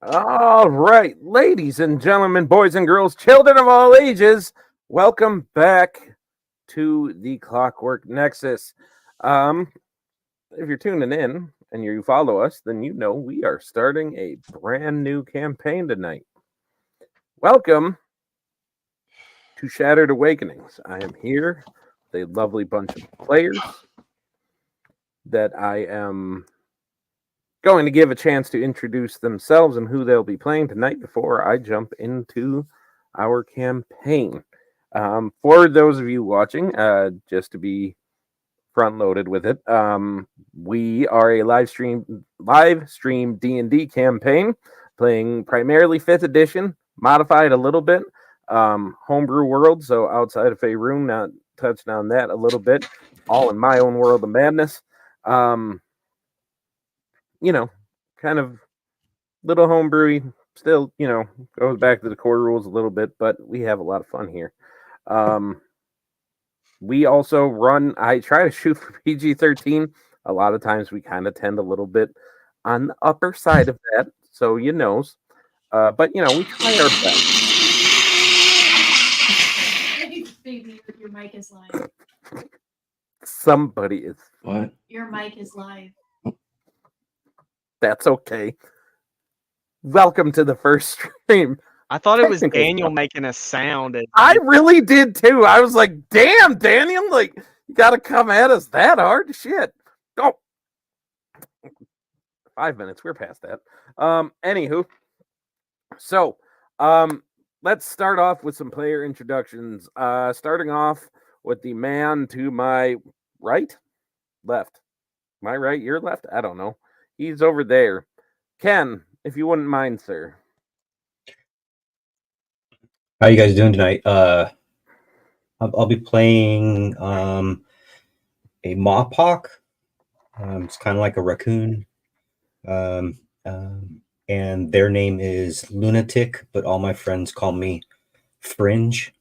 All right, ladies and gentlemen, boys and girls, children of all ages, welcome back to the Clockwork Nexus. Um, if you're tuning in and you follow us, then you know we are starting a brand new campaign tonight. Welcome to Shattered Awakenings. I am here with a lovely bunch of players that I am going to give a chance to introduce themselves and who they'll be playing tonight before I jump into our campaign. For those of you watching, just to be front loaded with it, we are a live stream D&D campaign playing primarily 5th edition, modified a little bit, homebrew world, so outside of Faerun, not touched on that a little bit, all in my own world of madness. You know, kind of little homebrewy, still, goes back to the core rules a little bit, but we have a lot of fun here. We also I try to shoot for PG-13. A lot of times we kind of tend a little bit on the upper side of that, so you knows. But, we try our best. Baby, your mic is live. Somebody is. What? Your mic is live. That's okay. Welcome to the first stream. I thought it was Technical Daniel stuff. making a sound. I really did too. I was like, damn, Daniel, like, you got to come at us that hard. Shit. Go. 5 minutes. We're past that. Anywho. So, let's start off with some player introductions. Starting off with the man to my right, left. My right, your left? I don't know. He's over there. Ken, if you wouldn't mind, sir. How you guys doing tonight? I'll be playing a Mawpoc. It's kind of like a raccoon. And their name is Lunatic, but all my friends call me Fringe.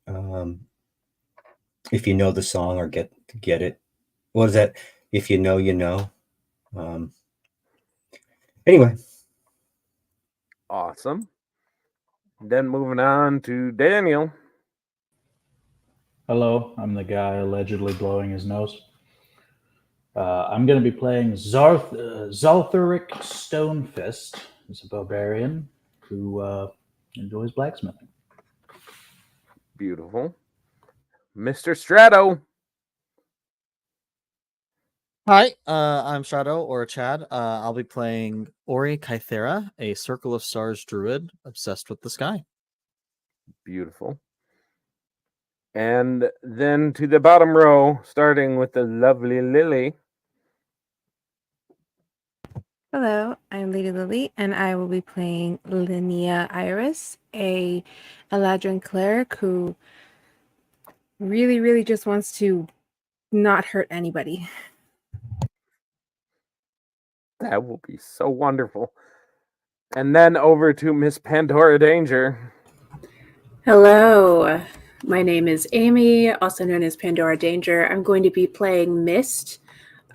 If you know the song or get it. What is that? If you know, you know. Anyway. Awesome. Then moving on to Daniel. Hello, I'm the guy allegedly blowing his nose. I'm going to be playing Zaltharic Stonefist. He's a barbarian who enjoys blacksmithing. Beautiful. Mr. Strato. Hi, I'm Shadow or Chad. I'll be playing Ori Kythera, a Circle of Stars druid obsessed with the sky. Beautiful. And then to the bottom row, starting with the lovely Lily. Hello, I'm Lady Lily, and I will be playing Linnea Iris, a Eladrin cleric who really, really just wants to not hurt anybody. That will be so wonderful. And then over to Miss Pandora Danger. Hello, my name is Amy, also known as Pandora Danger. I'm going to be playing Mist,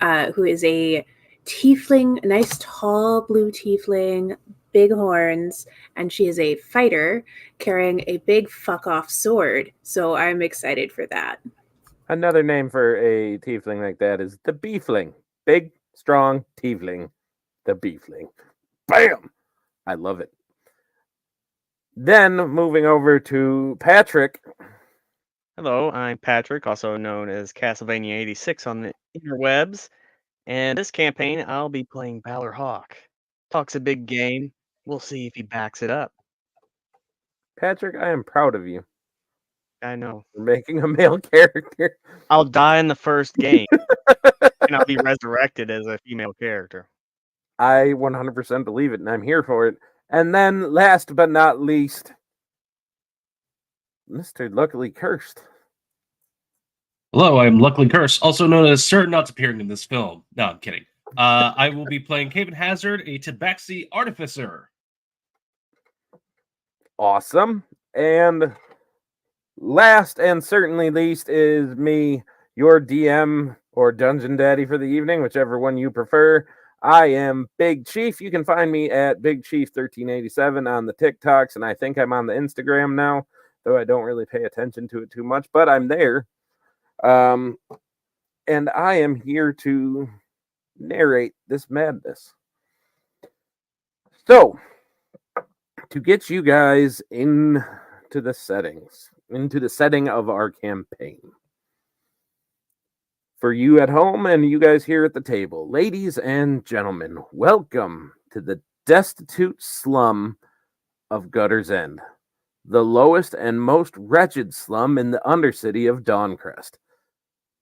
who is a tiefling, a nice tall blue tiefling, big horns, and she is a fighter carrying a big fuck-off sword. So I'm excited for that. Another name for a tiefling like that is the beefling. Big, strong tiefling. The beefling. Bam! I love it. Then moving over to Patrick. Hello, I'm Patrick, also known as Castlevania 86 on the interwebs. And this campaign, I'll be playing Balor Hawk. Talks a big game. We'll see if he backs it up. Patrick, I am proud of you. I know. For making a male character. I'll die in the first game, and I'll be resurrected as a female character. I 100% believe it, and I'm here for it. And then, last but not least, Mr. Luckily Cursed. Hello, I'm Luckily Cursed, also known as Sir Not Appearing in this film. No, I'm kidding. I will be playing Caven Hazard, a Tabaxi Artificer. Awesome. And last and certainly least is me, your DM or Dungeon Daddy for the evening, whichever one you prefer. I am Big Chief. You can find me at Big Chief 1387 on the TikToks, and I think I'm on the Instagram now, though I don't really pay attention to it too much, but I'm there. And I am here to narrate this madness. So, to get you guys into the setting of our campaign. For you at home and you guys here at the table, ladies and gentlemen, welcome to the destitute slum of Gutter's End, the lowest and most wretched slum in the undercity of Dawncrest.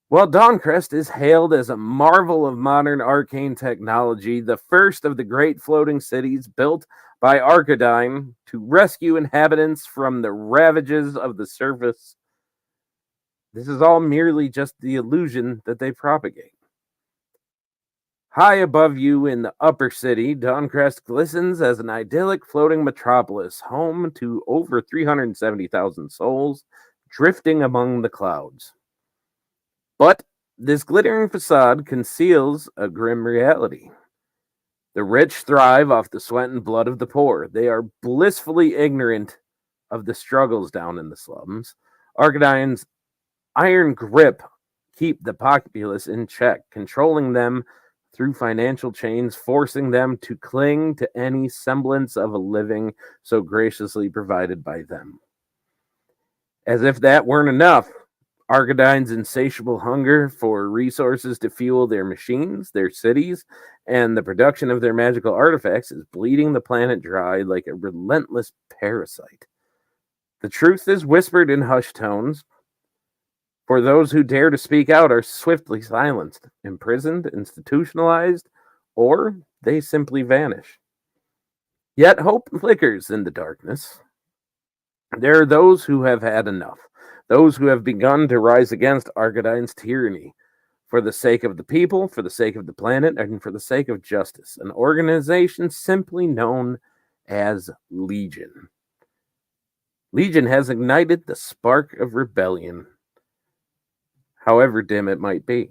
While Dawncrest is hailed as a marvel of modern arcane technology, the first of the great floating cities built by Arcanine to rescue inhabitants from the ravages of the surface, this is all merely just the illusion that they propagate. High above you in the upper city, Dawncrest glistens as an idyllic floating metropolis, home to over 370,000 souls drifting among the clouds. But this glittering facade conceals a grim reality. The rich thrive off the sweat and blood of the poor. They are blissfully ignorant of the struggles down in the slums. Arcanine's iron grip keep the populace in check, controlling them through financial chains, forcing them to cling to any semblance of a living so graciously provided by them. As if that weren't enough, Arcanine's insatiable hunger for resources to fuel their machines, their cities, and the production of their magical artifacts is bleeding the planet dry like a relentless parasite. The truth is whispered in hushed tones, for those who dare to speak out are swiftly silenced, imprisoned, institutionalized, or they simply vanish. Yet hope flickers in the darkness. There are those who have had enough, those who have begun to rise against Arcanine's tyranny, for the sake of the people, for the sake of the planet, and for the sake of justice, an organization simply known as Legion. Legion has ignited the spark of rebellion, however dim it might be.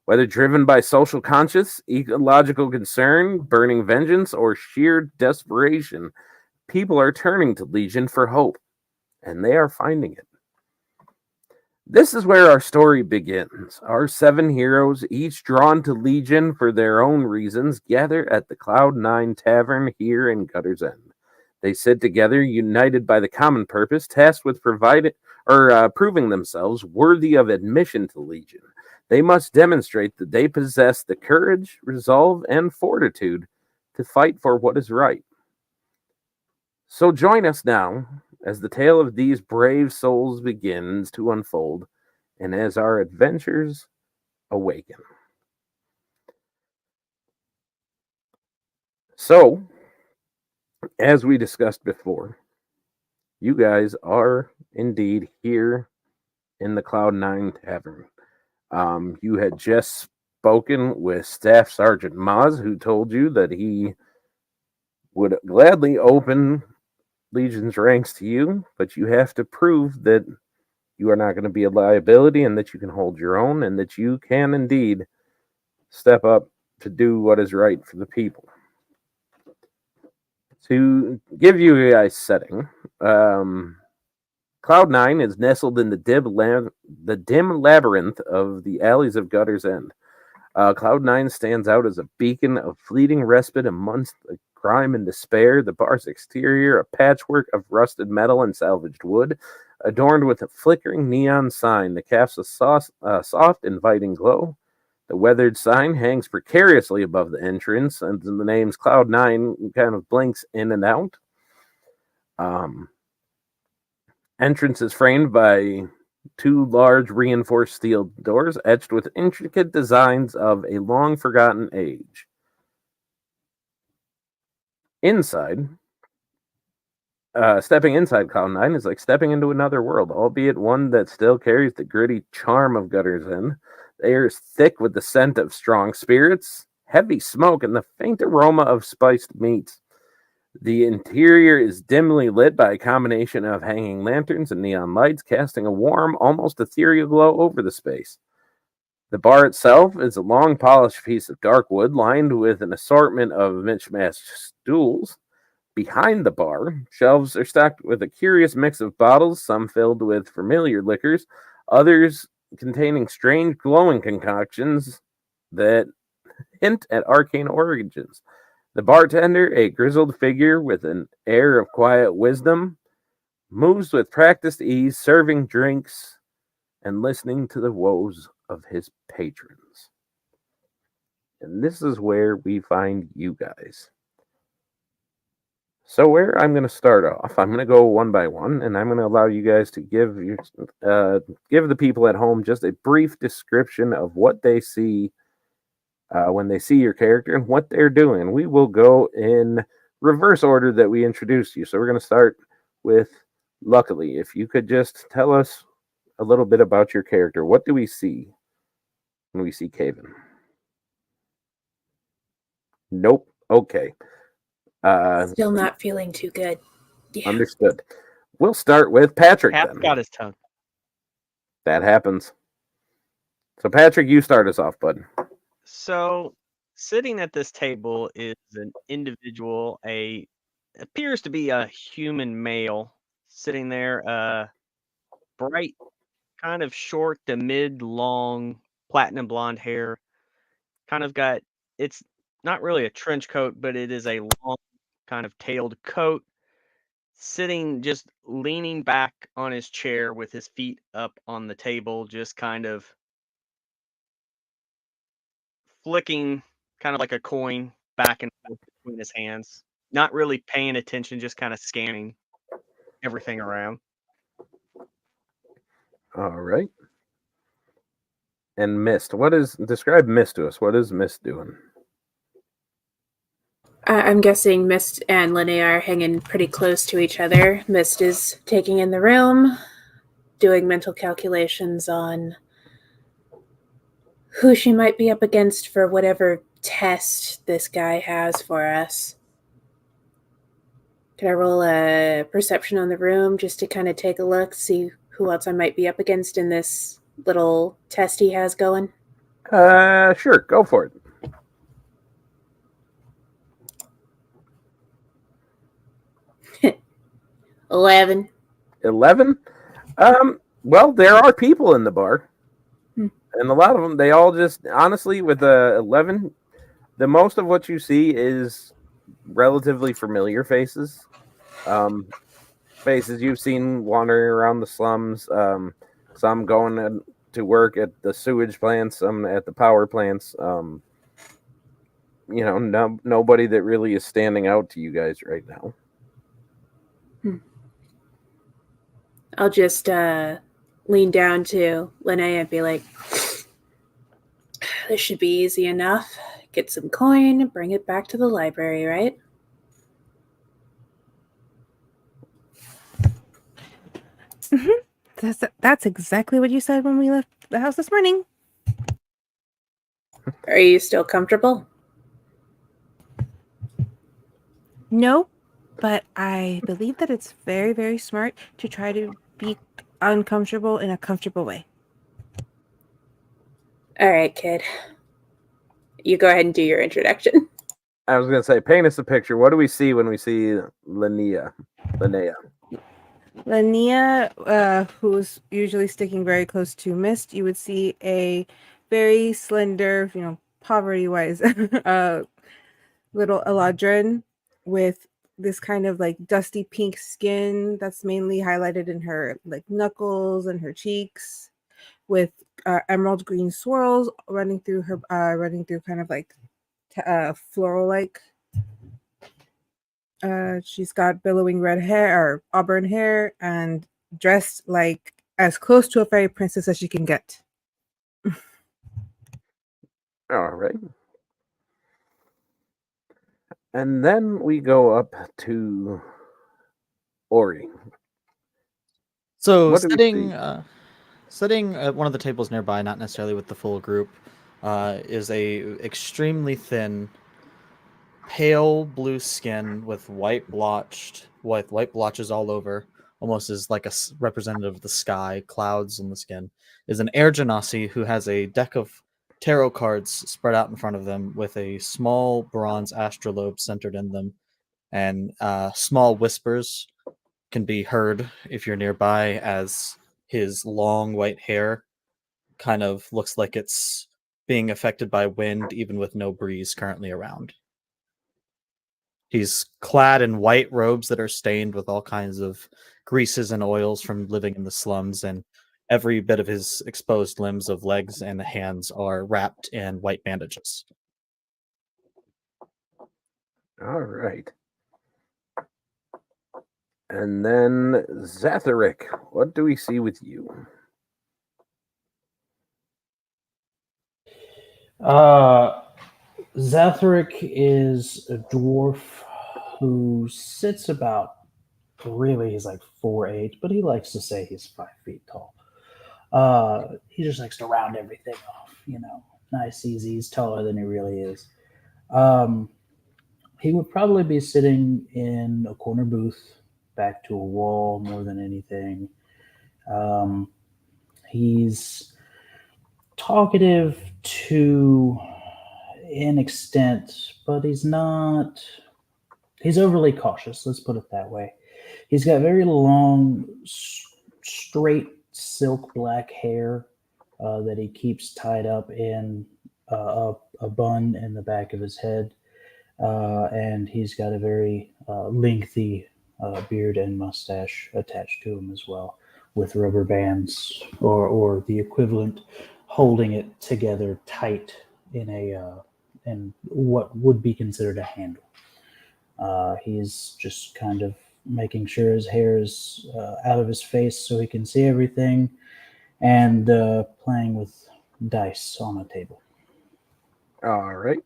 Whether driven by social conscience, ecological concern, burning vengeance, or sheer desperation, people are turning to Legion for hope, and they are finding it. This is where our story begins. Our 7 heroes, each drawn to Legion for their own reasons, gather at the Cloud9 Tavern here in Gutter's End. They sit together, united by the common purpose, tasked with proving themselves worthy of admission to Legion. They must demonstrate that they possess the courage, resolve, and fortitude to fight for what is right. So join us now as the tale of these brave souls begins to unfold, and as our adventures awaken. So, as we discussed before, you guys are indeed here in the Cloud9 Tavern. You had just spoken with Staff Sergeant Maz, who told you that he would gladly open Legion's ranks to you, but you have to prove that you are not going to be a liability and that you can hold your own and that you can indeed step up to do what is right for the people. To give you a setting, Cloud9 is nestled in the dim labyrinth of the alleys of Gutter's End. Cloud9 stands out as a beacon of fleeting respite amongst the crime and despair. The bar's exterior, a patchwork of rusted metal and salvaged wood, adorned with a flickering neon sign that casts a soft, inviting glow. The weathered sign hangs precariously above the entrance, and the name's Cloud9 kind of blinks in and out. Entrance is framed by 2 large reinforced steel doors etched with intricate designs of a long-forgotten age. Inside, stepping inside Cloud9 is like stepping into another world, albeit one that still carries the gritty charm of Gutter's End. The air is thick with the scent of strong spirits, heavy smoke, and the faint aroma of spiced meats. The interior is dimly lit by a combination of hanging lanterns and neon lights, casting a warm, almost ethereal glow over the space. The bar itself is a long, polished piece of dark wood lined with an assortment of mismatched stools. Behind the bar, shelves are stacked with a curious mix of bottles, some filled with familiar liquors, others containing strange glowing concoctions that hint at arcane origins. The bartender, a grizzled figure with an air of quiet wisdom, moves with practiced ease, serving drinks and listening to the woes of his patrons. And this is where we find you guys. So where I'm going to start off, I'm going to go one by one, and I'm going to allow you guys to give the people at home just a brief description of what they see when they see your character and what they're doing. We will go in reverse order that we introduced you. So we're going to start with Luckily. If you could just tell us a little bit about your character. What do we see when we see Caven? Nope. Okay. Still not feeling too good. Yeah. Understood. We'll start with Patrick. Cap Then. got his tongue. That happens. So Patrick, you start us off, bud. So, sitting at this table is an individual, appears to be a human male, sitting there, bright, kind of short to mid-long, platinum blonde hair. Kind of got, it's not really a trench coat, but it is a long, kind of tailed coat. Sitting, just leaning back on his chair with his feet up on the table, just kind of flicking kind of like a coin back and forth between his hands, not really paying attention, just kind of scanning everything around. All right. And Mist. Describe Mist to us. What is Mist doing? I'm guessing Mist and Linnea are hanging pretty close to each other. Mist is taking in the room, doing mental calculations on who she might be up against for whatever test this guy has for us. Can I roll a perception on the room just to kind of take a look, see who else I might be up against in this little test he has going? Sure. Go for it. $11. 11? Well, there are people in the bar. And a lot of them, they all just, honestly, with the 11, the most of what you see is relatively familiar faces. Faces you've seen wandering around the slums. Some going to work at the sewage plants, some at the power plants. Nobody that really is standing out to you guys right now. I'll just lean down to Linnea and be like, this should be easy enough. Get some coin, bring it back to the library, right? Mm-hmm. That's exactly what you said when we left the house this morning. Are you still comfortable? No, but I believe that it's very, very smart to try to be uncomfortable in a comfortable way. All right, kid. You go ahead and do your introduction. I was going to say, paint us a picture. What do we see when we see Linnea? Linnea, who's usually sticking very close to Mist, you would see a very slender, poverty-wise, little Eladrin with this kind of like dusty pink skin that's mainly highlighted in her like knuckles and her cheeks, with emerald green swirls running through her, kind of like floral like. She's got billowing red hair or auburn hair and dressed like as close to a fairy princess as she can get. All right. And then we go up to Ori. So What do we sitting at one of the tables nearby, not necessarily with the full group, is a extremely thin, pale blue skin with white blotches all over, almost as like a representative of the sky, clouds on the skin, is an Air Genasi who has a deck of tarot cards spread out in front of them with a small bronze astrolabe centered in them, and small whispers can be heard if you're nearby as his long white hair kind of looks like it's being affected by wind, even with no breeze currently around. He's clad in white robes that are stained with all kinds of greases and oils from living in the slums, and every bit of his exposed limbs of legs and hands are wrapped in white bandages. All right. And then Zatharic, what do we see with you? Zatharic is a dwarf who sits about, really, he's like 4'8", but he likes to say he's 5 feet tall. He just likes to round everything off, nice, easy. He's taller than he really is. He would probably be sitting in a corner booth, back to a wall more than anything. He's talkative to an extent, but he's overly cautious, let's put it that way. He's got very long, straight silk black hair that he keeps tied up in a bun in the back of his head, and he's got a very lengthy beard and mustache attached to him as well, with rubber bands or the equivalent, holding it together tight in what would be considered a handle. He's just kind of making sure his hair is out of his face so he can see everything, and playing with dice on a table. All right.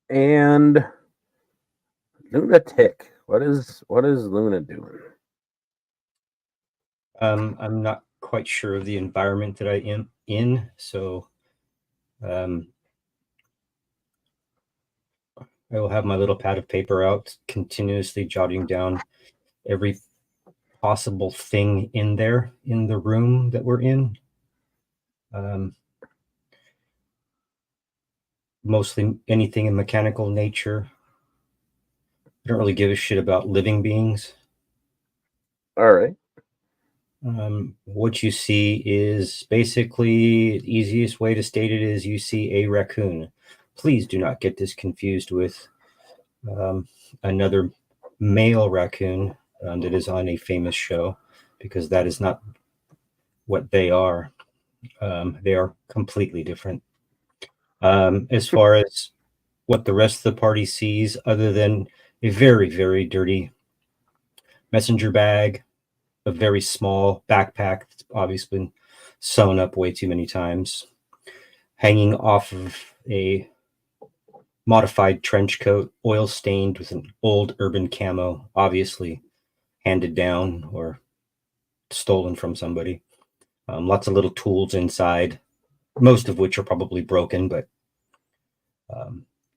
And Lunatic, what is Luna doing? I'm not quite sure of the environment that I am in, so I will have my little pad of paper out, continuously jotting down every possible thing in there in the room that we're in. Mostly anything in mechanical nature. I don't really give a shit about living beings. All right. What you see is basically the easiest way to state it is you see a raccoon. Please do not get this confused with another male raccoon that is on a famous show, because that is not what they are. They are completely different. As far as what the rest of the party sees, other than a very, very dirty messenger bag, a very small backpack that's obviously been sewn up way too many times, hanging off of a modified trench coat, oil stained with an old urban camo, obviously handed down or stolen from somebody. Lots of little tools inside, most of which are probably broken, but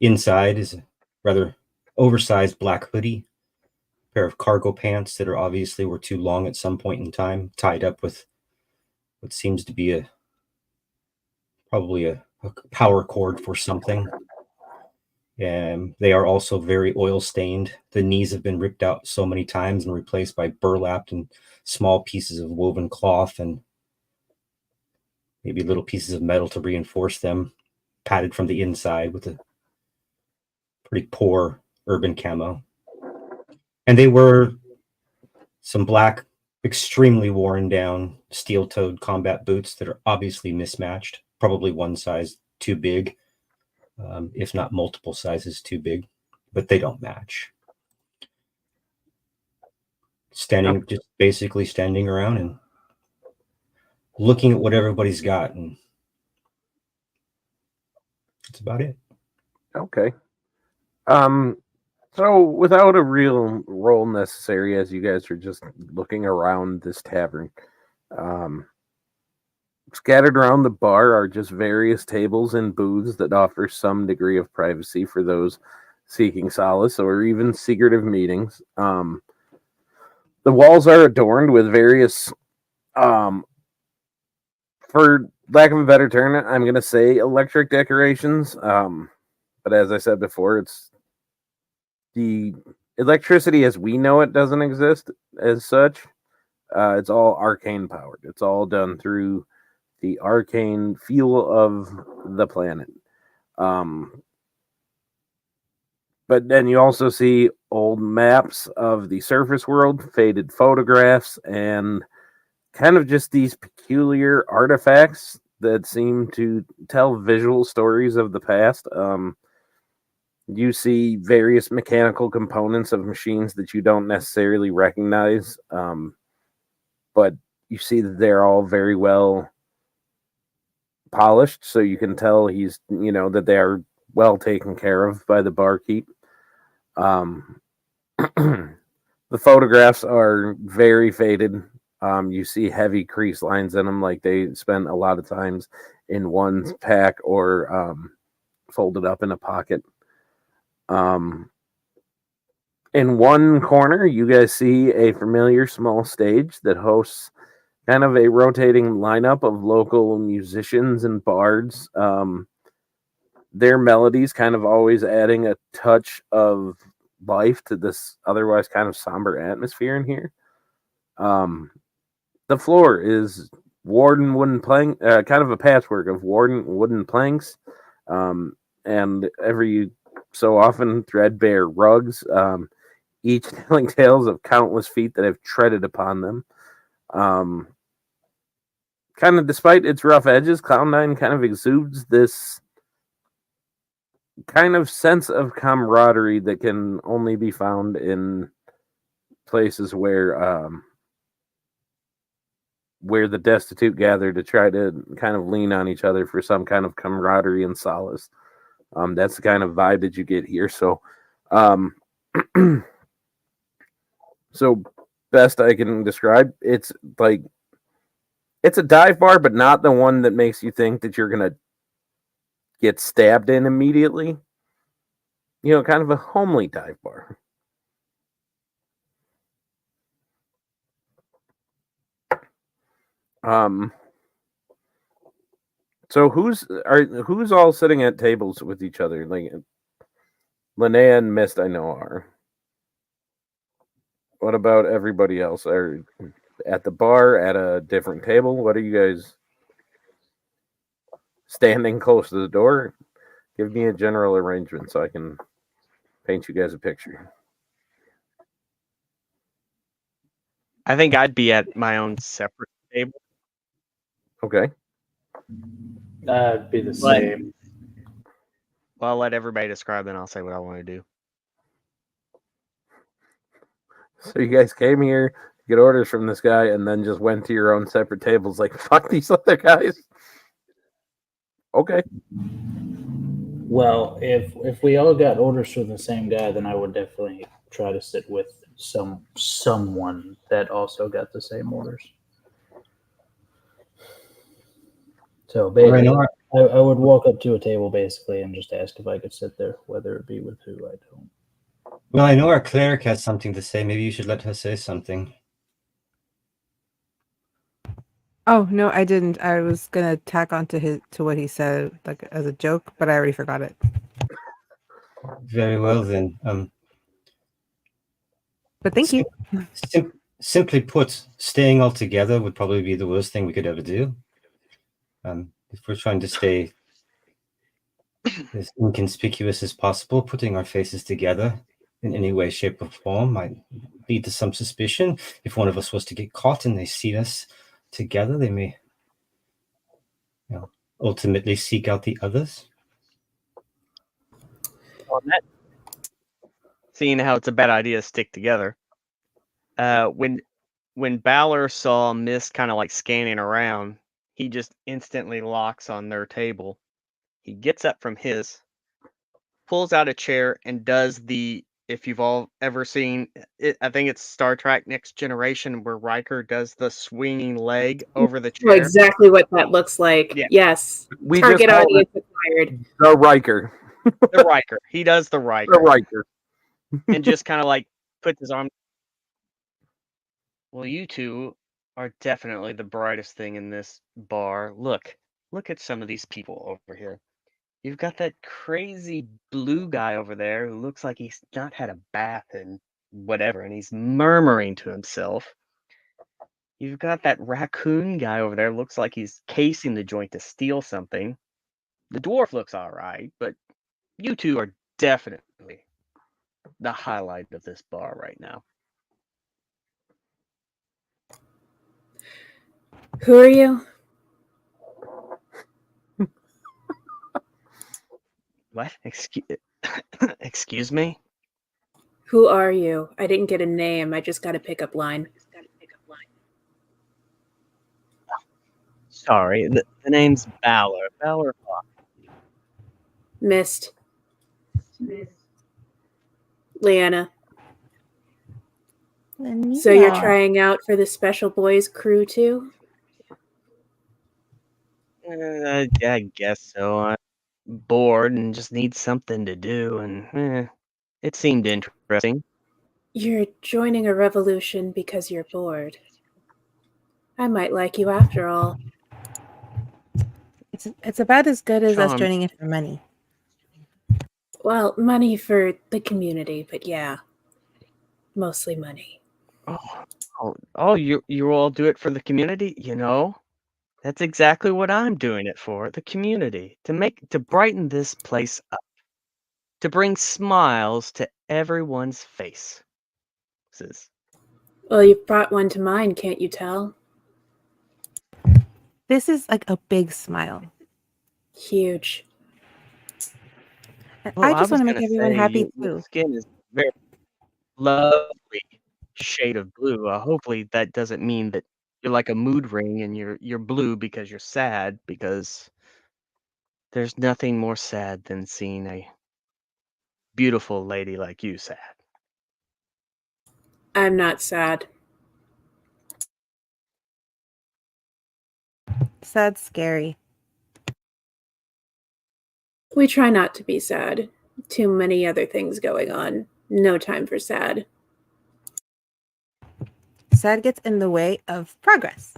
inside is a rather oversized black hoodie, pair of cargo pants that were too long at some point in time, tied up with what seems to be probably a power cord for something. And they are also very oil stained. The knees have been ripped out so many times and replaced by burlapped and small pieces of woven cloth and maybe little pieces of metal to reinforce them, padded from the inside with a pretty poor urban camo. And they were some black, extremely worn down steel-toed combat boots that are obviously mismatched, probably one size too big, if not multiple sizes too big, but they don't match. Just basically standing around and looking at what everybody's got, and that's about it. Okay. So without a real role necessary, as you guys are just looking around this tavern, scattered around the bar are just various tables and booths that offer some degree of privacy for those seeking solace or even secretive meetings. The walls are adorned with various for lack of a better term, I'm going to say electric decorations. But as I said before, it's the electricity as we know it doesn't exist as such. It's all arcane powered. It's all done through the arcane feel of the planet. But then you also see old maps of the surface world, faded photographs, and kind of just these peculiar artifacts that seem to tell visual stories of the past. You see various mechanical components of machines that you don't necessarily recognize, but you see that they're all very well polished, so you can tell that they are well taken care of by the barkeep. The photographs are very faded. You see heavy crease lines in them, like they spent a lot of times in one pack or folded up in a pocket. In one corner, you guys see a familiar small stage that hosts kind of a rotating lineup of local musicians and bards. Their melodies kind of always adding a touch of life to this otherwise kind of somber atmosphere in here. The floor is Warden wooden plank, kind of a patchwork of Warden wooden planks, and every so often threadbare rugs, each telling tales of countless feet that have treaded upon them. Kind of despite its rough edges, Cloud9 kind of exudes this kind of sense of camaraderie that can only be found in places where the destitute gather to try to kind of lean on each other for some kind of camaraderie and solace. That's the kind of vibe that you get here. So, so best I can describe, it's like it's a dive bar, but not the one that makes you think that you're gonna get stabbed in immediately. Kind of a homely dive bar. So who's all sitting at tables with each other? Like Linnea and Mist, I know are. What about everybody else? Are at the bar at a different table? What are you guys standing close to the door? Give me a general arrangement so I can paint you guys a picture. I think I'd be at my own separate table. Okay. That'd be the But- same. Well, I'll let everybody describe, then I'll say what I want to do. So you guys came here to get orders from this guy and then just went to your own separate tables like, fuck these other guys. Okay. Well, if we all got orders from the same guy, then I would definitely try to sit with someone that also got the same orders. So basically, I would walk up to a table basically and just ask if I could sit there, whether it be with who I don't. Well, I know our cleric has something to say. Maybe you should let her say something. Oh no, I didn't. I was gonna tack on to what he said, like as a joke, but I already forgot it. Very well then. But thank you. Simply put, staying all together would probably be the worst thing we could ever do. If we're trying to stay as inconspicuous as possible, putting our faces together in any way, shape, or form might lead to some suspicion. If one of us was to get caught and they see us together, they may, ultimately seek out the others. On that, seeing how it's a bad idea to stick together, when Balor saw Mist kind of like scanning around, he just instantly locks on their table. He gets up from his, pulls out a chair, and does the, if you've all ever seen it, I think it's Star Trek Next Generation, where Riker does the swinging leg over the know chair. exactly what that looks like. Yeah. Yes. We Target just call audience it acquired. the Riker. The Riker. He does the Riker. The Riker. And just kind of like puts his arm. Well, you two are definitely the brightest thing in this bar. Look, look at some of these people over here. You've got that crazy blue guy over there who looks like he's not had a bath in whatever, and he's murmuring to himself. You've got that raccoon guy over there, looks like he's casing the joint to steal something. The dwarf looks all right, but you two are definitely the highlight of this bar right now. Who are you? What? Excuse me? Who are you? I didn't get a name. I just got a pickup line. Sorry, the name's Balor. Balor Hawk. Mist. Leanna. So you're trying out for the Special Boys crew too? I guess so. I'm bored and just need something to do, and it seemed interesting. You're joining a revolution because you're bored. I might like you after all. It's about as good as us Charmed. joining it for money. Well, money for the community, but yeah. Mostly money. You all do it for the community, you know? That's exactly what I'm doing it for, the community, to brighten this place up, to bring smiles to everyone's face. Well, you've brought one to mine, can't you tell? This is like a big smile. Huge. I just want to make everyone happy Your too. skin is very lovely shade of blue. Hopefully that doesn't mean that you're like a mood ring and you're blue because you're sad, because there's nothing more sad than seeing a beautiful lady like you sad. I'm not sad. Sad, scary. We try not to be sad. Too many other things going on. No time for sad. Sad gets in the way of progress.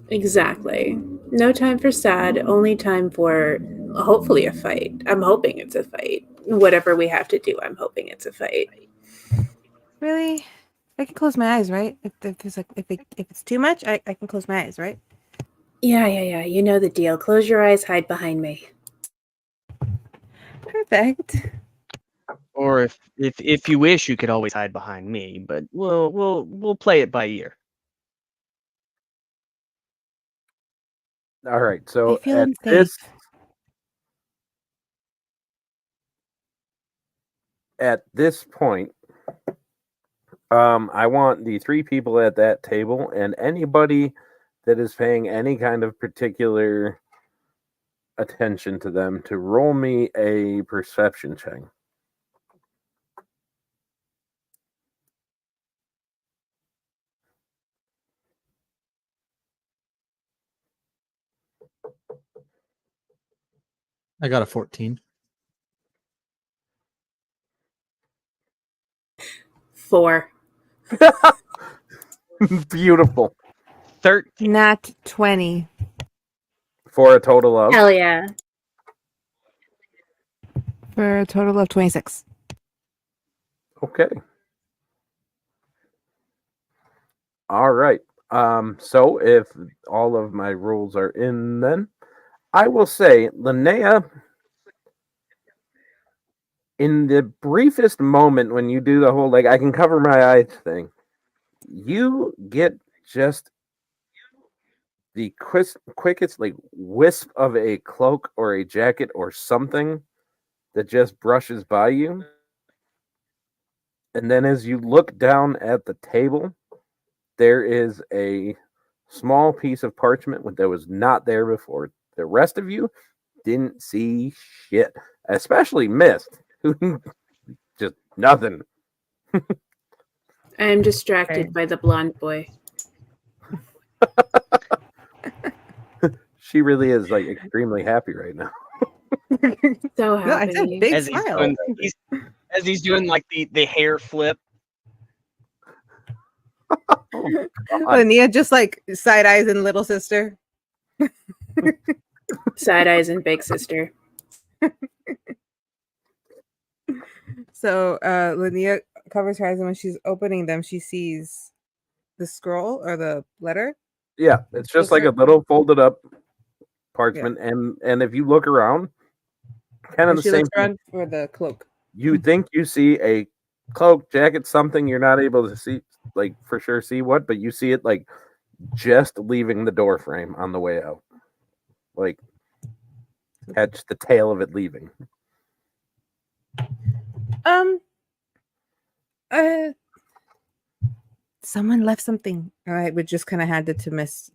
Exactly. No time for sad, only time for hopefully a fight. I'm hoping it's a fight. Whatever we have to do, I'm hoping it's a fight. Really? I can close my eyes, right? If it's too much, I can close my eyes, right? Yeah. You know the deal. Close your eyes, hide behind me. Perfect. Or if you wish, you could always hide behind me, but we'll play it by ear. All right. So I feel at unsafe. this point, I want the three people at that table and anybody that is paying any kind of particular attention to them to roll me a perception check. I got a 14. 4. Beautiful. 13. Nat 20. For a total of Hell yeah. For a total of 26. okay. All right. So if all of my rules are in, then I will say, Linnea, in the briefest moment when you do the whole I can cover my eyes thing, you get just the quickest wisp of a cloak or a jacket or something that just brushes by you. And then as you look down at the table, there is a small piece of parchment that was not there before. The rest of you didn't see shit, especially Mist, who just nothing. I am distracted by the blonde boy. She really is extremely happy right now. So No, I happy. said big As smile. he's doing the hair flip. Linnea just side eyes and little sister. Side eyes and big sister. So Linnea covers her eyes, and when she's opening them, she sees the scroll or the letter. Yeah, it's just like a little folded up parchment, and if you look around, kind of And the she same looks thing. around for the cloak. You think you see a cloak, jacket, something you're not able to see, like for sure see what, but you see it like just leaving the door frame on the way out. Like catch the tail of it leaving. Someone left something. I would just kind of hand it to Miss.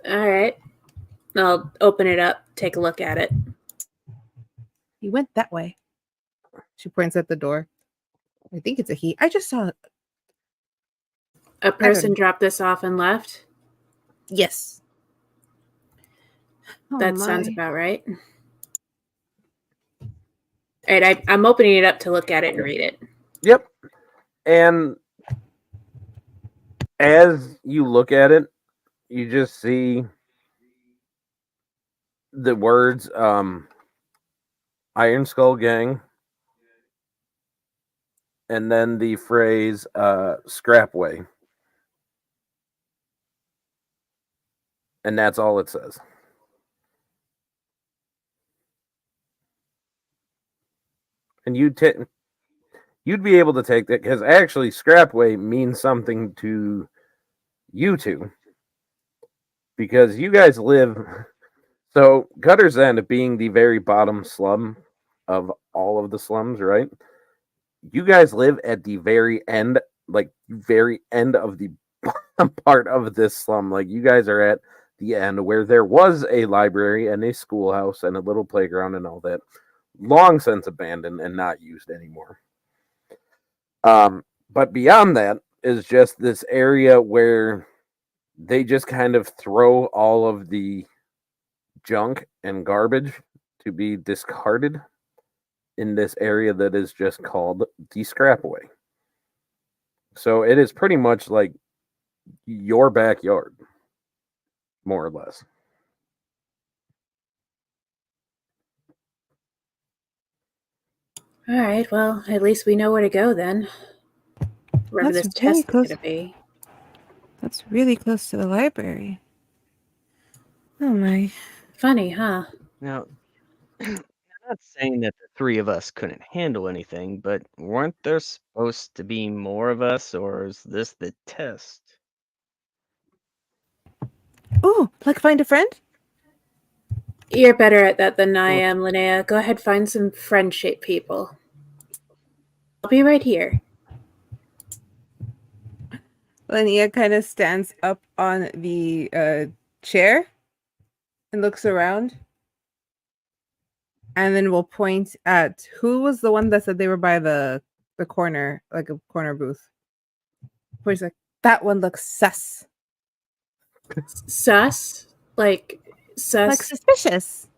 All right. I'll open it up, take a look at it. He went that way. She points at the door. I think it's a he. I just saw. A person dropped this off and left? Yes. That sounds about right. All right, I'm opening it up to look at it and read it. Yep. And as you look at it, you just see the words Iron Skull Gang, and then the phrase Scrapway. And that's all it says. And you'd be able to take that because actually Scrapway means something to you two. Because you guys live. So Gutter's End being the very bottom slum of all of the slums, right? You guys live at the very end, like very end of the bottom part of this slum. Like you guys are at the end where there was a library and a schoolhouse and a little playground and all that. Long since abandoned and not used anymore. But beyond that is just this area where they just kind of throw all of the junk and garbage to be discarded in this area that is just called the Scrapaway. So it is pretty much like your backyard, more or less. All right, well, at least we know where to go then. Wherever That's this test really is close. going to be. That's really close to the library. Oh my. Funny, huh? Now, I'm not saying that the three of us couldn't handle anything, but weren't there supposed to be more of us, or is this the test? Oh, like find a friend? You're better at that than I am, Linnea. Go ahead, find some friend-shaped people. I'll be right here. Linnea kind of stands up on the chair and looks around. And then we'll point at who was the one that said they were by the corner, like a corner booth. Where he's like, that one looks sus. Sus? Like, sus? Like suspicious.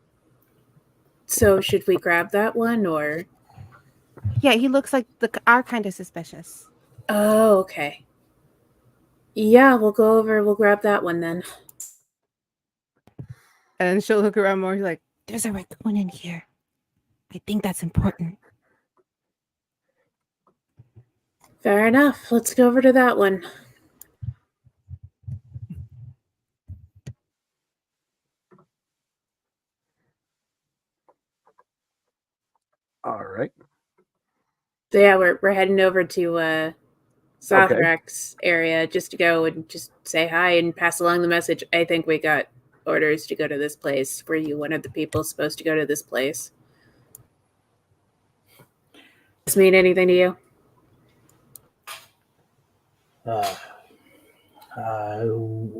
So should we grab that one, or? Yeah, he looks like our kind of suspicious. Oh, okay. Yeah, we'll go over, we'll grab that one then. And she'll look around more, like, there's a raccoon in here. I think that's important. Fair enough. Let's go over to that one. All right. So yeah, we're heading over to Sothrax area just to go and just say hi and pass along the message. I think we got orders to go to this place. Were you one of the people supposed to go to this place? Does this mean anything to you?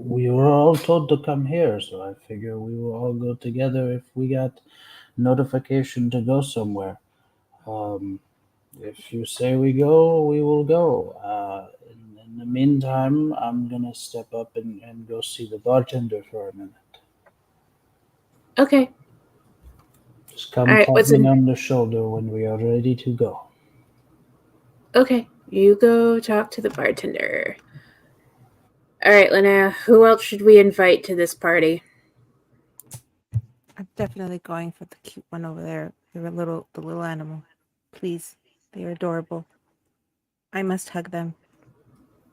We were all told to come here, so I figure we will all go together if we got notification to go somewhere. If you say we go, we will go. In the meantime, I'm going to step up and go see the bartender for a minute. Okay. Just come All right, tap me on the shoulder when we are ready to go. Okay, you go talk to the bartender. All right, Linnea, who else should we invite to this party? I'm definitely going for the cute one over there. The little animal. Please. They're adorable. I must hug them.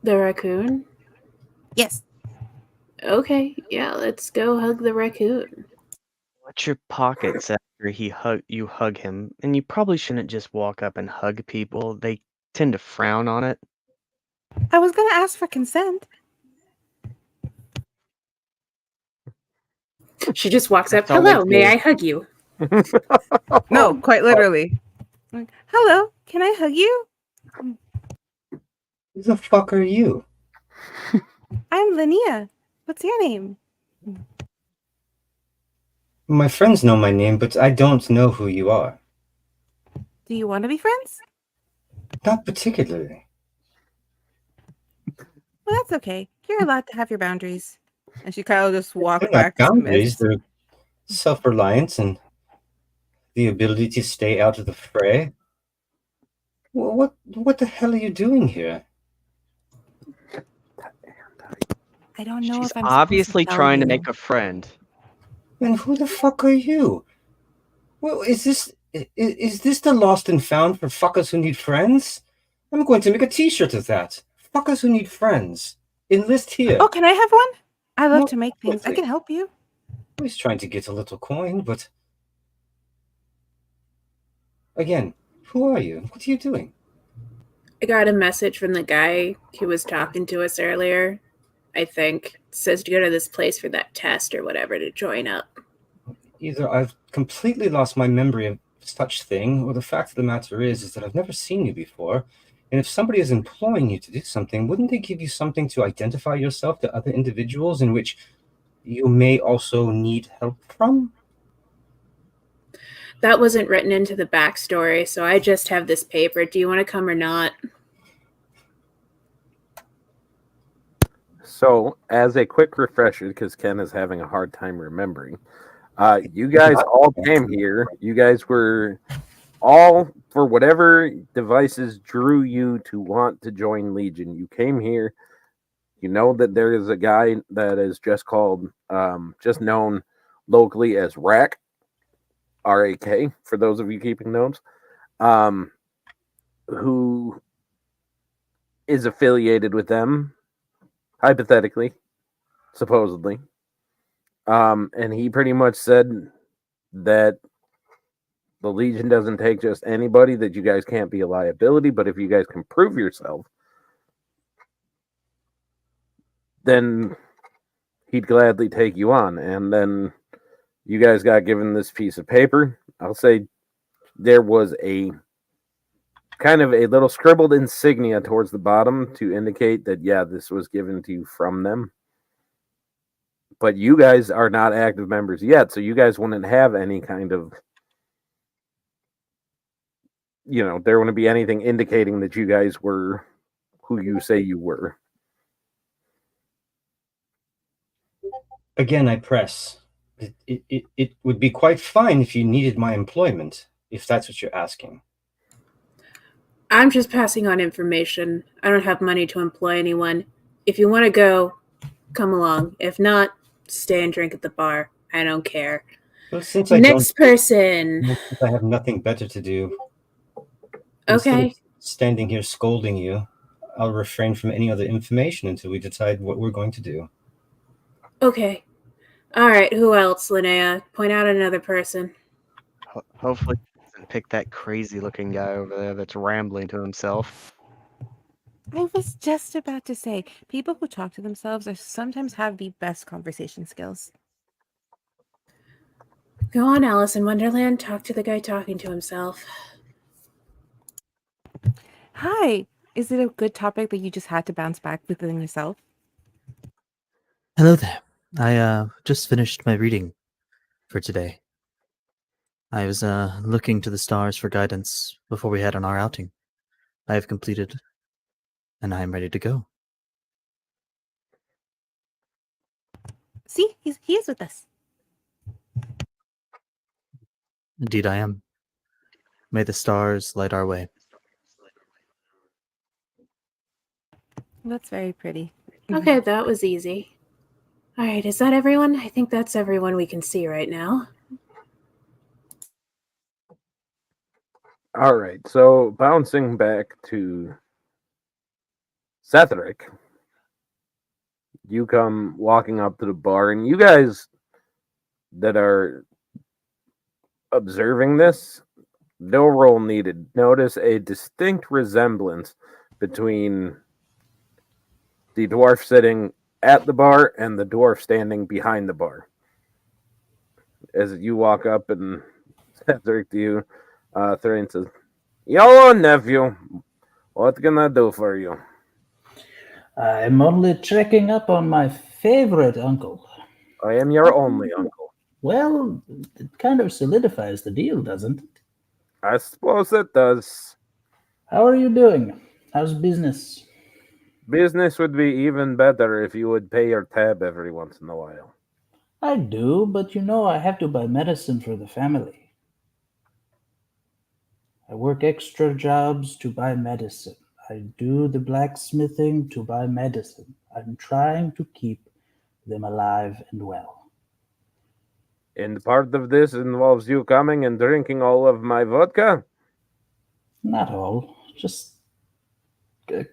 The raccoon? Yes. Okay, yeah, let's go hug the raccoon. Watch your pockets after you hug him, and you probably shouldn't just walk up and hug people. They tend to frown on it. I was gonna ask for consent. She just walks up. That's always Hello, may good. I hug you? No, quite literally. Like, hello, can I hug you? Who the fuck are you? I'm Linnea. What's your name? My friends know my name, but I don't know who you are. Do you want to be friends? Not particularly. Well, that's okay. You're allowed to have your boundaries. And she kind of just walks They're not back to the boundaries, mist. they're self-reliance and the ability to stay out of the fray. Well, what the hell are you doing here? I don't know She's if I'm obviously supposed to tell trying to you. make a friend. And who the fuck are you? Well, is this the lost and found for fuckers who need friends? I'm going to make a t-shirt of that. Fuckers who need friends. Enlist here. Oh, can I have one? I love No, to make things. I quickly. can help you. I was trying to get a little coin, but... Again, who are you? What are you doing? I got a message from the guy who was talking to us earlier. I think it says to go to this place for that test or whatever to join up. Either I've completely lost my memory of such thing, or the fact of the matter is that I've never seen you before. And if somebody is employing you to do something, wouldn't they give you something to identify yourself to other individuals in which you may also need help from? That wasn't written into the backstory, so I just have this paper. Do you want to come or not? So, as a quick refresher, because Ken is having a hard time remembering, you guys all came here. You guys were all, for whatever devices drew you to want to join Legion, you came here. You know that there is a guy that is just called, just known locally as RAK, R-A-K, for those of you keeping notes, who is affiliated with them, hypothetically, supposedly. And he pretty much said that the Legion doesn't take just anybody, that you guys can't be a liability, but if you guys can prove yourself, then he'd gladly take you on. And then you guys got given this piece of paper. I'll say there was a kind of a little scribbled insignia towards the bottom to indicate that, yeah, this was given to you from them. But you guys are not active members yet, so you guys wouldn't have any kind of, there wouldn't be anything indicating that you guys were who you say you were. Again, I press. It would be quite fine if you needed my employment, if that's what you're asking. I'm just passing on information. I don't have money to employ anyone. If you want to go, come along. If not, stay and drink at the bar. I don't care. Well, since Next person. Since I have nothing better to do. Okay. Instead of standing here scolding you, I'll refrain from any other information until we decide what we're going to do. Okay. All right. Who else, Linnea? Point out another person. Hopefully, he doesn't pick that crazy-looking guy over there that's rambling to himself. I was just about to say, people who talk to themselves are sometimes have the best conversation skills. Go on, Alice in Wonderland. Talk to the guy talking to himself. Hi. Is it a good topic that you just had to bounce back within yourself? Hello there. I just finished my reading for today. I was looking to the stars for guidance before we head on our outing. I have completed, and I am ready to go. See, he is with us. Indeed I am. May the stars light our way. That's very pretty. Okay, that was easy. All right, is that everyone? I think that's everyone we can see right now. All right, so bouncing back to Setheric, you come walking up to the bar, and you guys that are observing this, no roll needed. Notice a distinct resemblance between the dwarf sitting at the bar and the dwarf standing behind the bar. As you walk up and Cedric to you, Thrain says, "Hello, nephew. What can I do for you?" I'm only checking up on my favorite uncle. I am your only uncle. Well, it kind of solidifies the deal, doesn't it? I suppose it does. How are you doing? How's business? Business would be even better if you would pay your tab every once in a while. I do, but you know I have to buy medicine for the family. I work extra jobs to buy medicine. I do the blacksmithing to buy medicine. I'm trying to keep them alive and well. And part of this involves you coming and drinking all of my vodka? Not all, just a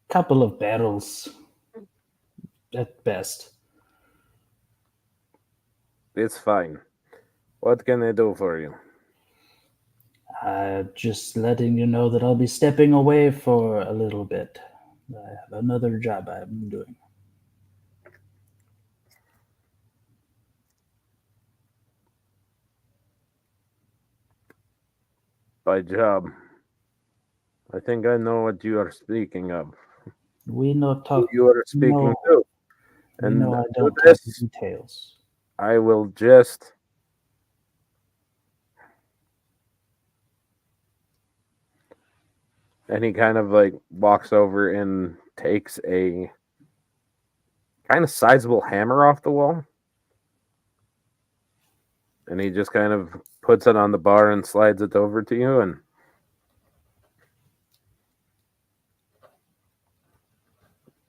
couple of barrels at best. It's fine. What can I do for you? Just letting you know that I'll be stepping away for a little bit. I have another job I'm doing. By job. I think I know what you are speaking of. We know Who talk. you are speaking No. to. You And know I to don't talk this, details. I will just and he kind of like walks over and takes a kind of sizable hammer off the wall. And he just kind of puts it on the bar and slides it over to you. And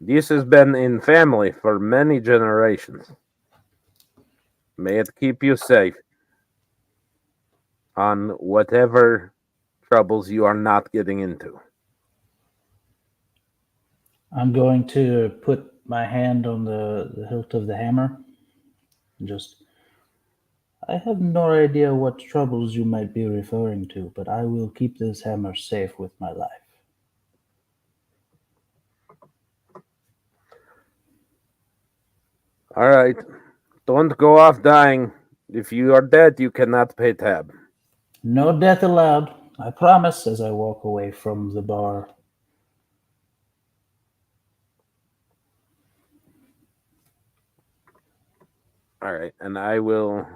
this has been in family for many generations. May it keep you safe on whatever troubles you are not getting into. I'm going to put my hand on the hilt of the hammer. I have no idea what troubles you might be referring to, but I will keep this hammer safe with my life. All right. Don't go off dying. If you are dead, you cannot pay tab. No death allowed, I promise, as I walk away from the bar. All right. And I will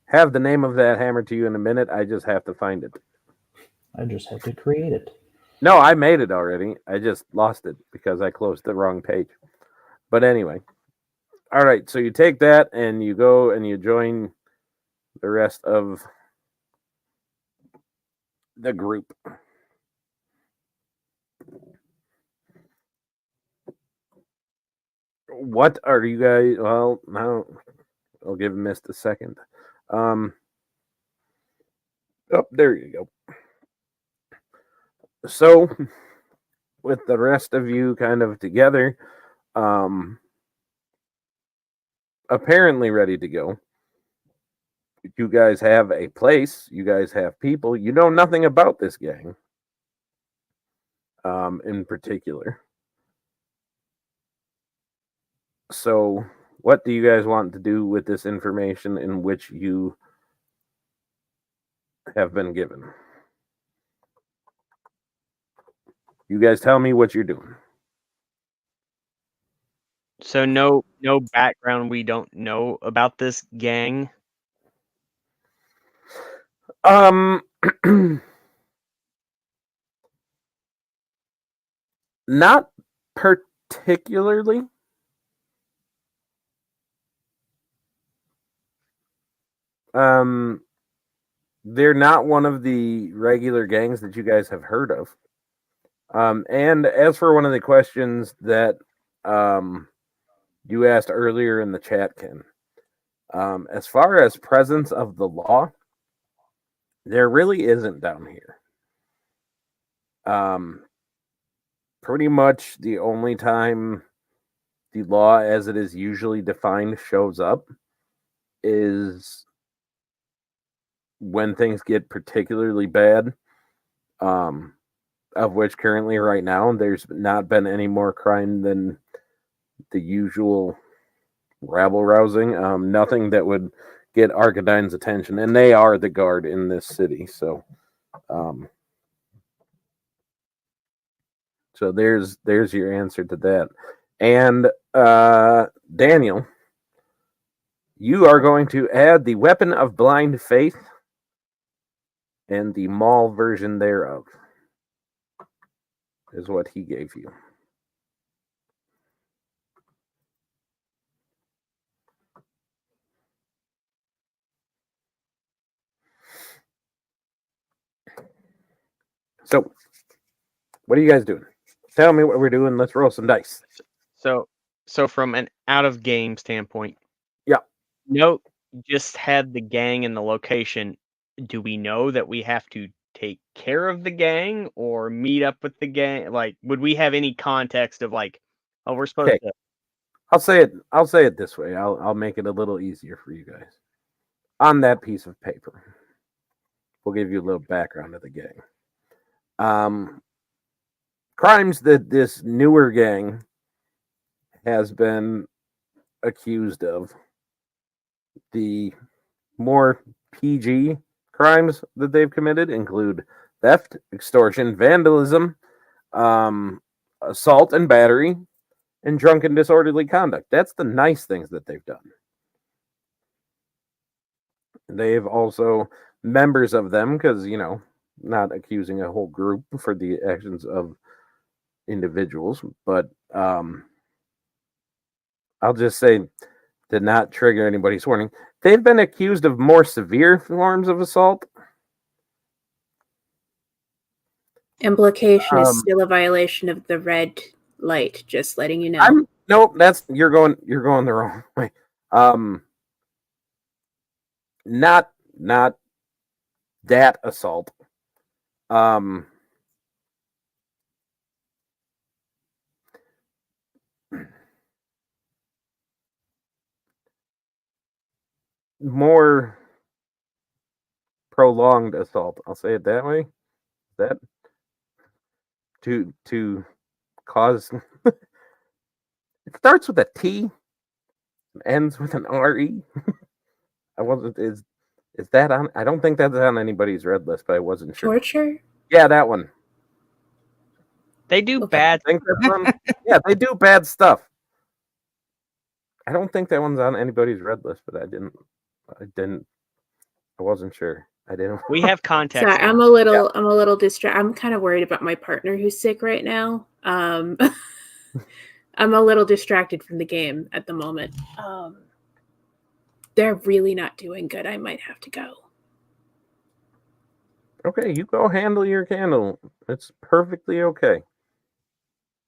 have the name of that hammer to you in a minute. I just have to find it. I just have to create it. No, I made it already. I just lost it because I closed the wrong page. But anyway. All right. So you take that and you go and you join the rest of the group. What are you guys? Well, now I'll give Mist a second. Oh, there you go. So, with the rest of you kind of together, apparently ready to go. You guys have a place. You guys have people. You know nothing about this gang, in particular. So, what do you guys want to do with this information in which you have been given? You guys tell me what you're doing. So no background we don't know about this gang. Not particularly. They're not one of the regular gangs that you guys have heard of. And as for one of the questions that you asked earlier in the chat, Ken, as far as presence of the law, there really isn't down here. Pretty much the only time the law as it is usually defined shows up is when things get particularly bad, of which currently right now there's not been any more crime than the usual rabble rousing. Nothing that would get Arcadine's attention, and they are the guard in this city. So there's your answer to that. And Daniel, you are going to add the Weapon of Blind Faith and the mall version thereof is what he gave you. So, what are you guys doing? Tell me what we're doing. Let's roll some dice. So from an out of game standpoint, Yeah. Note just had the gang in the location. Do we know that we have to take care of the gang or meet up with the gang? Like, would we have any context of like, oh, we're supposed Okay. to? I'll say it this way. I'll make it a little easier for you guys. On that piece of paper, we'll give you a little background of the gang. Crimes that this newer gang has been accused of. The more PG crimes that they've committed include theft, extortion, vandalism, assault and battery, and drunken disorderly conduct. That's the nice things that they've done. They've also, members of them, because, not accusing a whole group for the actions of individuals, but I'll just say, to not trigger anybody's warning, they've been accused of more severe forms of assault. Implication is still a violation of the red light. Just letting you know. Nope, you're going the wrong way. Not that assault. More prolonged assault. I'll say it that way. That to cause. It starts with a T, and ends with an RE. I wasn't. Is that on? I don't think that's on anybody's red list, but I wasn't sure. Torture? Yeah, that one. They do bad. Yeah, they do bad stuff. I don't think that one's on anybody's red list, but I wasn't sure. I didn't. We have context. Sorry, I'm a little distracted. I'm kind of worried about my partner who's sick right now. I'm a little distracted from the game at the moment. They're really not doing good. I might have to go. Okay, you go handle your candle. It's perfectly okay.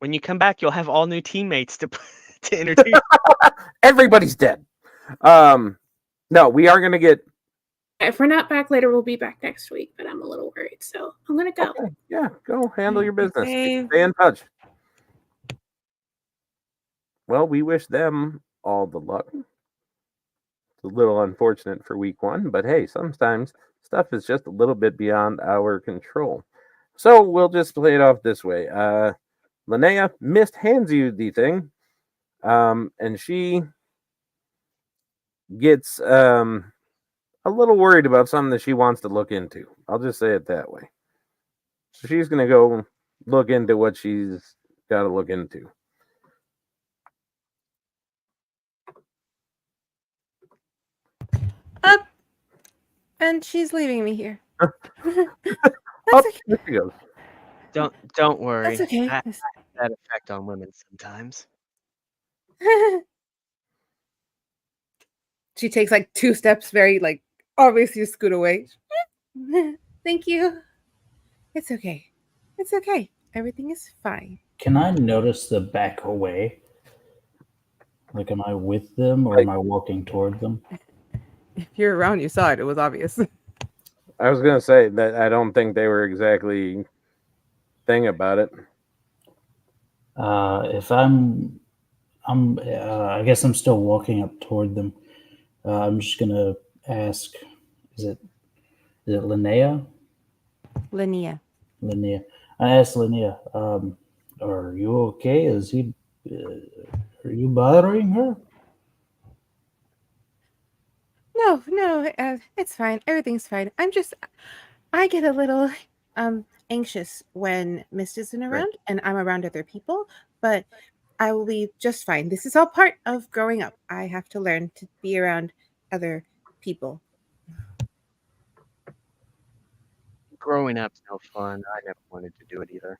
When you come back, you'll have all new teammates to entertain. Everybody's dead. No, we are gonna get. If we're not back later, we'll be back next week. But I'm a little worried, so I'm gonna go. Okay, yeah, go handle your business. Okay. Stay in touch. Well, we wish them all the luck. It's a little unfortunate for week one, but hey, sometimes stuff is just a little bit beyond our control. So we'll just play it off this way. Linnea Mist hands you the thing, and she gets a little worried about something that she wants to look into. I'll just say it that way. So she's going to go look into what she's got to look into. Up. And she's leaving me here. That's okay. There she goes. Don't worry. That's okay. That has that effect on women sometimes. She takes like 2 steps, very like obviously scoot away. Thank you. It's okay. It's okay. Everything is fine. Can I notice the back away? Like, am I with them or am I walking toward them? If you're around, you saw it. It was obvious. I was going to say that I don't think they were exactly thing about it. If I guess I'm still walking up toward them. I'm just gonna ask, is it Linnea? Linnea. Linnea. I asked Linnea, are you okay? Are you bothering her? No, it's fine. Everything's fine. I get a little anxious when Mist isn't around and I'm around other people, but I will be just fine. This is all part of growing up. I have to learn to be around other people. Growing up's no fun. I never wanted to do it either.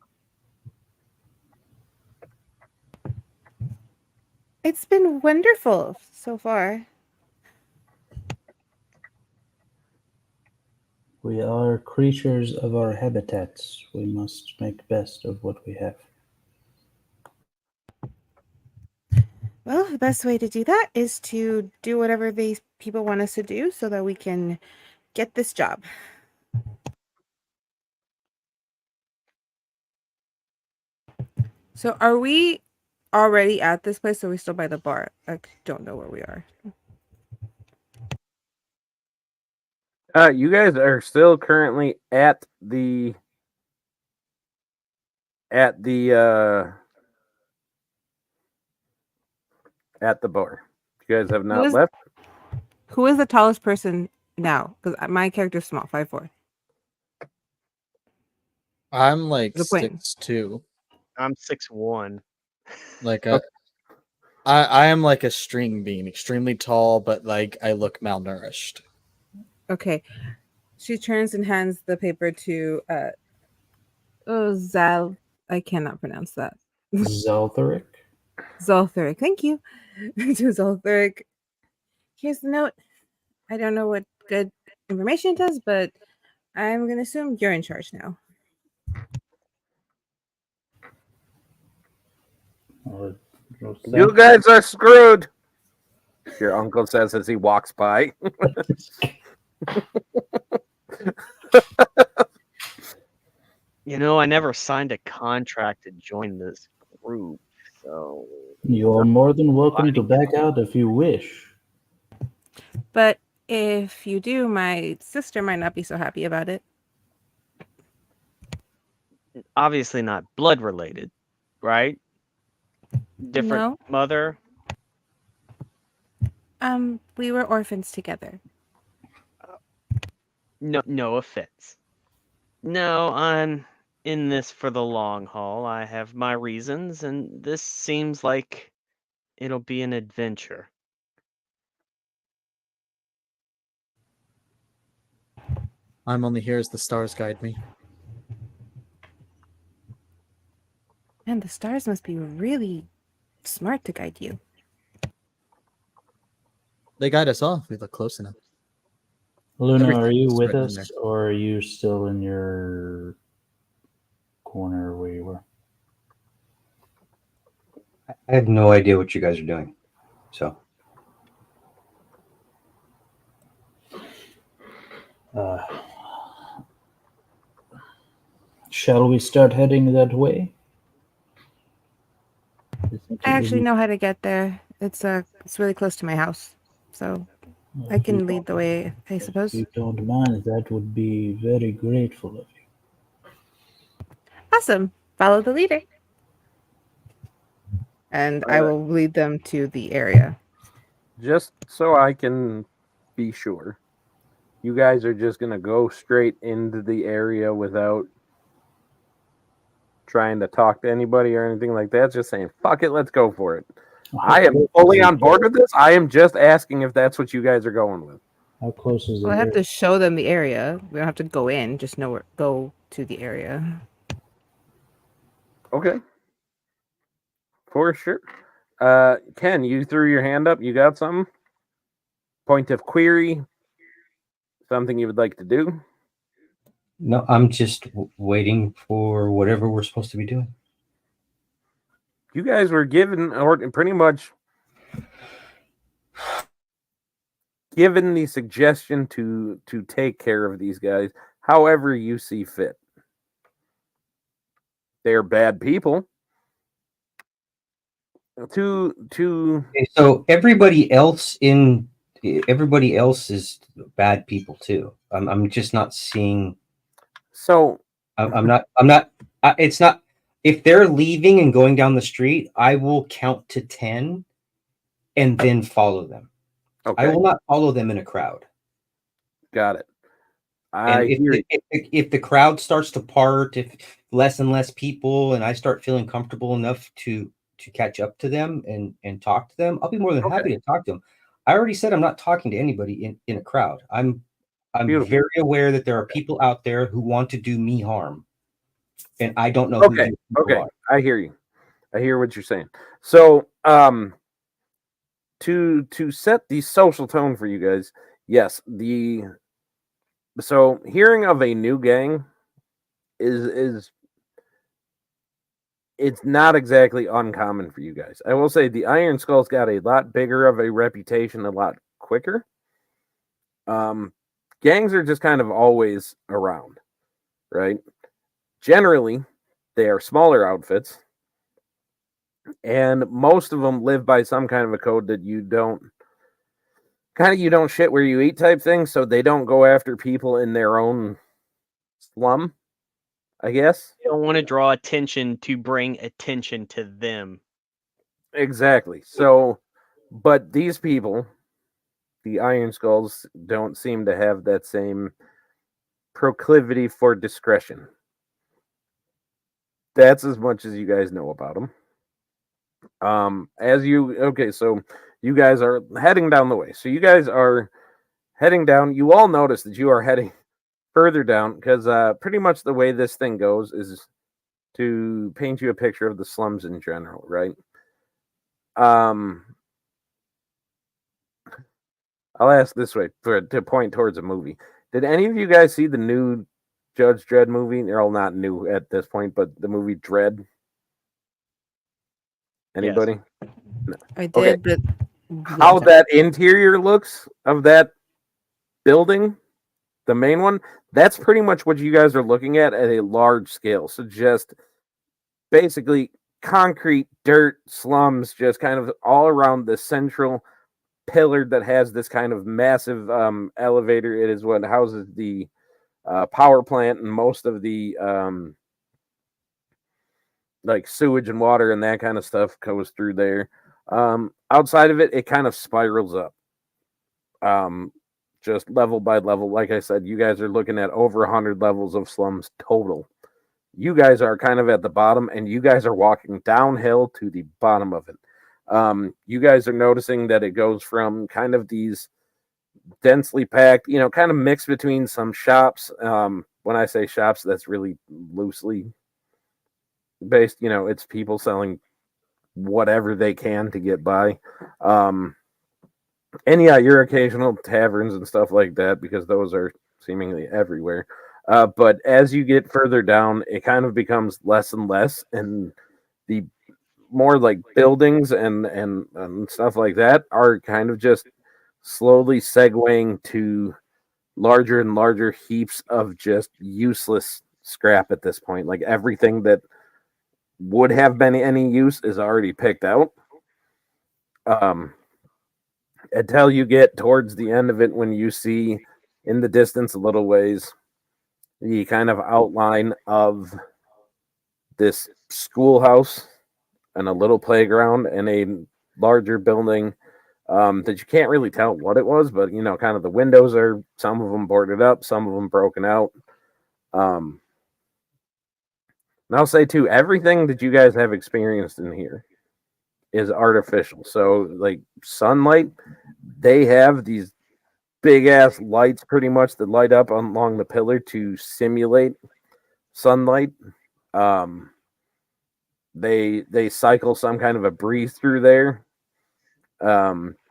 It's been wonderful so far. We are creatures of our habitats. We must make best of what we have. Well, the best way to do that is to do whatever these people want us to do so that we can get this job. So are we already at this place or are we still by the bar? I don't know where we are. You guys are still currently at the bar. You guys have not left. Who is the tallest person now? Because my character's small, 5'4". I'm like The point. 6'2". I'm 6'1". Like I am like a string bean, extremely tall, but like I look malnourished. Okay. She turns and hands the paper to Zal. I cannot pronounce that. Zoltheric? Zoltheric. Thank you. To Zoltheric. Here's the note. I don't know what good information it does, but I'm going to assume you're in charge now. You guys are screwed. Your uncle says as he walks by. I never signed a contract to join this group, so You are more than welcome to back out if you wish. But if you do, my sister might not be so happy about it. obviously not blood related, right? Different mother. We were orphans together. No offense. No, I'm in this for the long haul. I have my reasons, and this seems like it'll be an adventure. I'm only here as the stars guide me. And the stars must be really smart to guide you. They guide us all if we look close enough. Luna, are Everything you is with written in us, there. or are you still in your corner where you were? I have no idea what you guys are doing. So shall we start heading that way? I actually know how to get there. It's really close to my house, so I can lead the way, I suppose. If you don't mind, that would be very grateful of you. Awesome. Follow the leader. And I will lead them to the area. Just so I can be sure, you guys are just going to go straight into the area without trying to talk to anybody or anything like that, just saying, fuck it, let's go for it. I am fully on board with this. I am just asking if that's what you guys are going with. How close is Well, I have to show them the area. We don't have to go in, just know where, go to the area. Okay. For sure. Ken, you threw your hand up. You got something? Point of query? Something you would like to do? no, I'm just waiting for whatever we're supposed to be doing. You guys were given, or pretty much given the suggestion to take care of these guys however you see fit. they're bad people. To Okay, so everybody else is bad people too. I'm just not seeing. so I'm not. It's not. If they're leaving and going down the street, I will count to 10, and then follow them. okay, I will not follow them in a crowd. got it. And I hear you. if the crowd starts to part, if less and less people, and I start feeling comfortable enough to catch up to them and talk to them, I'll be more than happy to talk to them. I already said I'm not talking to anybody in a crowd. I'm Beautiful. very aware that there are people out there who want to do me harm, and I don't know Okay, who these people okay, are. I hear you. I hear what you're saying. So, to set the social tone for you guys, yes, so hearing of a new gang is it's not exactly uncommon for you guys. I will say the Iron Skulls got a lot bigger of a reputation a lot quicker. Gangs are just kind of always around, right? Generally, they are smaller outfits, and most of them live by some kind of a code that you don't shit where you eat type thing, so they don't go after people in their own slum, I guess. You don't want to draw attention to bring attention to them. Exactly. So, but these people, the Iron Skulls, don't seem to have that same proclivity for discretion. That's as much as you guys know about them. So you guys are heading down the way. So you guys are heading down. You all notice that you are heading further down because pretty much the way this thing goes is to paint you a picture of the slums in general, right? I'll ask this way to point towards a movie. Did any of you guys see the new Judge Dredd movie? They're all not new at this point, but the movie Dredd. Anybody? No. I did, Okay. but How that interior looks of that building, the main one, that's pretty much what you guys are looking at a large scale. So just basically concrete, dirt, slums, just kind of all around the central pillar that has this kind of massive elevator. It is what houses the power plant and most of the like sewage and water and that kind of stuff goes through there. Outside of it, it kind of spirals up. Just level by level. Like I said, you guys are looking at over 100 levels of slums total. You guys are kind of at the bottom, and you guys are walking downhill to the bottom of it. You guys are noticing that it goes from kind of these densely packed, kind of mixed between some shops. When I say shops, that's really loosely based. It's people selling whatever they can to get by. And yeah, your occasional taverns and stuff like that, because those are seemingly everywhere. But as you get further down, it kind of becomes less and less, and the more like buildings and stuff like that are kind of just slowly segueing to larger and larger heaps of just useless scrap at this point. Like everything that would have been any use is already picked out. Until you get towards the end of it, when you see in the distance a little ways the kind of outline of this schoolhouse and a little playground and a larger building that you can't really tell what it was, but kind of the windows are, some of them boarded up, some of them broken out. And I'll say too, everything that you guys have experienced in here is artificial. So like sunlight, they have these big ass lights pretty much that light up along the pillar to simulate sunlight. They cycle some kind of a breeze through there.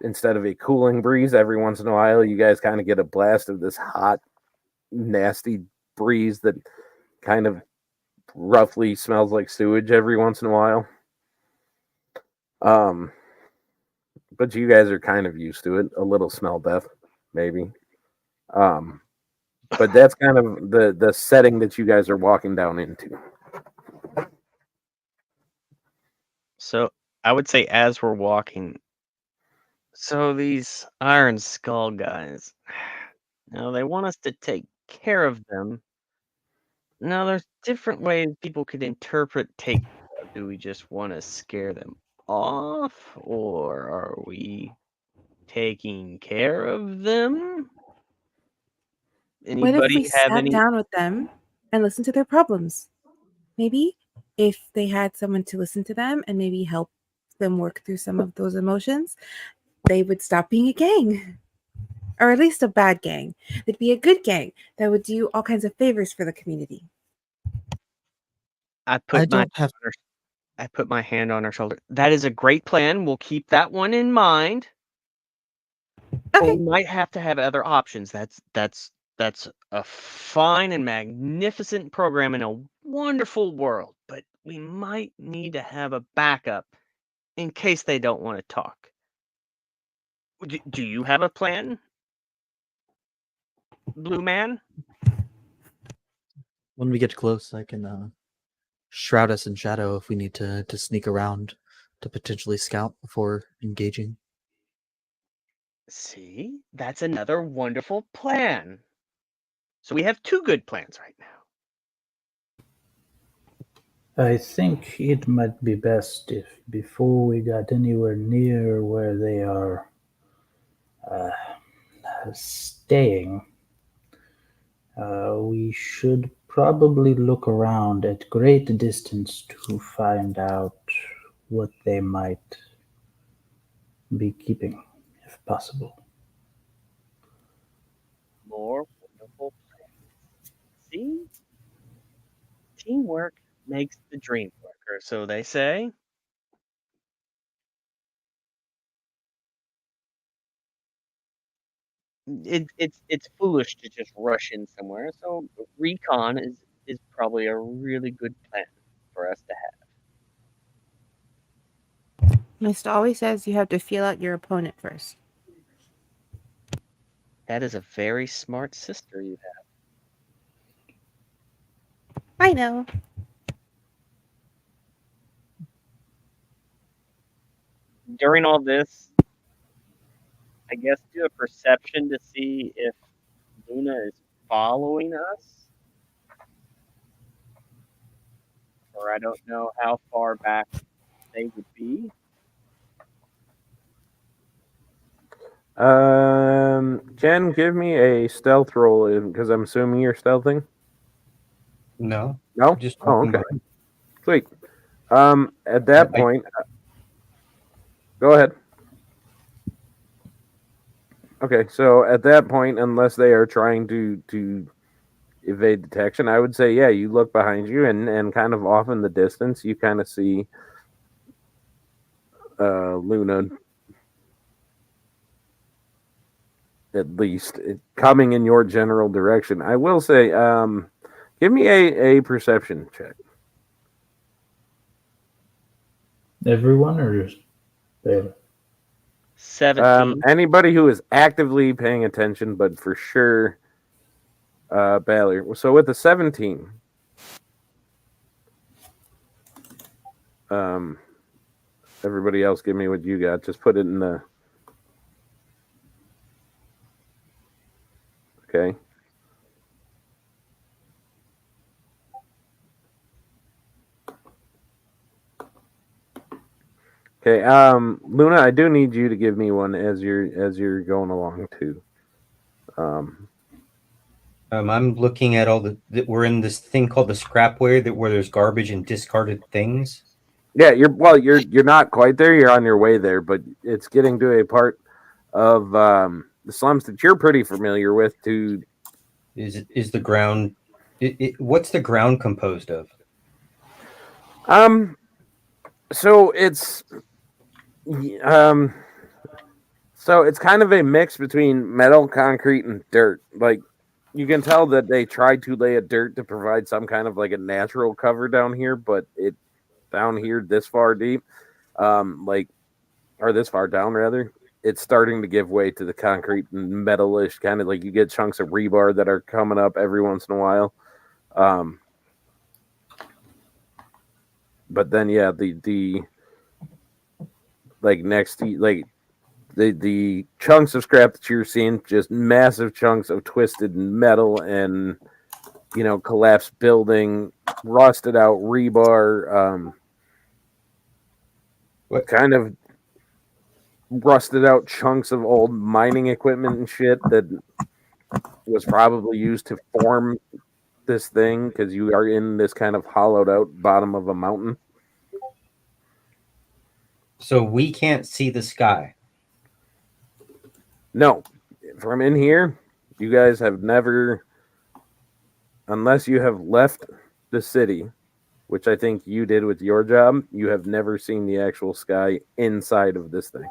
Instead of a cooling breeze, every once in a while you guys kind of get a blast of this hot, nasty breeze that kind of roughly smells like sewage every once in a while. But you guys are kind of used to it. A little smell death, maybe. But that's kind of the setting that you guys are walking down into. So I would say as we're walking, so these Iron Skull guys, now they want us to take care of them. Now there's different ways people could interpret take care of. Do we just want to scare them off, or are we taking care of them? What if we Anybody have sat any? down with them and listened to their problems? Maybe if they had someone to listen to them and maybe help them work through some of those emotions, they would stop being a gang. Or at least a bad gang. They'd be a good gang that would do all kinds of favors for the community. I I put my don't have. I put my hand on her shoulder. That is a great plan. We'll keep that one in mind. But Okay. we might have to have other options. That's a fine and magnificent program in a wonderful world, but we might need to have a backup in case they don't want to talk. Do you have a plan, Blue Man? When we get close, I can shroud us in shadow if we need to sneak around to potentially scout before engaging. See, that's another wonderful plan. So we have two good plans right now. I think it might be best if, before we got anywhere near where they are staying, we should probably look around at great distance to find out what they might be keeping, if possible. More wonderful plans. See? Teamwork makes the dream work, or so they say. It's foolish to just rush in somewhere. So recon is probably a really good plan for us to have. Mist always says you have to feel out your opponent first. That is a very smart sister you have. I know. During all this, I guess do a perception to see if Luna is following us. Or I don't know how far back they would be. Jen, give me a stealth roll because I'm assuming you're stealthing. No, No? just Oh, walking okay. by. Sweet. At that point, go ahead. Okay, so at that point, unless they are trying to evade detection, I would say, yeah, you look behind you and kind of off in the distance, you kind of see Luna, at least, coming in your general direction. I will say, give me a perception check. Everyone, or just Baylor? 17. Anybody who is actively paying attention, but for sure, Baylor. So with the 17, everybody else, give me what you got. Just put it in the. Okay. Okay, Luna, I do need you to give me one as you're going along too. I'm looking at all we're in this thing called the scrapware where there's garbage and discarded things. Yeah, you're not quite there. You're on your way there, but it's getting to a part of the slums that you're pretty familiar with. Is the ground? What's the ground composed of? So it's kind of a mix between metal, concrete, and dirt. Like you can tell that they tried to lay a dirt to provide some kind of like a natural cover down here, but it down here this far deep, or this far down rather, it's starting to give way to the concrete and metalish kind of like you get chunks of rebar that are coming up every once in a while. But then yeah, the like next to like the chunks of scrap that you're seeing, just massive chunks of twisted metal and collapsed building, rusted out rebar, What? kind of rusted out chunks of old mining equipment and shit that was probably used to form this thing, because you are in this kind of hollowed out bottom of a mountain. So we can't see the sky. No, from in here, you guys have never, unless you have left the city, which I think you did with your job, you have never seen the actual sky inside of this thing.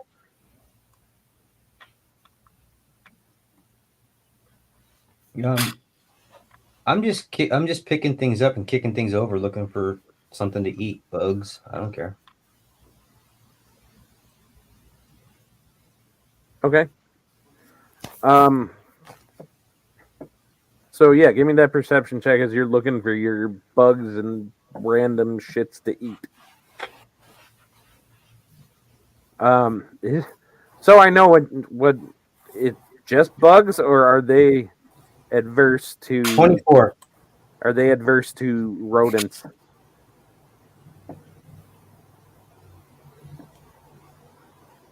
I'm just picking things up and kicking things over, looking for something to eat. Bugs. I don't care. Okay. So yeah, give me that perception check as you're looking for your bugs and random shits to eat. So I know what it just bugs, or are they adverse to 24? Are they adverse to rodents?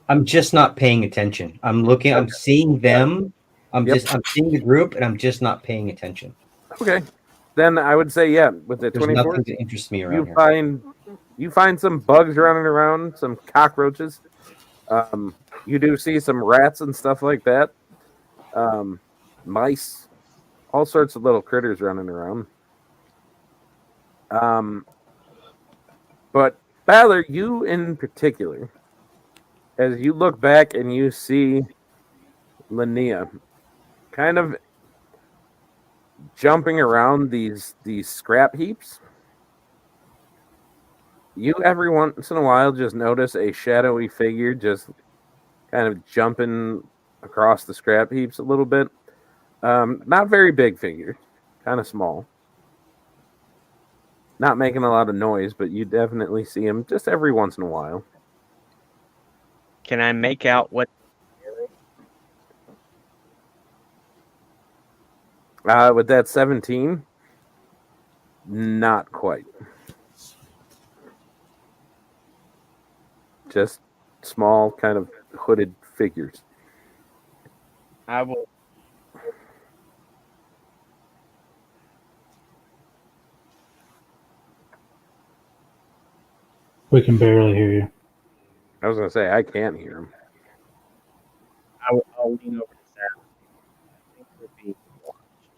I'm just not paying attention. I'm looking. I'm seeing them. I'm seeing the group, and I'm just not paying attention. Okay, then I would say yeah. With the There's 24, nothing that interests me around here. You find some bugs running around, some cockroaches. You do see some rats and stuff like that. Mice, all sorts of little critters running around. But Balor, you in particular, as you look back and you see Linnea kind of jumping around these scrap heaps, you every once in a while just notice a shadowy figure just kind of jumping across the scrap heaps a little bit. Not very big figure, kind of small. Not making a lot of noise, but you definitely see him just every once in a while. Can I make out what? With that 17, not quite. Just small, kind of hooded figures. I will. We can barely hear you. I was going to say, I can't hear him. I'll lean over to Sarah. I think we're being watched.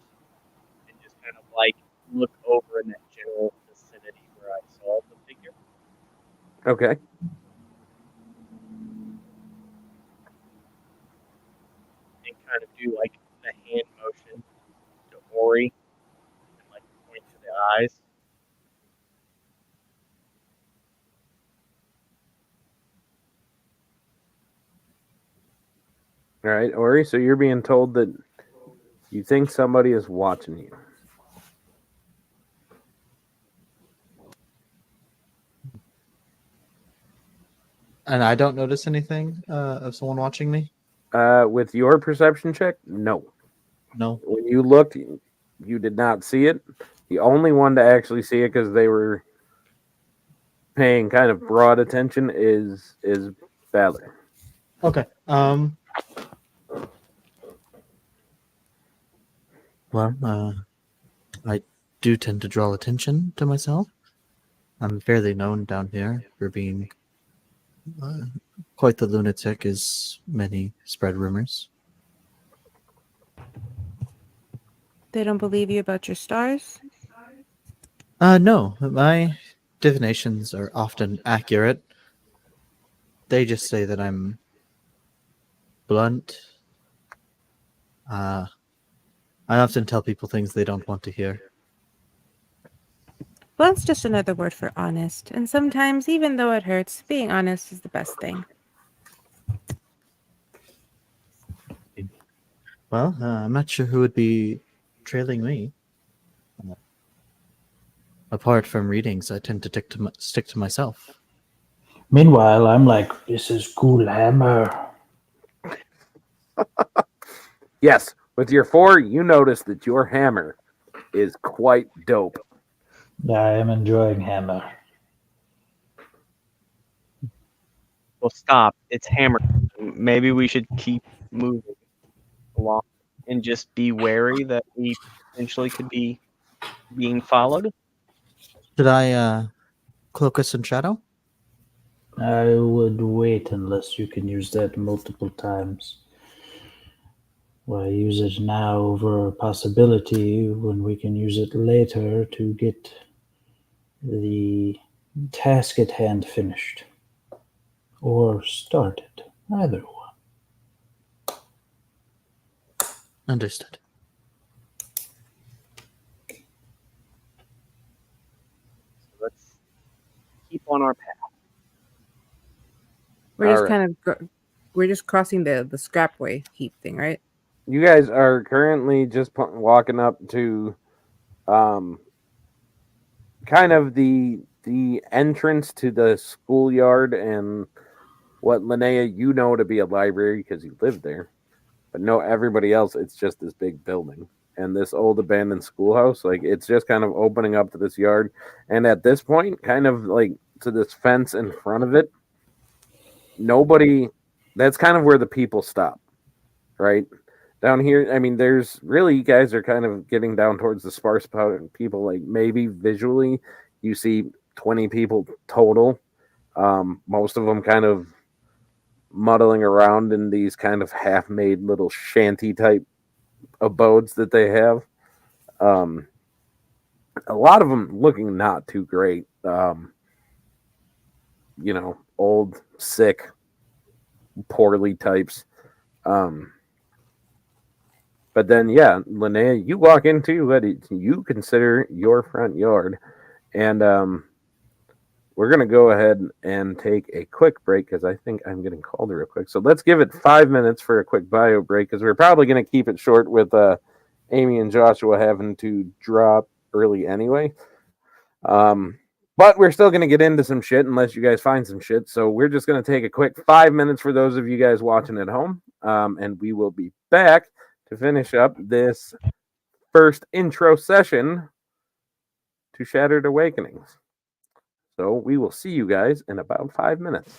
And just kind of like look over in that general vicinity where I saw the figure. Okay. And kind of do like the hand motion to Ori and like point to the eyes. All right, Ori, so you're being told that you think somebody is watching you. And I don't notice anything of someone watching me? With your perception check, no. No. When you looked, you did not see it. The only one to actually see it, because they were paying kind of broad attention, is Balor. Okay. Well, I do tend to draw attention to myself. I'm fairly known down here for being quite the lunatic, as many spread rumors. They don't believe you about your stars? No, my divinations are often accurate. They just say that I'm blunt. I often tell people things they don't want to hear. Well, it's just another word for honest. And sometimes, even though it hurts, being honest is the best thing. Well, I'm not sure who would be trailing me. Apart from readings, I tend to stick to myself. Meanwhile, I'm like, this is cool hammer. Yes, with your 4, you notice that your hammer is quite dope. I am enjoying hammer. Well, stop. It's hammer. Maybe we should keep moving along and just be wary that we potentially could be being followed. Should I cloak us in shadow? I would wait unless you can use that multiple times. Why use it now over a possibility when we can use it later to get the task at hand finished? Or started. Either one. Understood. Let's keep on our path. We're just Alright. kind of we're just crossing the scrapway heap thing, right? You guys are currently just walking up to kind of the entrance to the schoolyard and what Linnea you know to be a library because you live there. But no, everybody else, it's just this big building. And this old abandoned schoolhouse, like it's just kind of opening up to this yard. And at this point, kind of like to this fence in front of it, nobody, that's kind of where the people stop, right? Down here, I mean, there's really, you guys are kind of getting down towards the sparse people, like maybe visually you see 20 people total. Most of them kind of muddling around in these kind of half-made little shanty type abodes that they have. A lot of them looking not too great. Old, sick, poorly types. But then, yeah, Linnea, you walk into what you consider your front yard. And we're going to go ahead and take a quick break because I think I'm getting called real quick. So let's give it 5 minutes for a quick bio break because we're probably going to keep it short with Amy and Joshua having to drop early anyway. But we're still going to get into some shit unless you guys find some shit. So we're just going to take a quick 5 minutes for those of you guys watching at home. And we will be back to finish up this first intro session to Shattered Awakenings. So we will see you guys in about 5 minutes.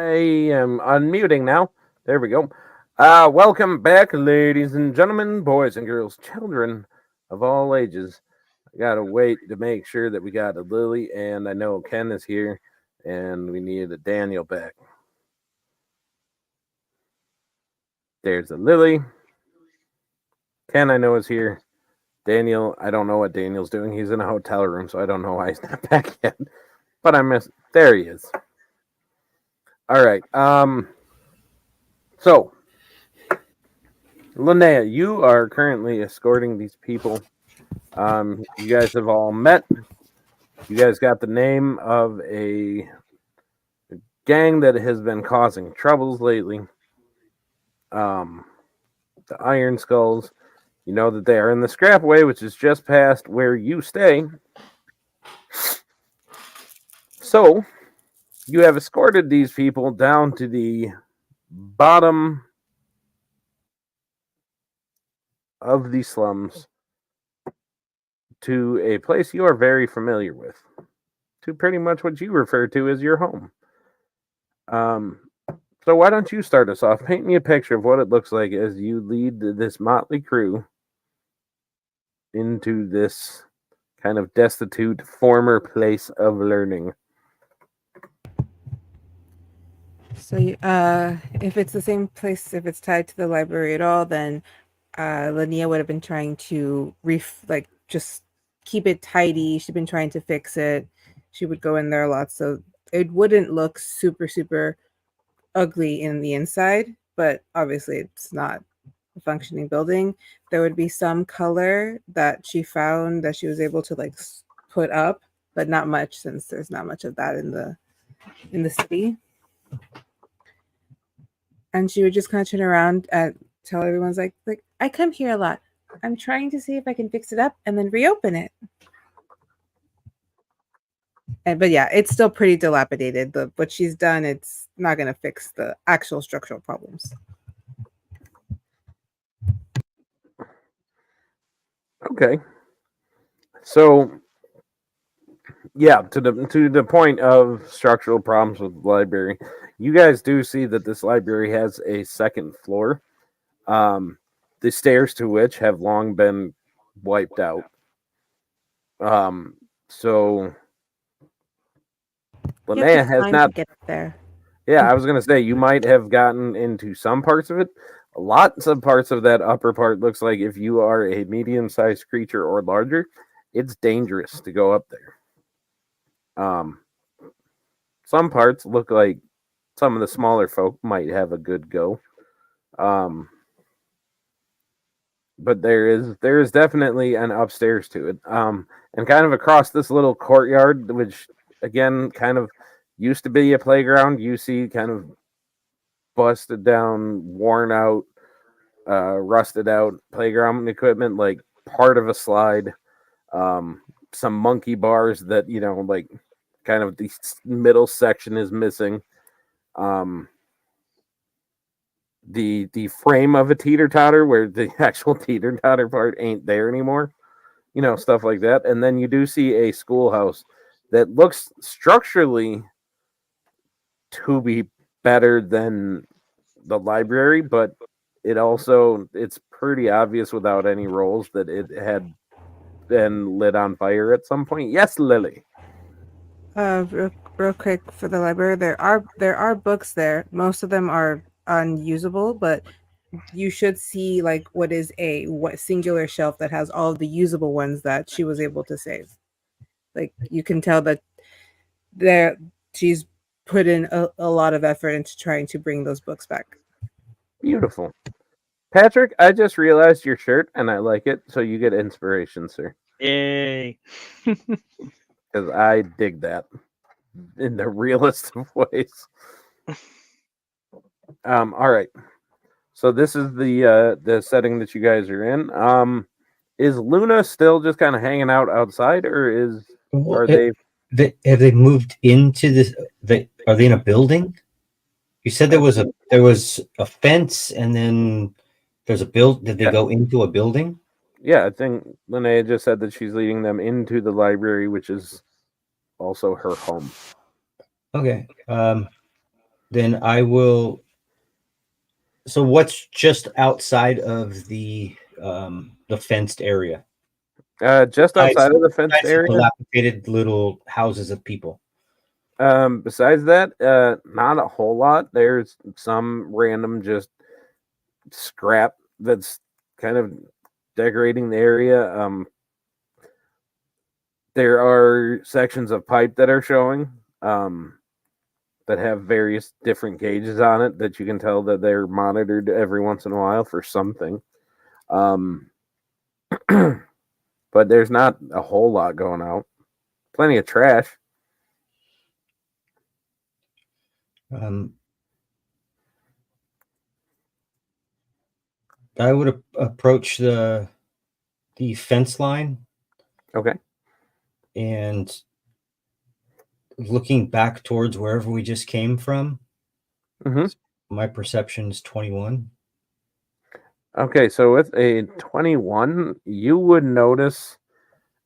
am unmuting now. There we go. Welcome back, ladies and gentlemen, boys and girls, children of all ages. I gotta wait to make sure that we got a Lily, and I know Ken is here, and we need a Daniel back. There's a Lily. Ken, I know, is here. Daniel, I don't know what Daniel's doing. He's in a hotel room, so I don't know why he's not back yet. But I missed. There he is. All right. So, Linnea, you are currently escorting these people. You guys have all met. You guys got the name of a gang that has been causing troubles lately. The Iron Skulls. You know that they are in the Scrapway, which is just past where you stay. So, you have escorted these people down to the bottom of the slums to a place you are very familiar with, to pretty much what you refer to as your home. So why don't you start us off? Paint me a picture of what it looks like as you lead this motley crew into this kind of destitute former place of learning. So, if it's the same place, if it's tied to the library at all, then Linnea would have been trying to just keep it tidy. She'd been trying to fix it. She would go in there a lot, so it wouldn't look super, super ugly in the inside. But obviously, it's not a functioning building. There would be some color that she found that she was able to put up, but not much, since there's not much of that in the city. And she would just kind of turn around and tell everyone's like I come here a lot. I'm trying to see if I can fix it up and then reopen it. But yeah, it's still pretty dilapidated. What she's done, it's not going to fix the actual structural problems. Okay. So, yeah, to the point of structural problems with the library, you guys do see that this library has a second floor, the stairs to which have long been wiped out. So Linnea has not get there. Yeah, I was gonna say you might have gotten into some parts of it. Lots of parts of that upper part looks like if you are a medium-sized creature or larger, it's dangerous to go up there. Some parts look like some of the smaller folk might have a good go. But there is definitely an upstairs to it. And kind of across this little courtyard, which again kind of used to be a playground, you see kind of busted down, worn out, rusted out playground equipment, like part of a slide, some monkey bars that, kind of the middle section is missing. The frame of a teeter-totter where the actual teeter-totter part ain't there anymore. Stuff like that. And then you do see a schoolhouse that looks structurally to be better than the library, but it's pretty obvious without any rolls that it had been lit on fire at some point. Yes, Lily. Real quick for the library, there are books there. Most of them are unusable, but you should see what singular shelf that has all of the usable ones that she was able to save. You can tell that she's put in a lot of effort into trying to bring those books back. Beautiful. Patrick, I just realized your shirt and I like it, so you get inspiration, sir. Yay. Because I dig that in the realest of ways. All right. So this is the setting that you guys are in. Is Luna still just kind of hanging out outside, or have they moved into this? Are they in a building? You said there was a fence, and then there's a build. Did they go into a building? Yeah, I think Linnea just said that she's leading them into the library, which is also her home. Okay. Then I will. So what's just outside of the fenced area? Just outside of the fenced Besides the area. dilapidated little houses of people. Besides that, not a whole lot. There's some random just scrap that's kind of decorating the area. There are sections of pipe that are showing that have various different gauges on it that you can tell that they're monitored every once in a while for something. But there's not a whole lot going out. Plenty of trash. I would approach the fence line. Okay. And looking back towards wherever we just came from, my perception is 21. Okay, so with a 21, you would notice,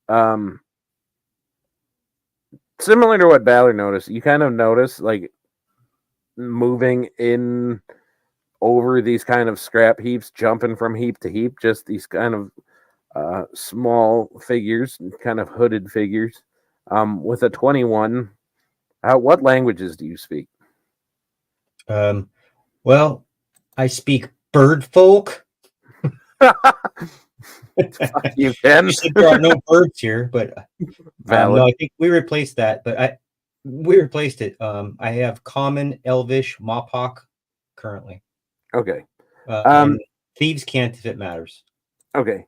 similar to what Ballard noticed, you kind of notice like moving in over these kind of scrap heaps, jumping from heap to heap, just these kind of small figures, kind of hooded figures. With a 21, what languages do you speak? Well, I speak bird folk. You can. You said there are no birds here, but Valid. no, I think we replaced that. But we replaced it. I have common, elvish, mopok currently. Okay. And thieves can't if it matters. Okay.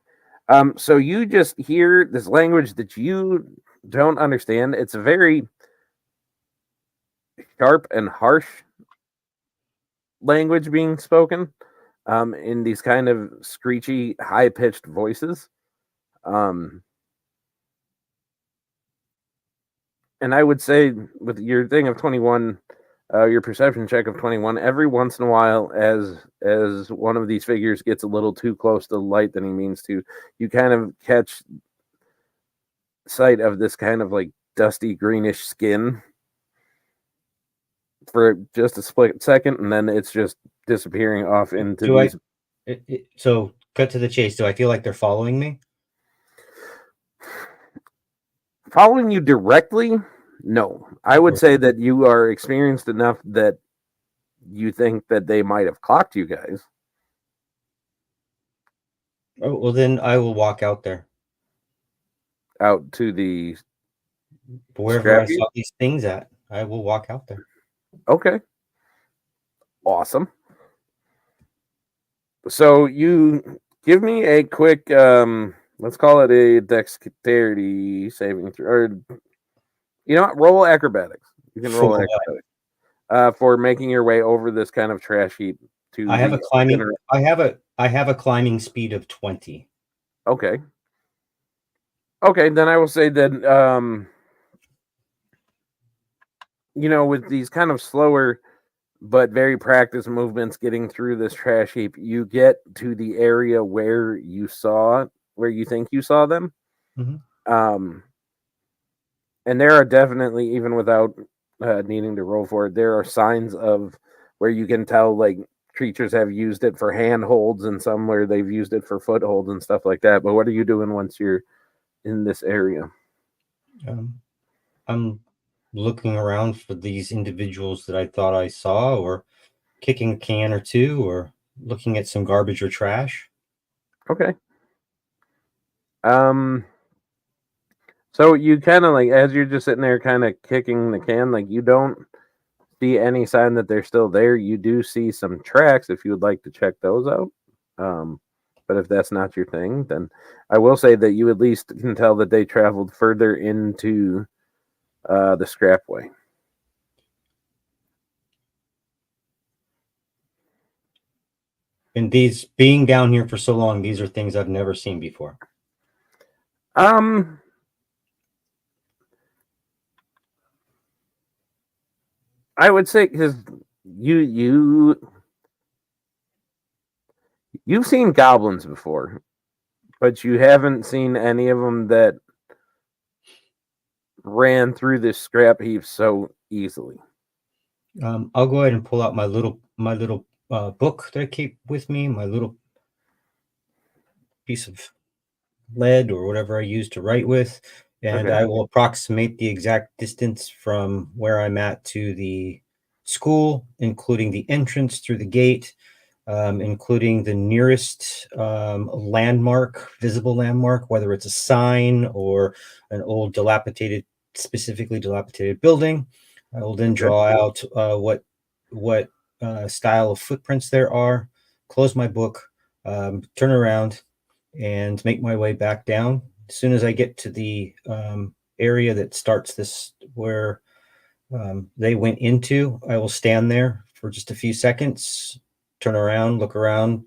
So you just hear this language that you don't understand. It's a very sharp and harsh language being spoken in these kind of screechy, high-pitched voices. And I would say with your thing of 21, your perception check of 21, every once in a while, as one of these figures gets a little too close to the light than he means to, you kind of catch sight of this kind of like dusty greenish skin for just a split second, and then it's just disappearing off into these. So cut to the chase. Do I feel like they're following me? Following you directly? No. I would say that you are experienced enough that you think that they might have clocked you guys. Oh, well, then I will walk out there. Out to the wherever I saw these things at. I will walk out there. Okay. Awesome. So you give me a quick let's call it a dexterity saving throw, or you know what? Roll acrobatics. You can roll acrobatics for making your way over this kind of trash heap. To I have a climbing. I have a climbing speed of 20. Okay. Okay, then I will say that you know, with these kind of slower but very practiced movements getting through this trash heap, you get to the area where you think you saw them. Mm-hmm. And there are definitely, even without needing to roll for it, there are signs of where you can tell like creatures have used it for handholds and some where they've used it for footholds and stuff like that. But what are you doing once you're in this area? I'm looking around for these individuals that I thought I saw, or kicking a can or two, or looking at some garbage or trash. Okay. So you kind of like, as you're just sitting there kind of kicking the can, like you don't see any sign that they're still there. You do see some tracks if you would like to check those out. But if that's not your thing, then I will say that you at least can tell that they traveled further into the scrapway. And these, being down here for so long, these are things I've never seen before. I would say because you've seen goblins before, but you haven't seen any of them that ran through this scrap heap so easily. I'll go ahead and pull out my little book that I keep with me, my little piece of lead or whatever I use to write with, and Okay. I will approximate the exact distance from where I'm at to the school, including the entrance through the gate, including the nearest landmark, visible landmark, whether it's a sign or an old specifically dilapidated building. I will then draw out what style of footprints there are, close my book, turn around, and make my way back down. As soon as I get to the area that starts this where they went into, I will stand there for just a few seconds, turn around, look around,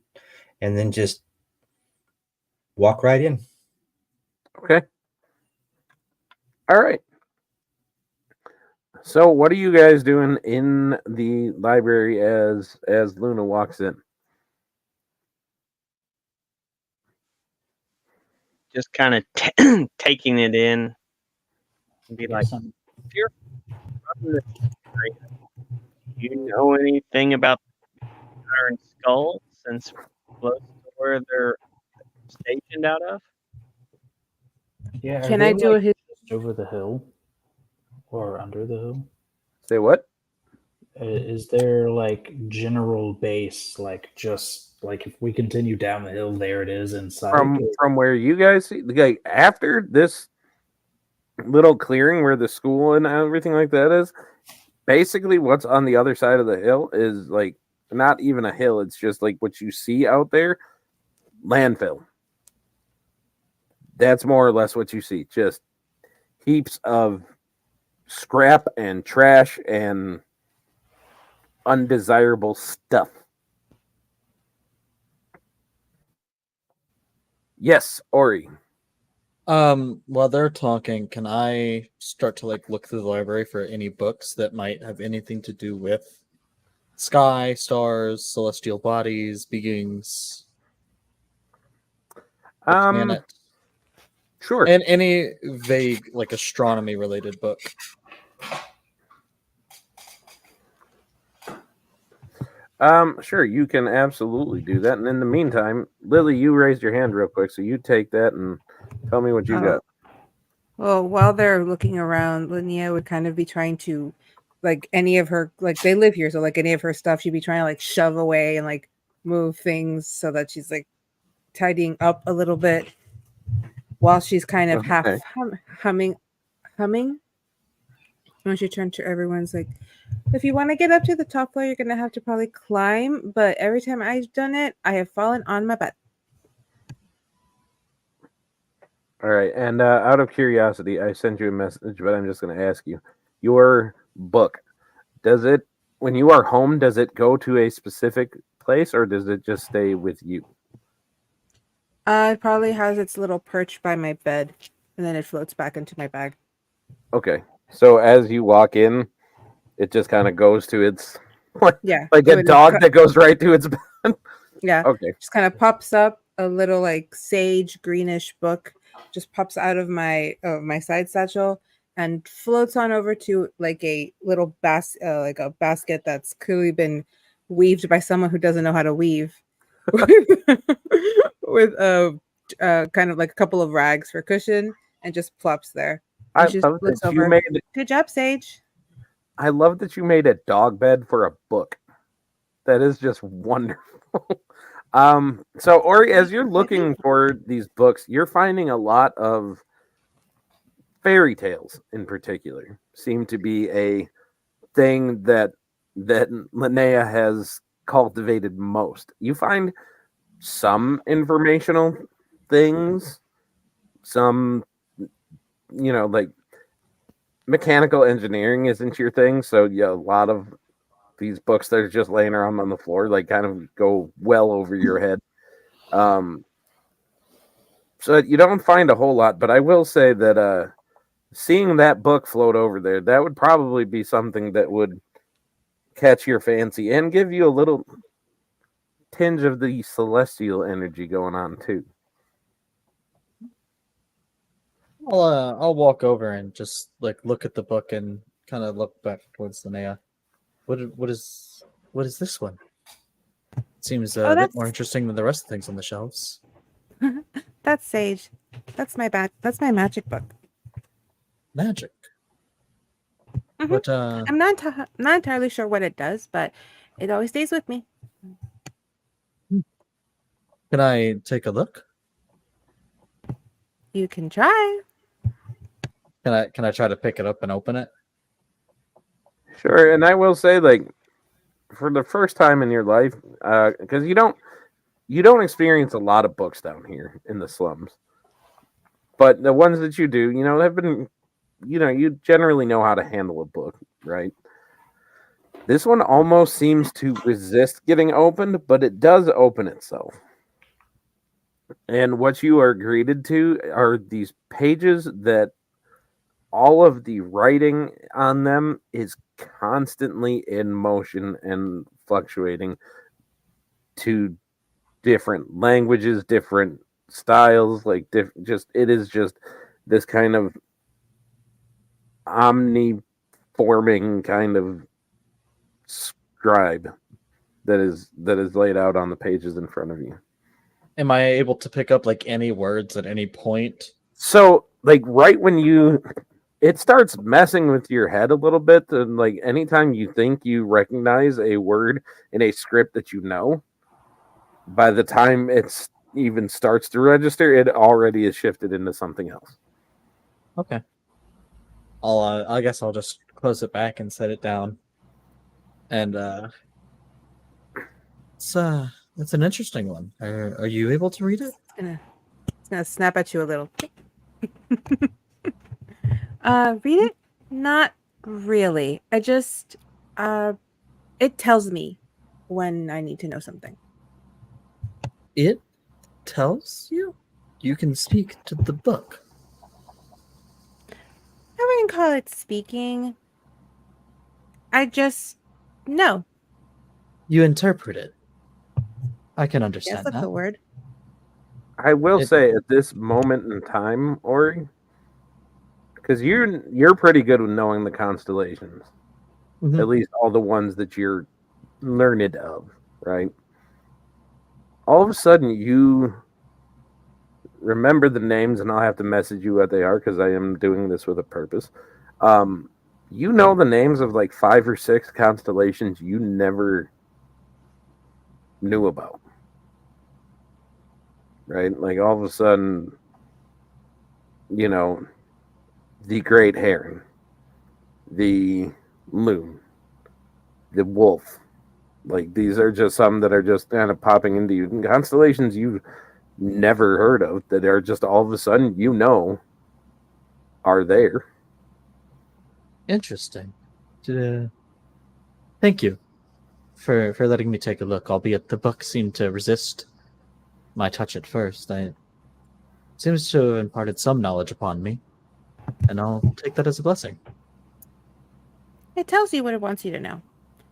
and then just walk right in. Okay. All right. So, what are you guys doing in the library as Luna walks in? Just kind of taking it in and be like, if you're from this area, do you know anything about the Iron Skull since we're close to where they're stationed out of? Yeah, Can I do a his? just over the hill or under the hill? Say what? Is there like general base, like just like if we continue down the hill, there it is in sight? From where you guys see, like after this little clearing where the school and everything like that is, basically what's on the other side of the hill is like not even a hill. It's just like what you see out there, landfill. That's more or less what you see. Just heaps of scrap and trash and undesirable stuff. Yes, Ori. While they're talking, can I start to like look through the library for any books that might have anything to do with sky, stars, celestial bodies, beings, the planet? Sure. And any vague like astronomy related book. Sure, you can absolutely do that. And in the meantime, Lily, you raised your hand real quick, so you take that and tell me what you got. Well, while they're looking around, Linnea would kind of be trying to, like, any of her, like, they live here, so like any of her stuff, she'd be trying to like shove away and like move things so that she's like tidying up a little bit while she's kind of half humming. When she turned to everyone's like, if you want to get up to the top floor, you're gonna have to probably climb. But every time I've done it, I have fallen on my butt. All right, and out of curiosity, I sent you a message, but I'm just going to ask you: your book, does it, when you are home, does it go to a specific place, or does it just stay with you? It probably has its little perch by my bed, and then it floats back into my bag. Okay, so as you walk in, it just kind of goes to its like a dog that goes right to its bed. Yeah. Okay. Just kind of pops up a little like sage greenish book, just pops out of my side satchel and floats on over to like a little like a basket that's clearly been weaved by someone who doesn't know how to weave, with kind of like a couple of rags for cushion, and just plops there. I And she love looks that you over. made. Good job, Sage. I love that you made a dog bed for a book. That is just wonderful. So Ori, as you're looking for these books, you're finding a lot of fairy tales in particular seem to be a thing that Linnea has cultivated most. You find some informational things, some, like mechanical engineering isn't your thing, so yeah, a lot of these books that are just laying around on the floor like kind of go well over your head. So you don't find a whole lot, but I will say that seeing that book float over there, that would probably be something that would catch your fancy and give you a little tinge of the celestial energy going on too. I'll walk over and just like look at the book and kind of look back towards Linnea What is this one? Seems Oh, a bit more that's- interesting than the rest of the things on the shelves. That's Sage. That's my magic book. Magic. Mhm. What I'm not entirely sure what it does, but it always stays with me. can I take a look? You can try. Can I try to pick it up and open it? Sure, and I will say, like, for the first time in your life, because you don't experience a lot of books down here in the slums, but the ones that you do, have been, you generally know how to handle a book, right? This one almost seems to resist getting opened, but it does open itself. And what you are greeted to are these pages that all of the writing on them is constantly in motion and fluctuating to different languages, different styles, like it is just this kind of omniforming kind of scribe that is laid out on the pages in front of you. Am I able to pick up like any words at any point? So, like, right when it starts messing with your head a little bit, and like anytime you think you recognize a word in a script that you know, by the time it's even starts to register, it already is shifted into something else. Okay. I guess I'll just close it back and set it down. And it's an interesting one. Are you able to read it? It's gonna snap at you a little. Read it? Not really. I just it tells me when I need to know something. It tells you? You can speak to the book. I wouldn't call it speaking. I just know. You interpret it. I can Yes, understand that's that. the word. I will It- say at this moment in time, Ori, because you're pretty good with knowing the constellations, Mhm. at least all the ones that you're learned of, right? All of a sudden, you remember the names, and I'll have to message you what they are because I am doing this with a purpose. You know the names of like 5 or 6 constellations you never knew about, right? Like all of a sudden, the Great Heron, the Moon, the Wolf. Like these are just some that are just kind of popping into you. Constellations you've never heard of that are just all of a sudden are there. Interesting. Thank you for letting me take a look, albeit the book seemed to resist my touch at first. It seems to have imparted some knowledge upon me, and I'll take that as a blessing. It tells you what it wants you to know.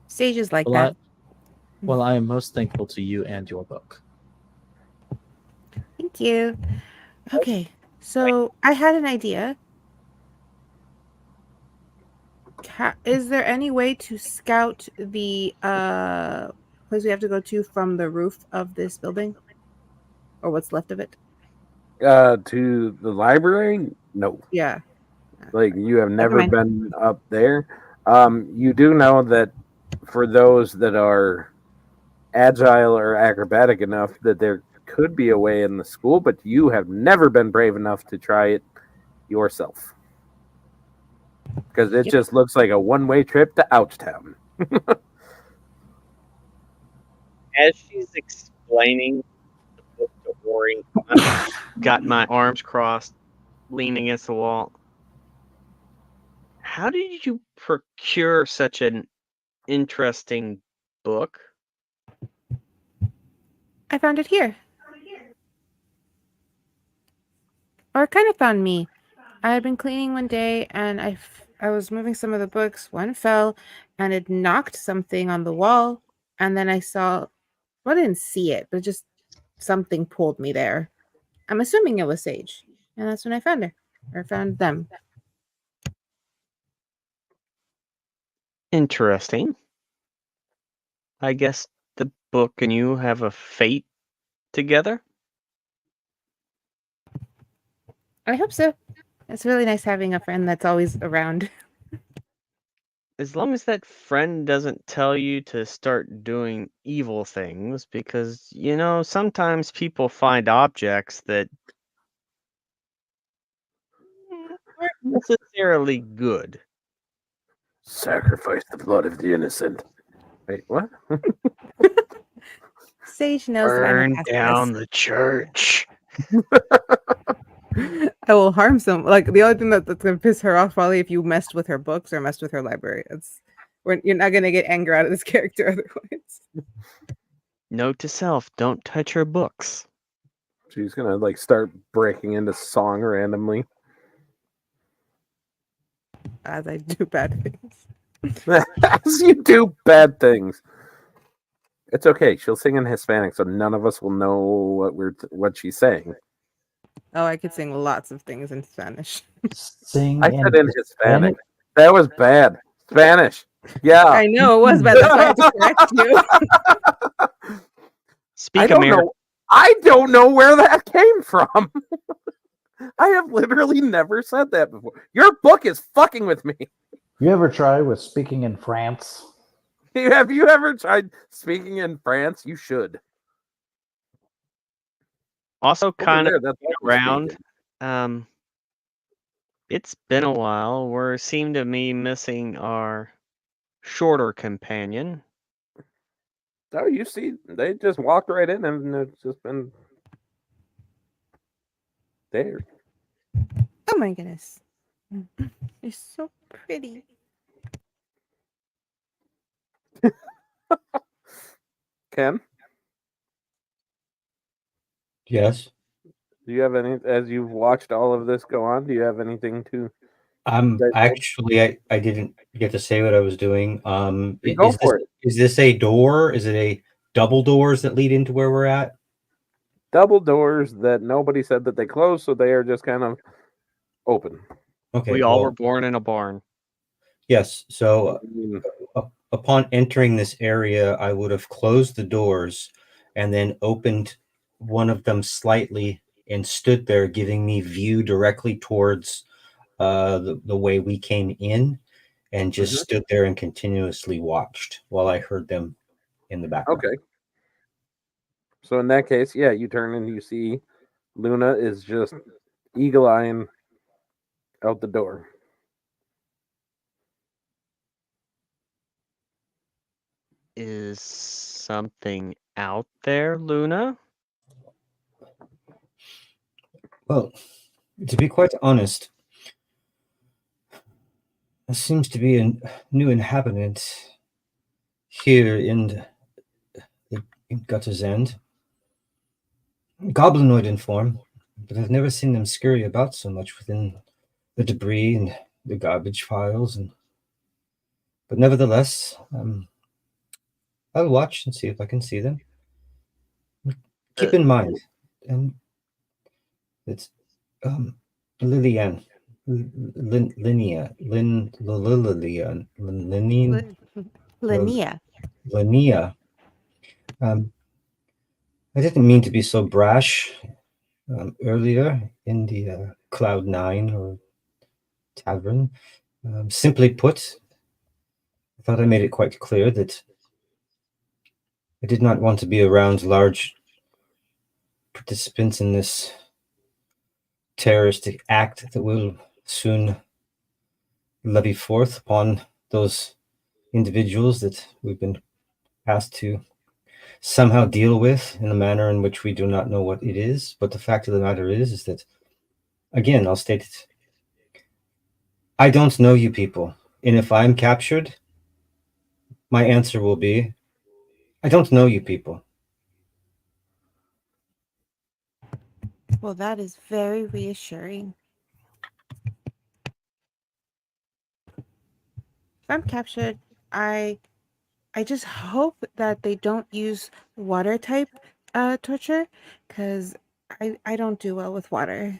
Sages like Well, that. I am most thankful to you and your book. Thank you. Okay, so I had an idea. Is there any way to scout the place we have to go to from the roof of this building, or what's left of it? To the library? No. Yeah. Like you have never mind. been up there. You do know that for those that are agile or acrobatic enough that there could be a way in the school, but you have never been brave enough to try it yourself. Because it just looks like a one-way trip to Ouchtown. As she's explaining the book to Ori, I've got my arms crossed, leaning against the wall. How did you procure such an interesting book? I found it here. Or it kind of found me. I had been cleaning one day and I was moving some of the books. One fell and it knocked something on the wall. And then I didn't see it, but just something pulled me there. I'm assuming it was Sage. And that's when I found her. Or found them. Interesting. I guess the book and you have a fate together? I hope so. It's really nice having a friend that's always around. As long as that friend doesn't tell you to start doing evil things, because, sometimes people find objects that aren't necessarily good. Sacrifice the blood of the innocent. Wait, what? Sage knows that I'm a Burn pacifist. down the church. I will harm some. Like the only thing that's gonna piss her off probably if you messed with her books or messed with her library. You're not gonna get anger out of this character otherwise. Note to self: don't touch her books. She's gonna like start breaking into song randomly. As I do bad things. As you do bad things. It's okay. She'll sing in Hispanic, so none of us will know what she's saying. Oh, I could sing lots of things in Spanish. Sing I in said in Hispanic. Hispanic? That was bad. Spanish. Yeah. I know it was bad. That's why I had to correct you. Speak I don't know. I don't know where that came from. I have literally never said that before. Your book is fucking with me. You ever try with speaking in France? Have you ever tried speaking in France? You should. Also, kind there, of that's what we around. It's been a while. We seem to be missing our shorter companion. Oh, you see, they just walked right in and it's just been there. Oh my goodness. You're so pretty. Ken, Yes. do you have any? As you've watched all of this go on, do you have anything to? I didn't get to say what I was doing. Go for it. Is this a door? Is it a double doors that lead into where we're at? Double doors that nobody said that they closed, so they are just kind of open. Okay. We all were born in a barn. Yes. So upon entering this area, I would have closed the doors and then opened one of them slightly and stood there, giving me view directly towards the way we came in, and just stood there and continuously watched while I heard them in the background. Okay. So in that case, yeah, you turn and you see Luna is just eagle-eyeing out the door. Is something out there, Luna? Well, to be quite honest, there seems to be a new inhabitant here in Gutter's End. Goblinoid in form, but I've never seen them scurry about so much within the debris and the garbage piles. But nevertheless, I'll watch and see if I can see them. Keep in mind, it's Lilian. Linnea. Linnea. I didn't mean to be so brash earlier in the Cloud9 or tavern. Simply put, I thought I made it quite clear that I did not want to be around large participants in this terroristic act that will soon levy forth upon those individuals that we've been asked to somehow deal with in a manner in which we do not know what it is. But the fact of the matter is that, again, I'll state it. I don't know you people. And if I'm captured, my answer will be, I don't know you people. Well, that is very reassuring. If I'm captured, I just hope that they don't use water type torture, because I don't do well with water.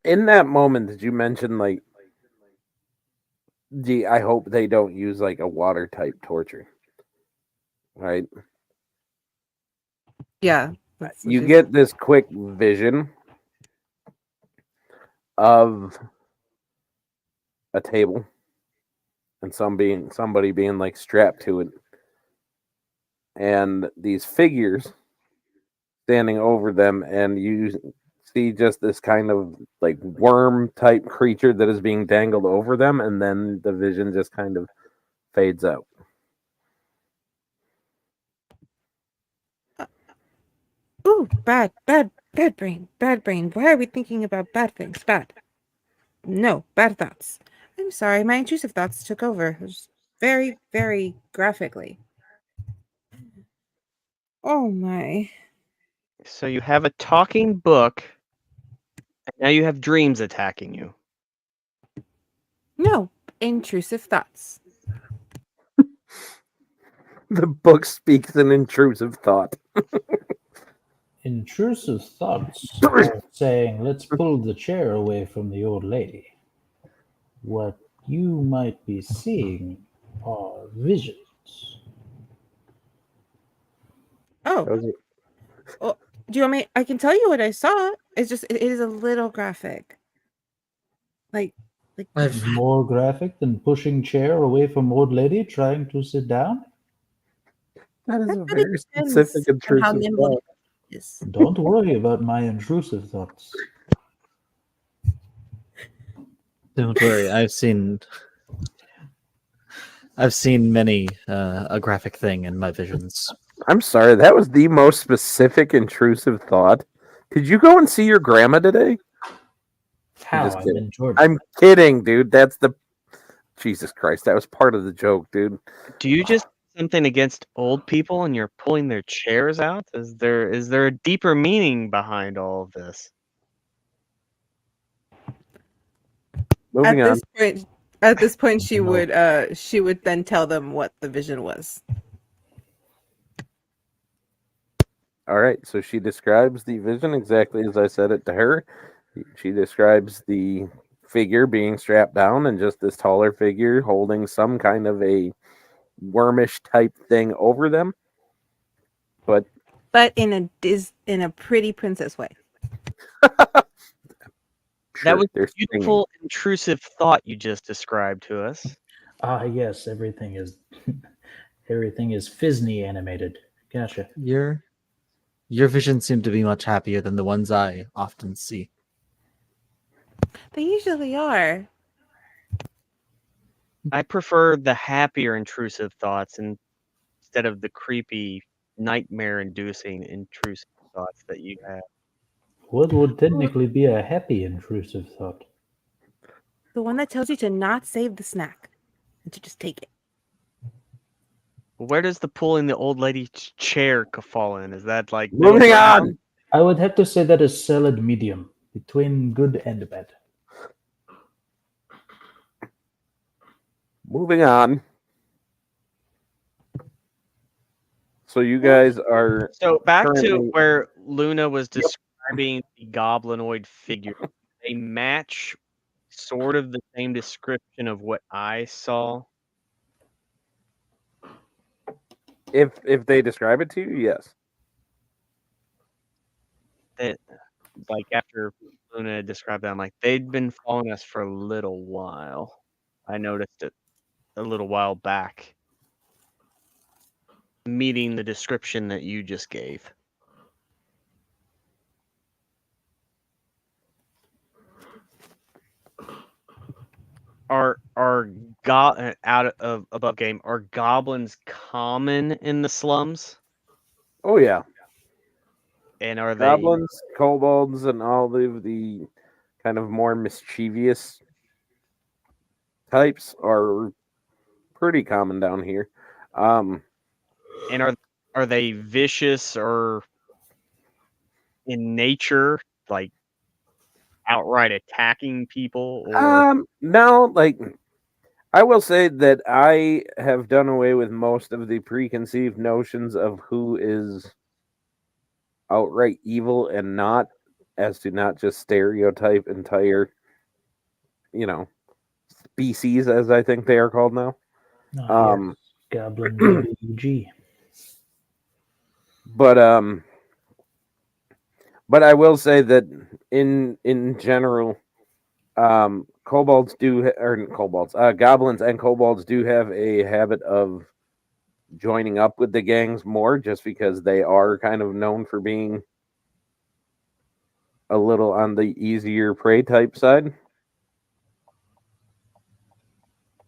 In that moment, did you mention like Gee, I hope they don't use like a water type torture. Right? Yeah. You get this quick vision of a table and somebody being like strapped to it, and these figures standing over them, and you see just this kind of like worm type creature that is being dangled over them, and then the vision just kind of fades out. Ooh, bad brain. Why are we thinking about bad things? Bad. No, bad thoughts. I'm sorry, my intrusive thoughts took over. It was very, very graphically. Oh my. So you have a talking book, and now you have dreams attacking you. No, intrusive thoughts. The book speaks an intrusive thought. Intrusive thoughts are saying, let's pull the chair away from the old lady. What you might be seeing are visions. Oh. Well, do you want me? I can tell you what I saw. It's just it is a little graphic. Like more graphic than pushing chair away from old lady trying to sit down? That is a really very depends specific on how intrusive nimble thought. it is. Don't worry about my intrusive thoughts. Don't worry, I've seen many a graphic thing in my visions. I'm sorry, that was the most specific intrusive thought. Did you go and see your grandma today? How? just I'm kidding. in Jordan. I'm kidding, dude. That's the Jesus Christ. That was part of the joke, dude. Do you just have something against old people and you're pulling their chairs out? Is there a deeper meaning behind all of this? Moving on. At this point, she would then tell them what the vision was. All right, so she describes the vision exactly as I said it to her. She describes the figure being strapped down and just this taller figure holding some kind of a wormish type thing over them. But in a pretty princess way. That was a beautiful, intrusive thought you just described to us. Ah, yes, everything is Fisney animated. Gotcha. Your visions seem to be much happier than the ones I often see. They usually are. I prefer the happier intrusive thoughts instead of the creepy, nightmare-inducing intrusive thoughts that you have. What would technically be a happy intrusive thought? The one that tells you to not save the snack and to just take it. Where does the pulling the old lady's chair fall in? Is that like moving on? I would have to say that is solid medium between good and bad. Moving on. So you guys are back currently... to where Luna was describing the goblinoid figure. They match sort of the same description of what I saw. If they describe it to you, yes. That, like after Luna described that, I'm like, they'd been following us for a little while. I noticed it a little while back, meeting the description that you just gave. Are out of above game? Are goblins common in the slums? Oh yeah. And are goblins, kobolds, and all of the kind of more mischievous types are pretty common down here. And are they vicious or in nature, like outright attacking people? Or no, like I will say that I have done away with most of the preconceived notions of who is outright evil and not, as to not just stereotype entire, BCs, as I think they are called now. Yes. Goblin WG. But I will say that in general, goblins and kobolds do have a habit of joining up with the gangs more, just because they are kind of known for being a little on the easier prey type side.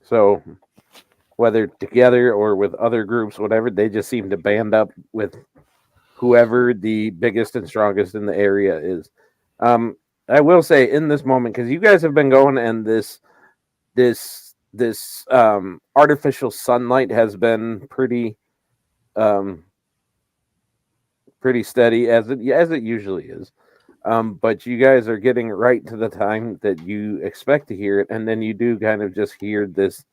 So whether together or with other groups, whatever, they just seem to band up with whoever the biggest and strongest in the area is. I will say in this moment, because you guys have been going, and this artificial sunlight has been pretty steady, as it usually is. But you guys are getting right to the time that you expect to hear it, and then you do kind of just hear this.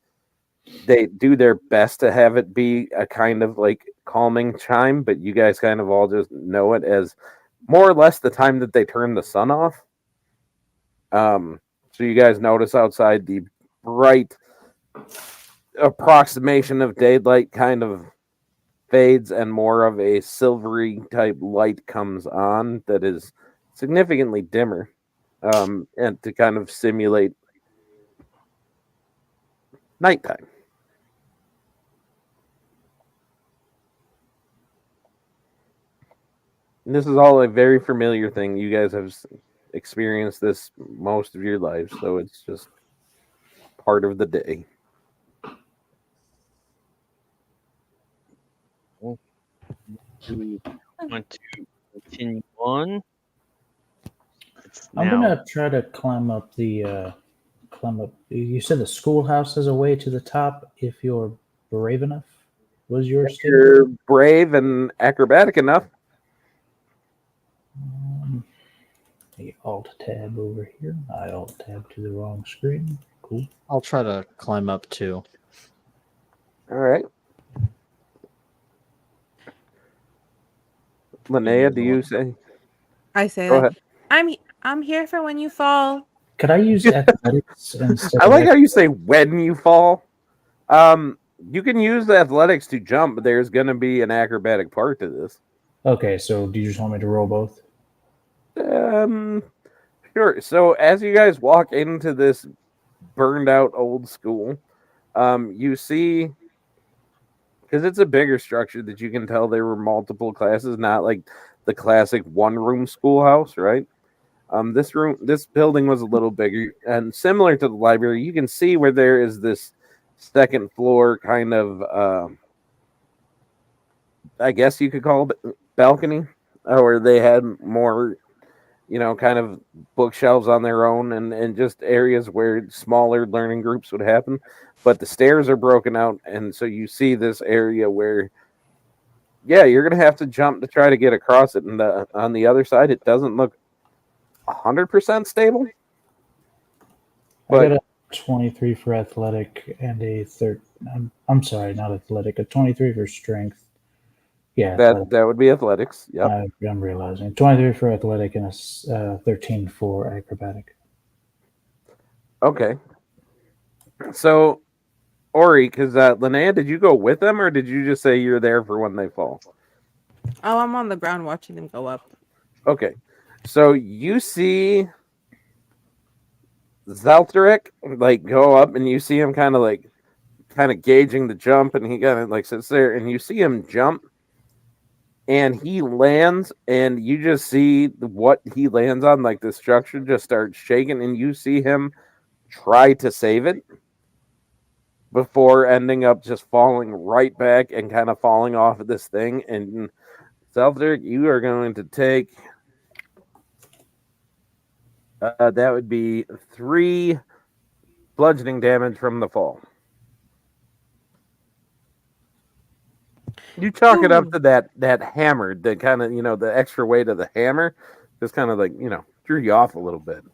They do their best to have it be a kind of like calming chime, but you guys kind of all just know it as more or less the time that they turn the sun off. So you guys notice outside the bright approximation of daylight kind of fades, and more of a silvery type light comes on that is significantly dimmer, and to kind of simulate nighttime. And this is all a very familiar thing. You guys have experienced this most of your lives, so it's just part of the day. Do we want to continue on? I'm gonna try to climb up. You said the schoolhouse has a way to the top if you're brave enough. Was your If you're brave and acrobatic enough. The alt tab over here. I alt tab to the wrong screen. Cool. I'll try to climb up too. All right. Linnea, do you say? I say Go like, ahead. I'm here for when you fall. Could I use athletics instead? I like how you say when you fall. You can use the athletics to jump, but there's going to be an acrobatic part to this. Okay, so do you just want me to roll both? Sure. So as you guys walk into this burned out old school, you see, because it's a bigger structure, that you can tell there were multiple classes, not like the classic one-room schoolhouse, right? This building was a little bigger, and similar to the library, you can see where there is this second floor kind of, I guess you could call it balcony, where they had more, kind of bookshelves on their own, and just areas where smaller learning groups would happen. But the stairs are broken out, and so you see this area where, yeah, you're going to have to jump to try to get across it. And on the other side, it doesn't look 100% stable. I got a 23 for athletic and a I'm sorry, not athletic. A 23 for strength. Yeah, that would be athletics. Yep. I'm realizing 23 for athletic and a 13 for acrobatic. Okay. So, Ori, because Linnea, did you go with them, or did you just say you're there for when they fall? Oh, I'm on the ground watching them go up. Okay. So you see Zaltarek go up, and you see him kind of gauging the jump, and he kind of sits there, and you see him jump, and he lands, and you just see what he lands on, the structure just starts shaking, and you see him try to save it before ending up just falling right back and kind of falling off of this thing. And Zaltarek, you are going to take that would be 3 bludgeoning damage from the fall. You chalk it up to that hammer, the kind of, the extra weight of the hammer, just kind of threw you off a little bit.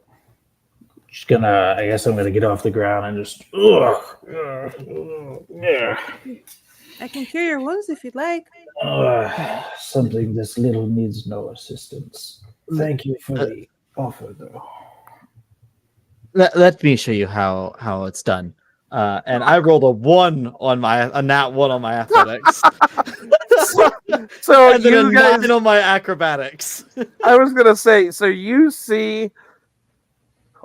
I guess I'm gonna get off the ground and just. I can cure your wounds if you'd like. Something this little needs no assistance. Thank you for the offer, though. Let me show you how it's done. And I rolled a nat 1 on my athletics. So and then you a guys, 9 on my acrobatics. I was gonna say, so you see,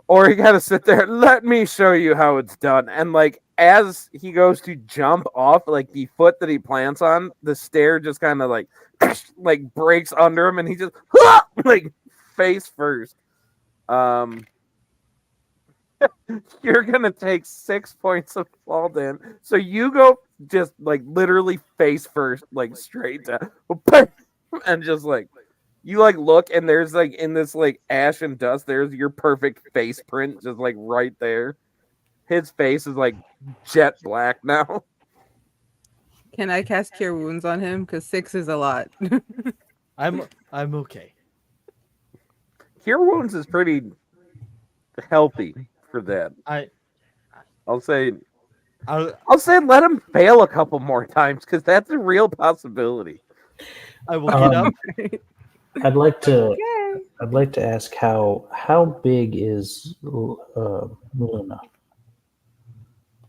or you gotta sit there. Let me show you how it's done. And like as he goes to jump off, like the foot that he plants on, the stair just kind of like breaks under him, and he just like face first. You're gonna take 6 points of fall damage. So you go just like literally face first, like straight down, and just like you like look, and there's like in this like ash and dust, there's your perfect face print, just like right there. His face is like jet black now. Can I cast Cure Wounds on him? Because 6 is a lot. I'm okay. Cure Wounds is pretty healthy for that. I'll say let him fail a couple more times because that's a real possibility. I will get up. I'd like to ask how big is Luna?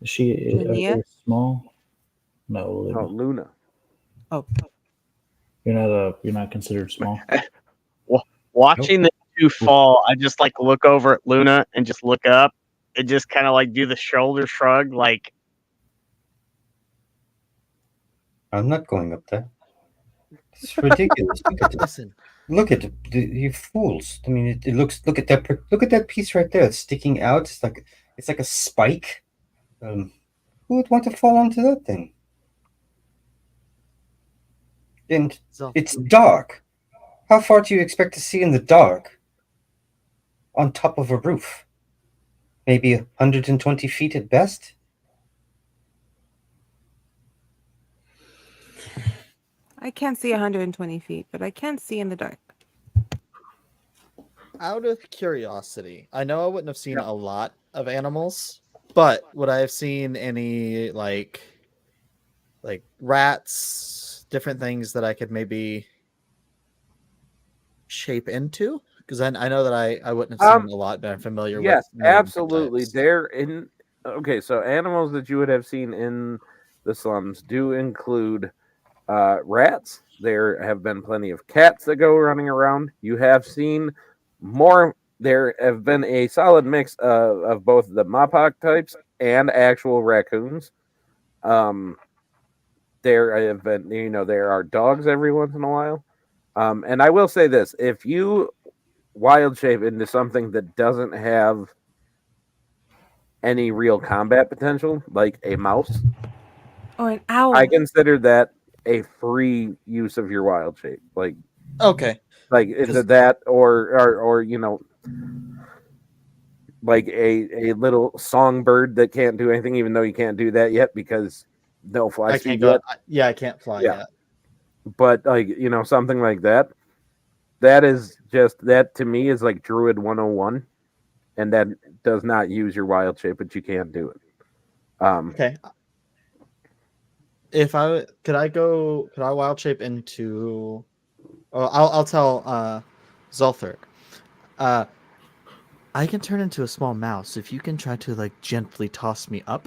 Is she Linnea? small? No, Luna. Oh, Luna. Oh, You're not considered small. Watching the two fall, I just like look over at Luna and just look up and just kind of like do the shoulder shrug, like I'm not going up there. It's ridiculous. Look at this. Listen. Look at you fools. I mean, it looks. Look at that piece right there. It's sticking out. It's like a spike. Who would want to fall onto that thing? And it's dark. How far do you expect to see in the dark? On top of a roof, maybe 120 feet at best. I can't see 120 feet, but I can see in the dark. Out of curiosity, I know I wouldn't have seen a lot of animals, but would I have seen any like rats, different things that I could maybe shape into? Because I know that I wouldn't have seen a lot, but I'm familiar with. Yes, many different absolutely. types. They're in. Okay, so animals that you would have seen in the slums do include rats. There have been plenty of cats that go running around. You have seen more. There have been a solid mix of both the Mopoc types and actual raccoons. There have been, there are dogs every once in a while. And I will say this: if you wild shape into something that doesn't have any real combat potential, like a mouse or an owl, I consider that a free use of your wild shape. Like, okay, like is it that or like a little songbird that can't do anything, even though you can't do that yet because no fly speed yet. Yeah, I can't fly yet. But like something like that. That is just that to me is like Druid 101, and that does not use your wild shape, but you can't do it. Okay. Could I wild shape into? Oh, I'll tell Zulthur. I can turn into a small mouse if you can try to like gently toss me up.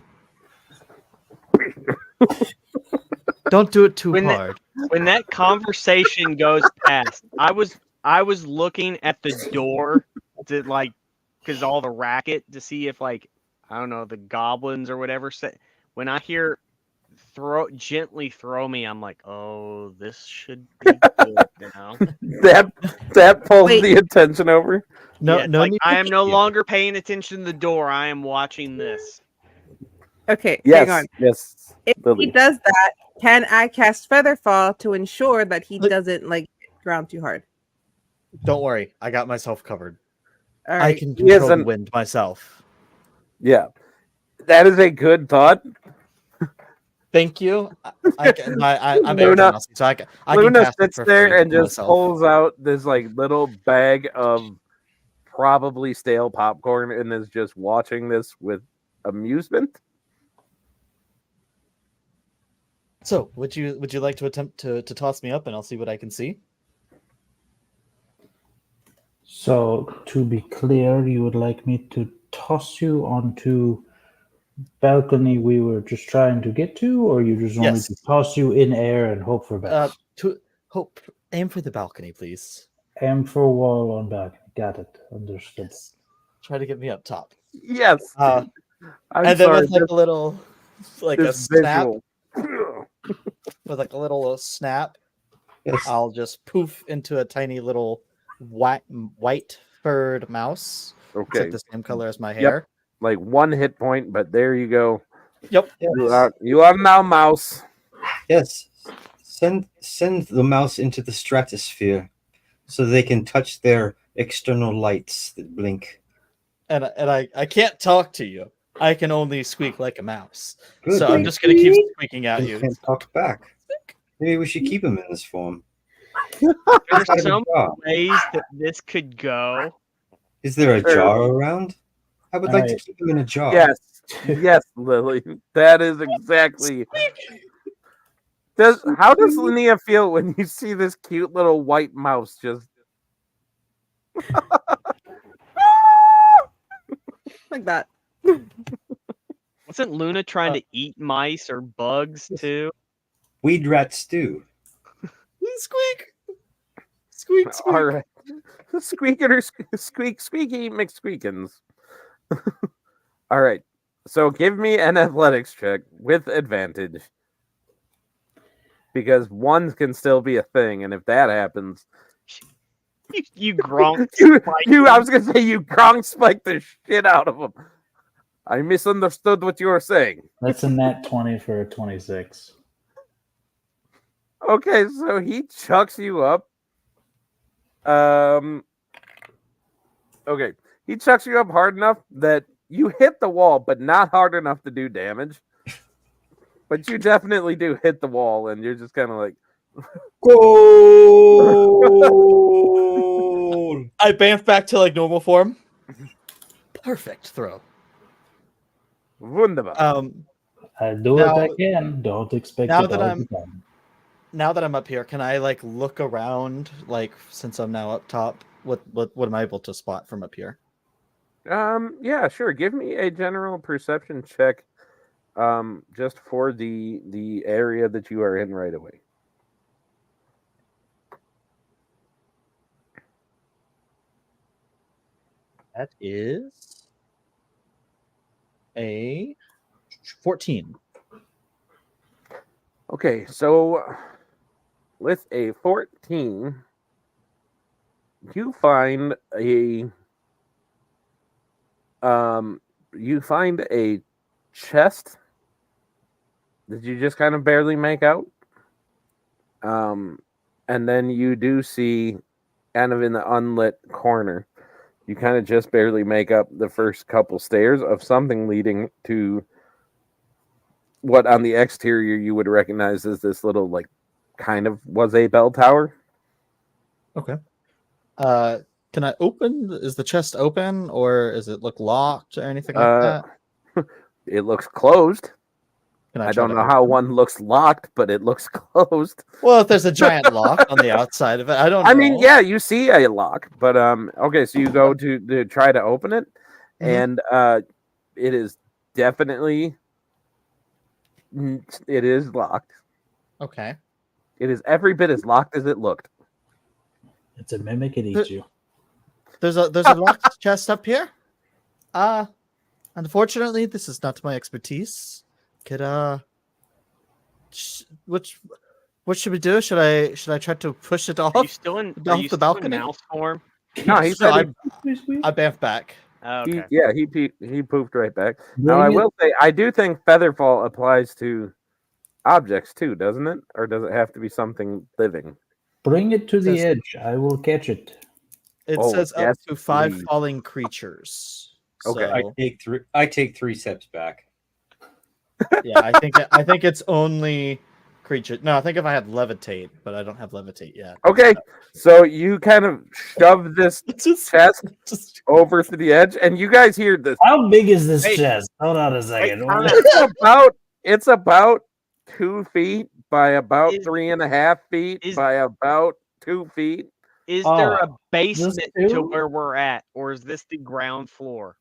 Don't do it too hard. When that conversation goes past, I was looking at the door to like, because all the racket to see if like I don't know the goblins or whatever say. When I hear gently throw me, I'm like, oh, this should be good now. that pulls the attention over. No, like, I am no longer paying attention to the door. I am watching this. Okay, yes, hang on. Yes. If Lily. he does that, can I cast Featherfall to ensure that he doesn't like ground too hard? Don't worry, I got myself covered. All I right. can control the wind myself. Yeah, that is a good thought. Thank you. I'm Luna, so I can Luna cast it sits there and just myself. pulls out this like little bag of probably stale popcorn and is just watching this with amusement. So, would you like to attempt to toss me up, and I'll see what I can see? So, to be clear, you would like me to toss you onto balcony we were just trying to get to, or you just want me to Yes. toss you in air and hope for best? Aim for the balcony, please. Aim for wall on balcony. Got it. Understood. Yes. Try to get me up top. Yes. I'm I'm and then sorry. with like a little, like a this snap, visual. with like a little snap, Yes. I'll just poof into a tiny little white furred mouse. It's Okay. like the same color as my hair. Like 1 hit point, but there you go. Yep. You are now mouse. Yes. Send the mouse into the stratosphere so they can touch their external lights that blink. And I can't talk to you. I can only squeak like a mouse. Good. So I'm just gonna keep squeaking at They you. can't talk back. Maybe we should keep him in this form. There's Out of so a jar. many ways that this could go. Is there a Sure. jar around? I would like to Alright. keep him in a jar. Yes. Yes, Lily. That is exactly. How does Linnea feel when you see this cute little white mouse just Like that. Wasn't Luna trying to eat mice or bugs too? Weed rat stew. Squeak. Squeak. Squeak. all right? Squeaking or squeaky McSqueakins. All right. So give me an athletics check with advantage. Because one can still be a thing, and if that happens, You Gronk. I was gonna say you Gronk spike the shit out of him. I misunderstood what you were saying. That's a nat 20 for a 26. Okay, so he chucks you up. Okay, he chucks you up hard enough that you hit the wall, but not hard enough to do damage. But you definitely do hit the wall, and you're just kind of like, Goal! I bamf back to like normal form. Perfect throw. wunderbar. I do Now- what I can. Don't expect now it that all I'm- the time. Now that I'm up here, can I like look around? Like since I'm now up top, what am I able to spot from up here? Yeah, sure. Give me a general perception check, just for the area that you are in right away. That is a 14. Okay, so with a 14, you find a chest that you just kind of barely make out. And then you do see kind of in the unlit corner, you kind of just barely make up the first couple stairs of something leading to what on the exterior you would recognize as this little, like, kind of was a bell tower. Okay. Can I open? Is the chest open, or does it look locked or anything like that? It looks closed. Can I try don't to know how open? one looks locked, but it looks closed. Well, if there's a giant lock on the outside of it, I don't. I mean, know. yeah, you see a lock, but okay, so you go to try to open it, Mhm. and it is definitely it is locked. Okay. It is every bit as locked as it looked. It's a mimic. It eats you. There's a locked chest up here. Unfortunately, this is not my expertise. Could what should we do? Should I try to push it off? Are you still in? Are Off you the still in balcony? mouse form? No, he So said I bamf back. Oh, he okay. he poofed right back. Now Bring I it- will say I do think Featherfall applies to objects too, doesn't it? Or does it have to be something living? Bring it to the Says- edge. I will catch it. It Oh, says up yes, to 5 please. falling creatures. Okay. So, I take 3 steps back. yeah, I think it's only creature. No, I think if I had levitate, but I don't have levitate yet. Okay, so you kind of shove this chest over to the edge, and you guys hear this. How big is this Hey, chest? Hold on a second. It's about 2 feet by about Is- 3.5 feet is- by about 2 feet. Is there a Oh, basement this to too? where we're at, or is this the ground floor?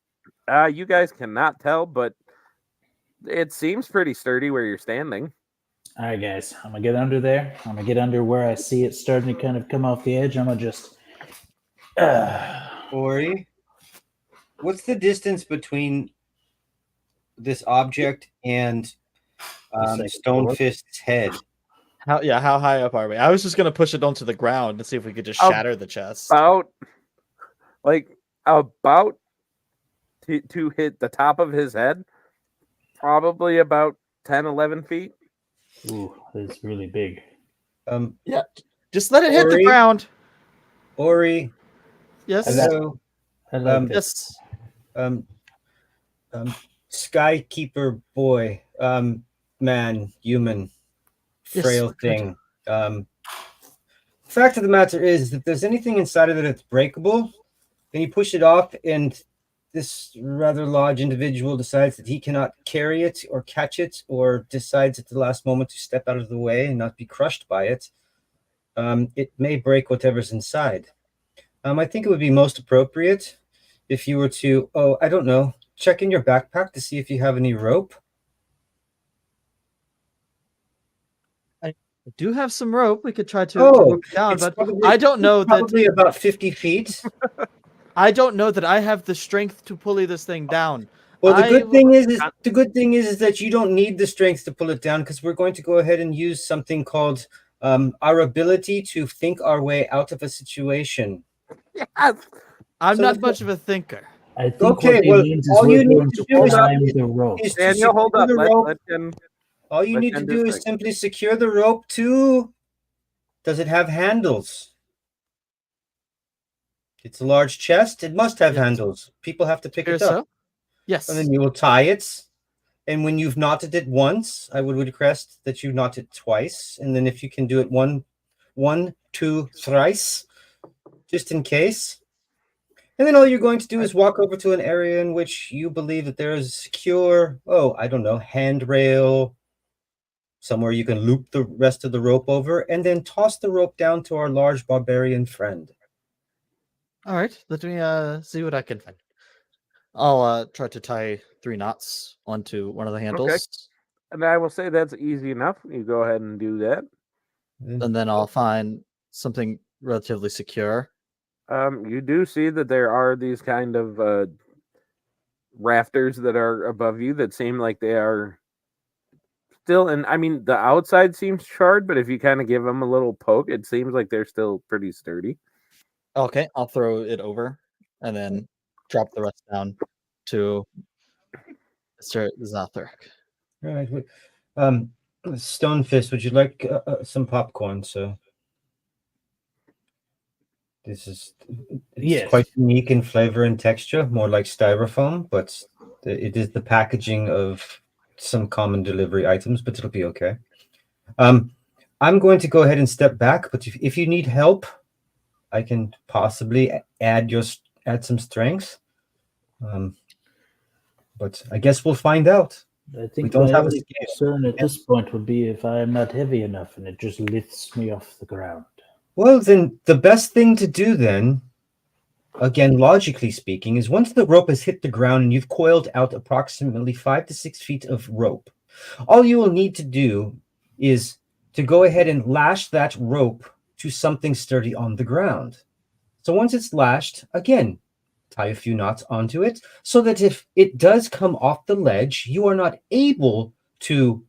You guys cannot tell, but it seems pretty sturdy where you're standing. All right, guys, I'm gonna get under there. I'm gonna get under where I see it starting to kind of come off the edge. I'm gonna just. Ori, what's the distance between this object and Stonefist's head? How high up are we? I was just gonna push it onto the ground and see if we could just shatter the chest. About to hit the top of his head, probably about 10, 11 feet. Ooh, that's really big. Yeah, just let it hit the Ori? ground. Ori, Yes. hello. I like this. Yes. Skykeeper boy, man, human, Yes, frail what can I thing. Fact of the matter is, if there's anything inside of it that's breakable, then you push it off, and this rather large individual decides that he cannot carry it or catch it, or decides at the last moment to step out of the way and not be crushed by it. It may break whatever's inside. I think it would be most appropriate if you were to, I don't know, check in your backpack to see if you have any rope. I do have some rope. We could try to Oh, rope it down, it's but probably- I don't know that. Probably about 50 feet. I don't know that I have the strength to pulley this thing down. Well, the I good will- thing is that you don't need the strength to pull it down, because we're going to go ahead and use something called our ability to think our way out of a situation. Yes. I'm So not the- much of a thinker. I think Okay, what he well, means is all you we're need going to to do is- climb the rope. is to Daniel, hold secure up. the rope. All you let need to Ken do do is his simply secure the rope to. Does it have handles? It's a large chest. It must have Yes. handles. People have to pick Here, it up. so? Yes. And then you will tie it. And when you've knotted it once, I would request that you knot it twice. And then if you can do it one, two, thrice, just in case. And then all you're going to do is walk over to an area in which you believe that there is a secure, handrail, somewhere you can loop the rest of the rope over, and then toss the rope down to our large barbarian friend. All right. Let me see what I can find. I'll try to tie 3 knots onto one of the handles, And I will say that's easy enough. You go ahead and do that. and then I'll find something relatively secure. You do see that there are these kind of rafters that are above you that seem like they are still, and I mean the outside seems charred, but if you kind of give them a little poke, it seems like they're still pretty sturdy. Okay, I'll throw it over and then drop the rest down to Mr. Zothric. All right. Stonefist, would you like some popcorn? So this is Yes. quite unique in flavor and texture, more like styrofoam, but it is the packaging of some common delivery items, but it'll be okay. I'm going to go ahead and step back, but if you need help, I can possibly add some strength. But I guess we'll find out. I think don't my have a only scale. concern at this point would be if I am not heavy enough and it just lifts me off the ground. Well, then the best thing to do then, again, logically speaking, is once the rope has hit the ground and you've coiled out approximately 5 to 6 feet of rope, all you will need to do is to go ahead and lash that rope to something sturdy on the ground. So once it's lashed, again, tie a few knots onto it so that if it does come off the ledge, you are not able to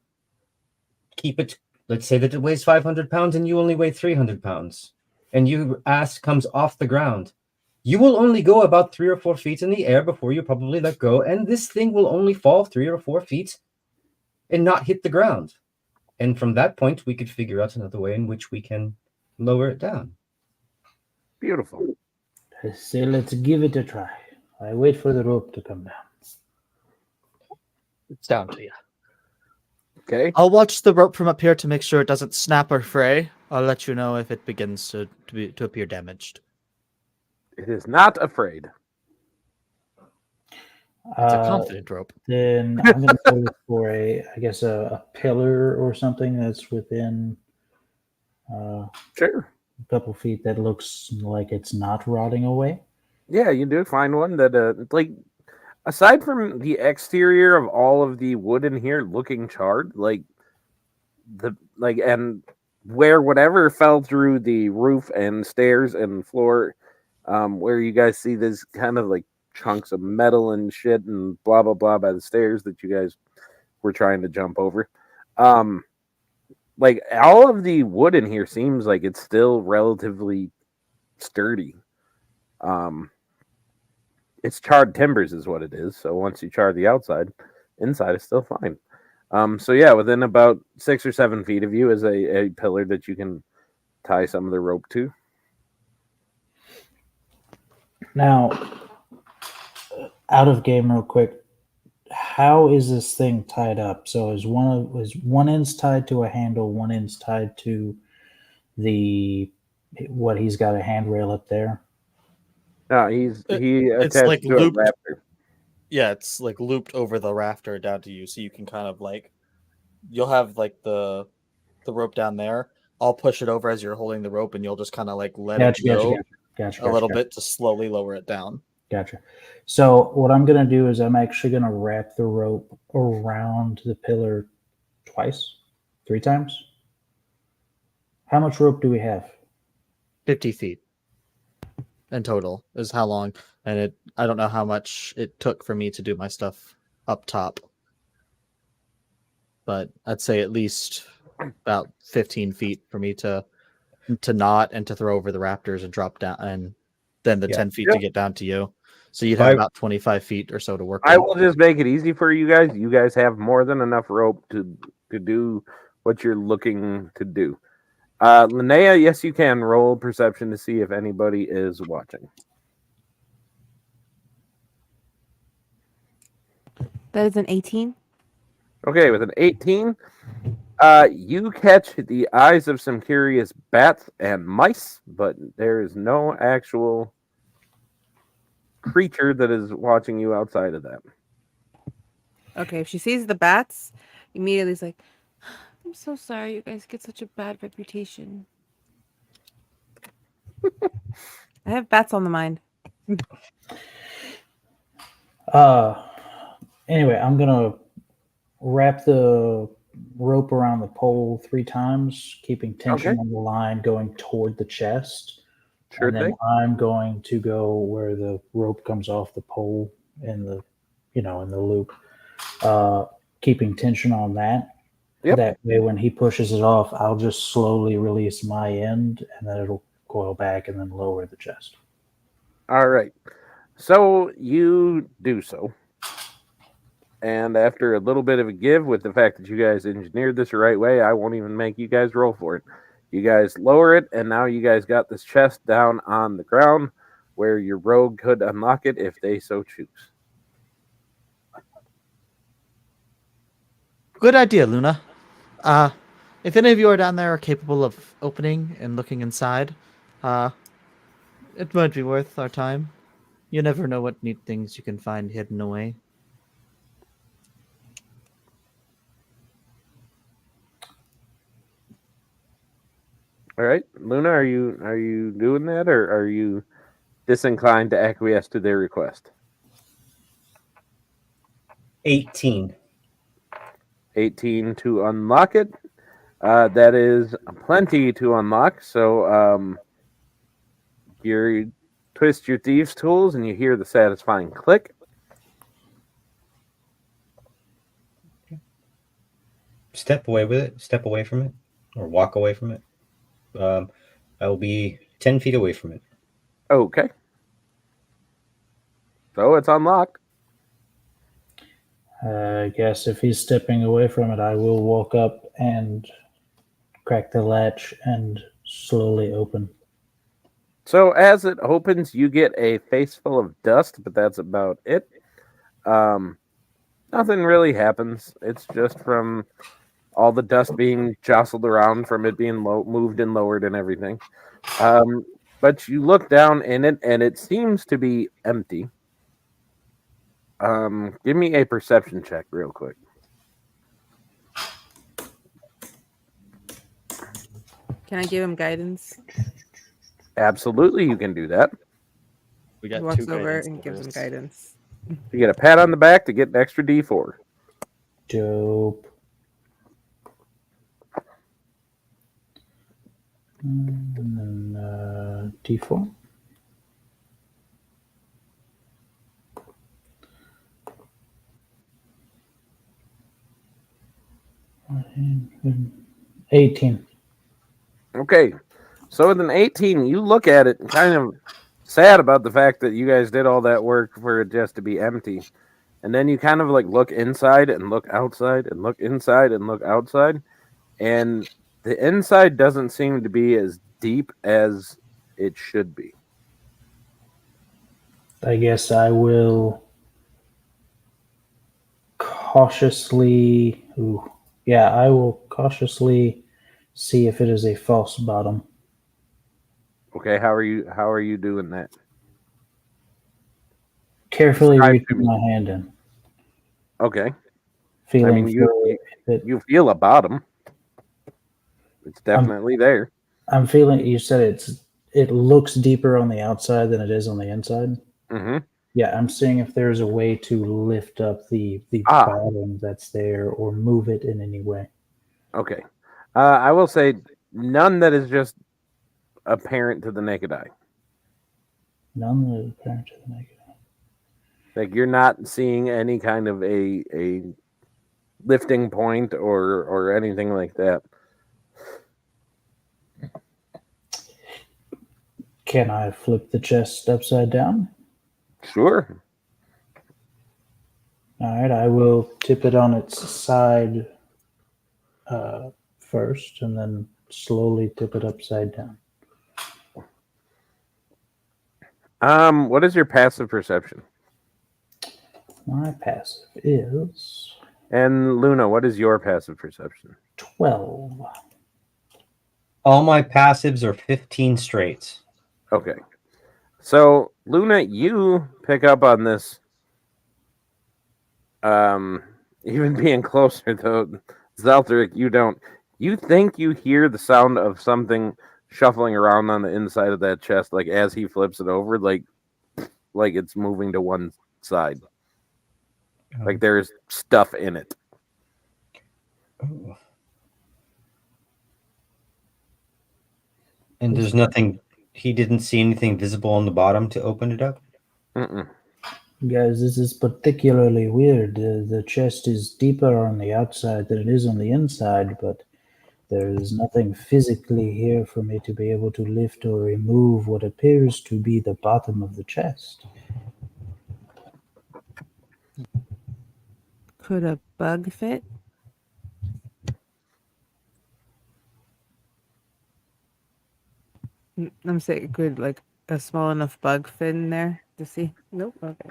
keep it. Let's say that it weighs 500 pounds and you only weigh 300 pounds, and your ass comes off the ground. You will only go about 3 or 4 feet in the air before you probably let go, and this thing will only fall 3 or 4 feet and not hit the ground. And from that point, we could figure out another way in which we can lower it down. Beautiful. I say let's give it a try. I wait for the rope to come down. It's down to you. Okay. I'll watch the rope from up here to make sure it doesn't snap or fray. I'll let you know if it begins to appear damaged. It is not afraid. It's a confident rope. Then I'm going to go look for a pillar or something that's within Sure. a couple feet that looks like it's not rotting away. Yeah, you do find one that aside from the exterior of all of the wood in here looking charred, and where whatever fell through the roof and stairs and floor, where you guys see this kind of like chunks of metal and shit and blah blah blah by the stairs that you guys were trying to jump over. Like all of the wood in here seems like it's still relatively sturdy. It's charred timbers is what it is. So once you char the outside, inside is still fine. So yeah, within about 6 or 7 feet of you is a pillar that you can tie some of the rope to. Now, out of game real quick, how is this thing tied up? So is one end's tied to a handle, one end's tied to what he's got a handrail up there? No, he It's attached like to a looped. rafter. Yeah, it's like looped over the rafter down to you, so you can kind of like, you'll have like the rope down there. I'll push it over as you're holding the rope, and you'll just kind of like let it go Gotcha. a little bit to slowly lower it down. Gotcha. So what I'm going to do is I'm actually going to wrap the rope around the pillar twice, 3 times. How much rope do we have? 50 feet in total is how long, and I don't know how much it took for me to do my stuff up top, but I'd say at least about 15 feet for me to knot and to throw over the raptors and drop down, and then the 10 feet to get down to you. So you'd have about 25 feet or so to work I with. will just make it easy for you guys. You guys have more than enough rope to do what you're looking to do. Linnea, yes, you can roll perception to see if anybody is watching. That is an 18. Okay, with an 18, you catch the eyes of some curious bats and mice, but there is no actual creature that is watching you outside of that. Okay, if she sees the bats, immediately is like, I'm so sorry you guys get such a bad reputation. I have bats on the mind. Anyway, I'm going to wrap the rope around the pole 3 times, keeping tension on the line going toward the chest. Sure and thing. then I'm going to go where the rope comes off the pole in the, in the loop, keeping tension on that. Yep. That way, when he pushes it off, I'll just slowly release my end, and then it'll coil back and then lower the chest. All right. So you do so. And after a little bit of a give with the fact that you guys engineered this the right way, I won't even make you guys roll for it. You guys lower it, and now you guys got this chest down on the ground where your rogue could unlock it if they so choose. Good idea, Luna. If any of you are down there are capable of opening and looking inside, it might be worth our time. You never know what neat things you can find hidden away. All right, Luna, are you doing that, or are you disinclined to acquiesce to their request? 18. 18 to unlock it. That is plenty to unlock. So you twist your thieves' tools, and you hear the satisfying click. Step away with it. Step away from it, or walk away from it. I will be 10 feet away from it. Okay. So it's unlocked. I guess if he's stepping away from it, I will walk up and crack the latch and slowly open. So as it opens, you get a face full of dust, but that's about it. Nothing really happens. It's just from all the dust being jostled around from it being moved and lowered and everything. But you look down in it, and it seems to be empty. Give me a perception check real quick. Can I give him guidance? Absolutely, you can do that. We He got walks 2 over guidance and gives him points. guidance. You get a pat on the back to get an extra D4. Dope. And then D4. And 18. Okay. So with an 18, you look at it and kind of sad about the fact that you guys did all that work for it just to be empty. And then you kind of like look inside and look outside and look inside and look outside. And the inside doesn't seem to be as deep as it should be. I guess I will cautiously. I will cautiously see if it is a false bottom. Okay, how are you doing that? Carefully Describe to reaching me. my hand in. Okay. Feeling I mean, you feel a bottom. It's definitely there. I'm feeling. You said it looks deeper on the outside than it is on the inside. Mm-hmm. Yeah, I'm seeing if there's a way to lift up the Ah. bottom that's there or move it in any way. Okay. I will say none that is just apparent to the naked eye. None that is apparent to the naked eye. Like you're not seeing any kind of a lifting point or anything like that. Can I flip the chest upside down? Sure. All right, I will tip it on its side first, and then slowly tip it upside down. What is your passive perception? My passive is And Luna, what is your passive perception? 12. All my passives are 15 straights. Okay. So Luna, you pick up on this. Even being closer though, Zeltheric, you don't. You think you hear the sound of something shuffling around on the inside of that chest, like as he flips it over, like it's moving to one side. Like there's stuff in it. Oh. And there's nothing. He didn't see anything visible on the bottom to open it up. Mm-mm. Guys, this is particularly weird. The chest is deeper on the outside than it is on the inside, but there is nothing physically here for me to be able to lift or remove what appears to be the bottom of the chest. Could a bug fit? I'm saying, could like a small enough bug fit in there to see? Nope. Okay.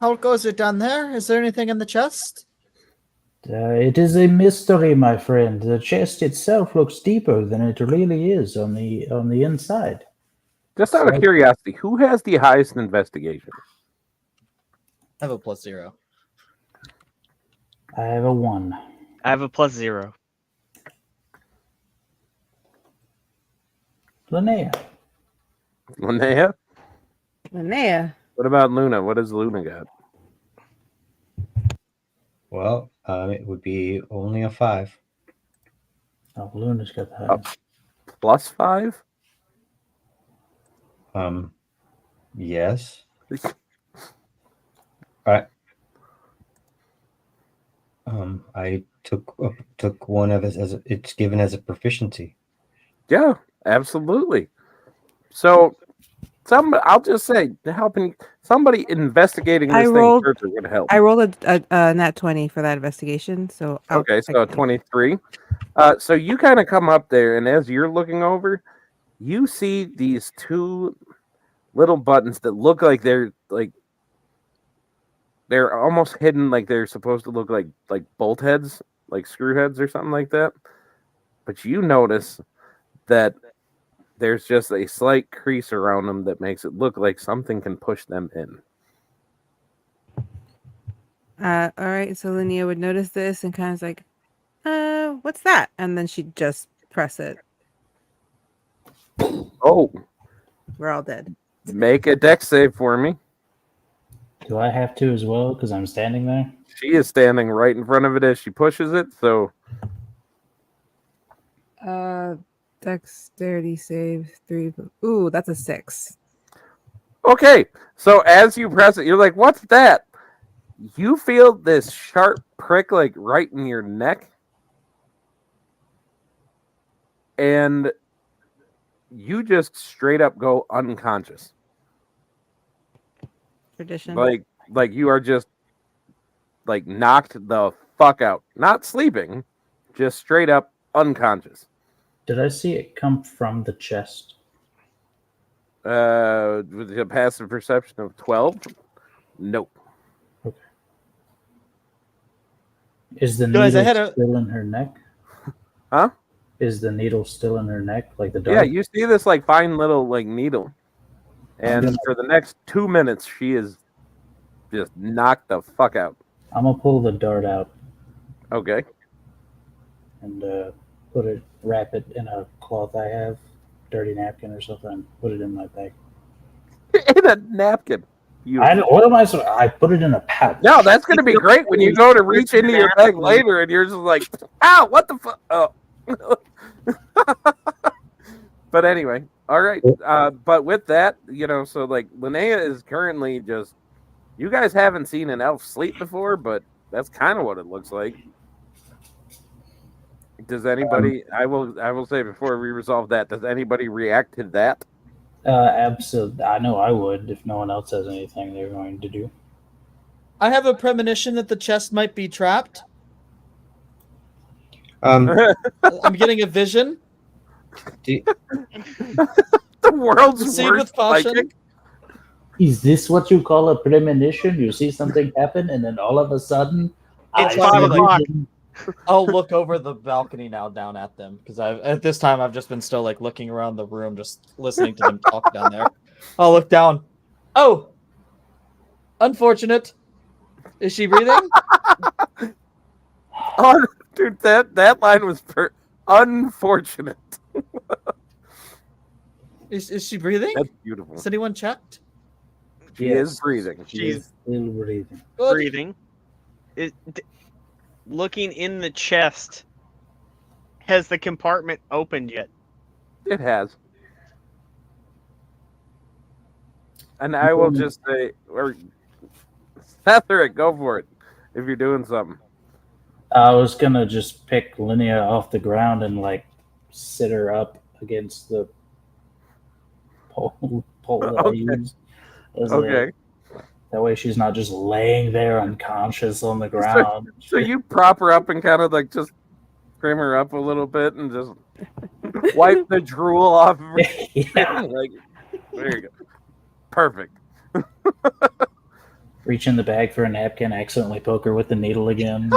How goes it down there? Is there anything in the chest? It is a mystery, my friend. The chest itself looks deeper than it really is on the inside. Just out of curiosity, who has the highest investigation? I have a +0. I have a 1. I have a +0. Linnea. Linnea? Linnea. What about Luna? What does Luna got? Well, it would be only a 5. Oh, Luna's got the highest. +5? Yes. I took one of it as it's given as a proficiency. Yeah, absolutely. So, I'll just say, somebody investigating this thing further would help. I rolled a nat 20 for that investigation, so Okay, so 23. So you kind of come up there, and as you're looking over, you see these two little buttons that look like they're almost hidden, like they're supposed to look like bolt heads, like screw heads or something like that. But you notice that there's just a slight crease around them that makes it look like something can push them in. All right, so Linnea would notice this and kind of like, what's that? And then she'd just press it. Oh, We're all dead. Make a dex save for me. Do I have to as well? Because I'm standing there. She is standing right in front of it as she pushes it, so Dexterity save 3. Ooh, that's a 6. okay. So as you press it, you're like, "What's that?" You feel this sharp prick like right in your neck, and you just straight up go unconscious. Tradition. Like you are just like knocked the fuck out. Not sleeping, just straight up unconscious. Did I see it come from the chest? With a passive perception of 12? Nope. Is the Guys, I needle had a- still in her neck? Huh? Is the needle still in her neck, like the dart? Yeah, you see this like fine little like needle. And gonna- for the next 2 minutes, she is just knocked the fuck out. I'm gonna pull the dart out Okay. and wrap it in a cloth I have, dirty napkin or something, and put it in my bag. In a napkin. What am I? I put it in a pouch. No, that's going to be great when you go to reach into your bag later and you're just like, ow, what the fuck? Oh. But anyway, all right. But with that, so like Linnea is currently just, you guys haven't seen an elf sleep before, but that's kind of what it looks like. Does anybody, I will say before we resolve that, does anybody react to that? Absolutely. I know I would if no one else has anything they're going to do. I have a premonition that the chest might be trapped. Um, I'm getting a vision. The world's Proceed worst with caution. psychic. Is this what you call a premonition? You see something happen, and then all of a sudden, It's I 5 see o'clock. vision. I'll look over the balcony now down at them because at this time I've just been still like looking around the room, just listening to them talk down there. I'll look down. Oh, unfortunate. Is she breathing? Oh, dude, that line was unfortunate. Is she breathing? That's beautiful. Has anyone checked? She is breathing. She's Still breathing. Good. breathing. Looking in the chest. Has the compartment opened yet? It has. And I will just say, or Setheric, go for it if you're doing something. I was gonna just pick Linnea off the ground and like sit her up against the pole that I Okay. use. Okay. That way she's not just laying there unconscious on the ground. So you prop her up and kind of like just trim her up a little bit and just wipe the drool off of her. Yeah. Like, there you go. Perfect. Reach in the bag for a napkin, accidentally poke her with the needle again.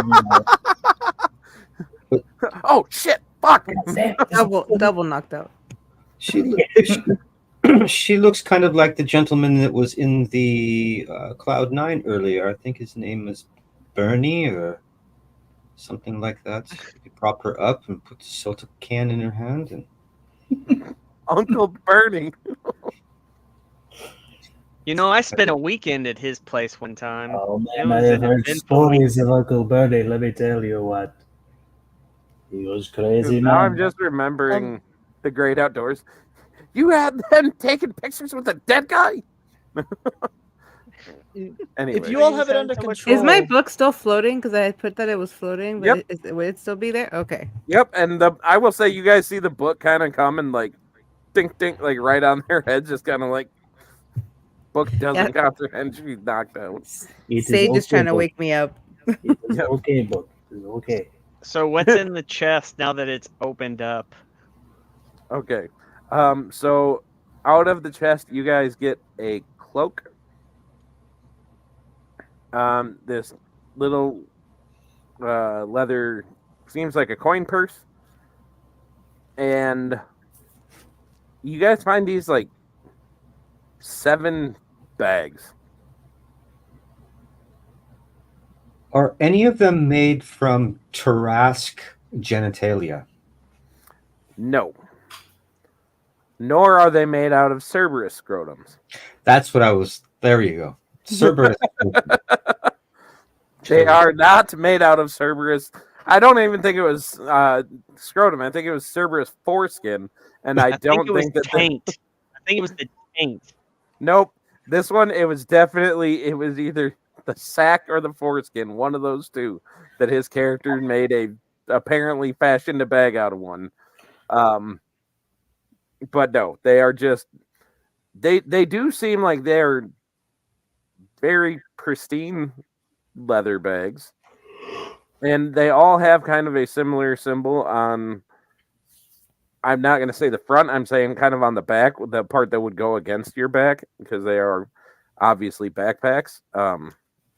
Oh shit! Fuck! Double knocked out. She looks kind of like the gentleman that was in the Cloud9 earlier. I think his name is Bernie or something like that. You prop her up and put the soda can in her hand. And Uncle Bernie. I spent a weekend at his place one time. Oh It man, I was have an heard eventful stories of Uncle Bernie. Let me tell you what. He was crazy, Now man. I'm just remembering the great outdoors. You had them taking pictures with a dead guy? Anyway. If you all have it under control, Is my book still floating? Because I had put that it was floating, but Yep. would it still be there? Okay. Yep, and I will say you guys see the book kind of come and like dink dink like right on their heads, just kind of like book doesn't comprehend, she's knocked out. Sage is trying to wake me up. It's okay, book. It's okay. So what's in the chest now that it's opened up? Okay. So out of the chest you guys get a cloak. This little leather, seems like a coin purse. And you guys find these like 7 bags. are any of them made from Tarask genitalia? No. nor are they made out of Cerberus scrotums. That's what I was. There you go. Cerberus. They are not made out of Cerberus. I don't even think it was scrotum. I think it was Cerberus foreskin, and I don't it was think that. taint. I think it was the taint. Nope. This one, it was either the sack or the foreskin, one of those two, that his character made apparently fashioned a bag out of one. But no, they are just they do seem like they're very pristine leather bags, and they all have kind of a similar symbol on. I'm not going to say the front. I'm saying kind of on the back, the part that would go against your back, because they are obviously backpacks.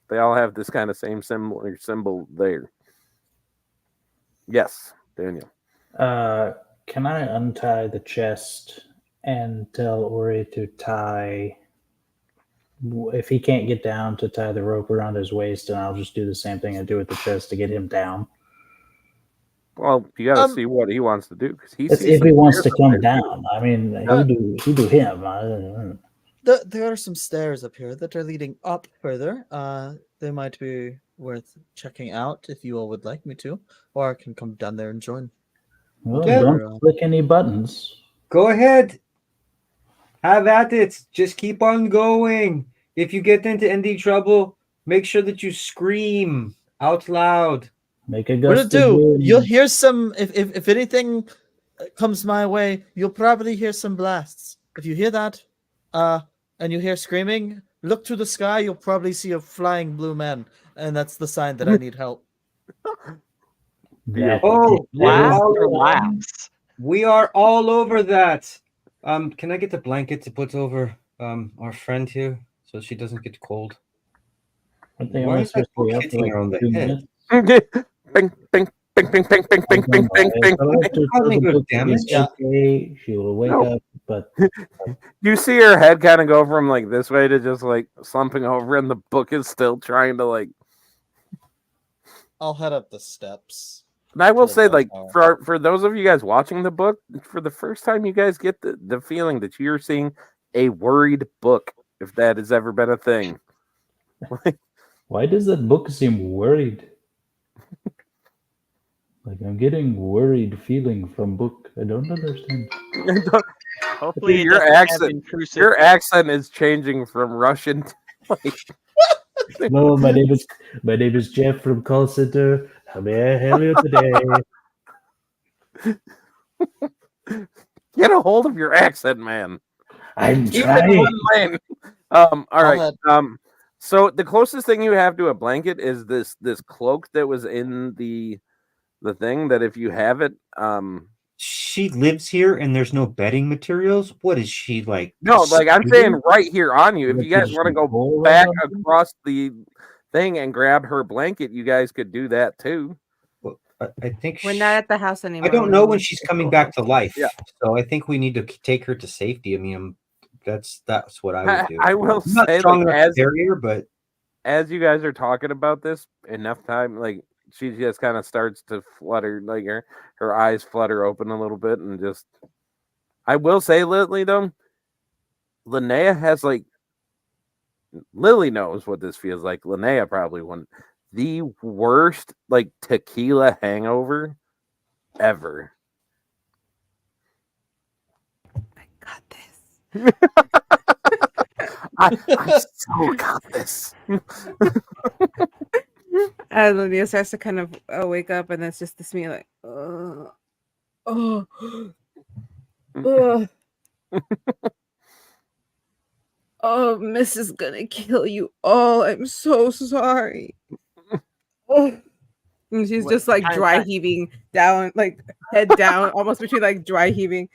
They all have this kind of same similar symbol there. Yes, Daniel. Can I untie the chest and tell Ori to tie? If he can't get down, to tie the rope around his waist, and I'll just do the same thing I do with the chest to get him down. Well, you got to see what he wants to do, because If he wants to come down. I mean, he do him. There are some stairs up here that are leading up further. They might be worth checking out if you all would like me to, or I can come down there and join. Well, Whatever, don't click any buttons. Go ahead. Have at it. Just keep on going. If you get into any trouble, make sure that you scream out loud. Make a What gust to of do? wind. You'll hear some. If anything comes my way, you'll probably hear some blasts. If you hear that, and you hear screaming, look to the sky. You'll probably see a flying blue man, and that's the sign that I need help. Oh, Laugh all or around. laughs. We are all over that. Can I get the blanket to put over our friend here so she doesn't get cold? I think Why I'm is that supposed to be book up hitting for her on like the 2 head? minutes. Bing, bing, bing, bing, bing, bing, bing, bing, bing, bing. If I have to Causing tell the good book to damage. get okay, she will wake No. up. But You see her head kind of go from like this way to just like slumping over, and the book is still trying to like. I'll head up the steps. And I will to the say, bell like, tower. for those of you guys watching the book, for the first time, you guys get the feeling that you're seeing a worried book, if that has ever been a thing. why does that book seem worried? Like I'm getting worried feeling from book. I don't understand. Hopefully, it your doesn't have accent, intrusive. your accent is changing from Russian to like. No, my name is Jeff from call center. How may I help you today? Get a hold of your accent, man. I'm Keep it in trying. one lane. All right. head. So the closest thing you have to a blanket is this cloak that was in the thing. That if you have it, She lives here and there's no bedding materials? What is she like? no, like I'm stupid? saying right here on you. If What, you guys is want to she go poor or back something? across the thing and grab her blanket, you guys could do that too. Well, I think We're she- not at the house anymore. I don't know when she's coming back to life. Yeah. So I think we need to take her to safety. I mean, that's what I would do. I will I'm not say, strong like, enough to carry her, but as you guys are talking about this, enough time, like she just kind of starts to flutter, like her eyes flutter open a little bit, and just. I will say, Lily, though, Linnea has like. Lily knows what this feels like. Linnea probably won the worst like tequila hangover ever. I got this. I so got this. Lydia starts to kind of wake up, and it's just this me like, oh, Miss is gonna kill you all. I'm so sorry. Oh. And she's What just like kind of dry time? heaving down, like head down, almost between like dry heaving.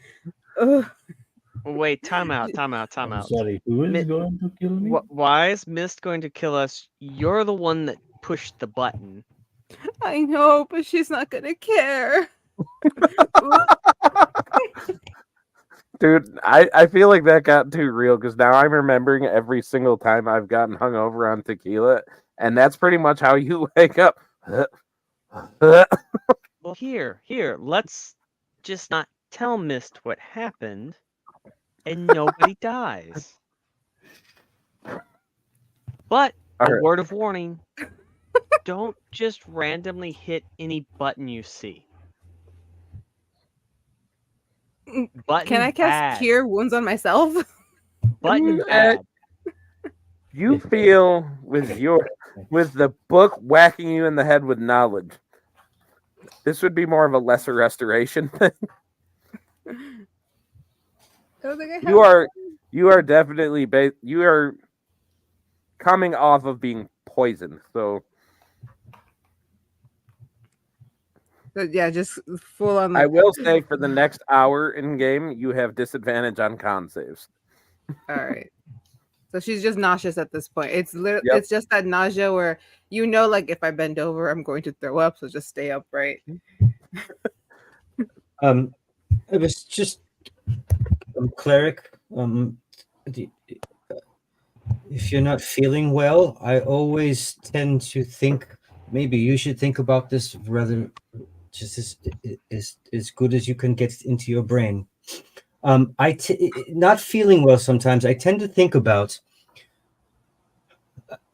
Ugh. Wait, time out. I'm Mi- sorry. Who is going to kill me? Why is Mist going to kill us? You're the one that pushed the button. I know, but she's not gonna care. Dude, I feel like that got too real because now I'm remembering every single time I've gotten hungover on tequila, and that's pretty much how you wake up. Well, here, let's just not tell Mist what happened. and nobody dies. But All a right. word of warning: don't just randomly hit any button you see. Button Can I cast bad. Cure Wounds on myself? Button Mm, bad. You feel with the book whacking you in the head with knowledge. This would be more of a lesser restoration thing. I was like, I You are definitely you are coming off of being poisoned. So yeah, just full on. I will say for the next hour in game, you have disadvantage on con saves. All right. So she's just nauseous at this point. It's Yep. it's just that nausea where like if I bend over, I'm going to throw up. So just stay upright. It was just cleric. If you're not feeling well, I always tend to think maybe you should think about this rather just as good as you can get into your brain. Not feeling well sometimes, I tend to think about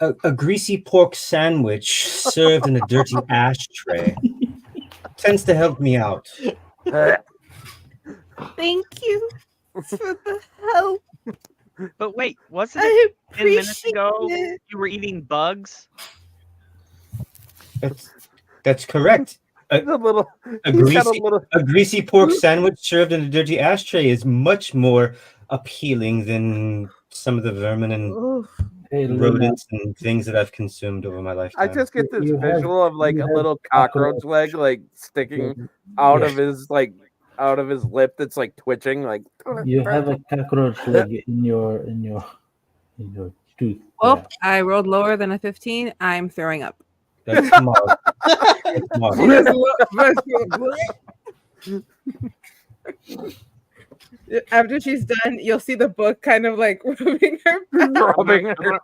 a greasy pork sandwich served in a dirty ashtray. Tends to help me out. Thank you for the help. But wait, wasn't I it 10 minutes appreciate ago it. you were eating bugs? That's correct. A greasy pork sandwich served in a dirty ashtray is much more appealing than some of the vermin and rodents and things that I've consumed over my lifetime. I just get this visual of like a little cockroach leg like sticking out of his lip that's like twitching like You have a cockroach leg in your tooth. Well, I rolled lower than a 15. I'm throwing up. That's smart. After she's done, you'll see the book kind of like rubbing her back.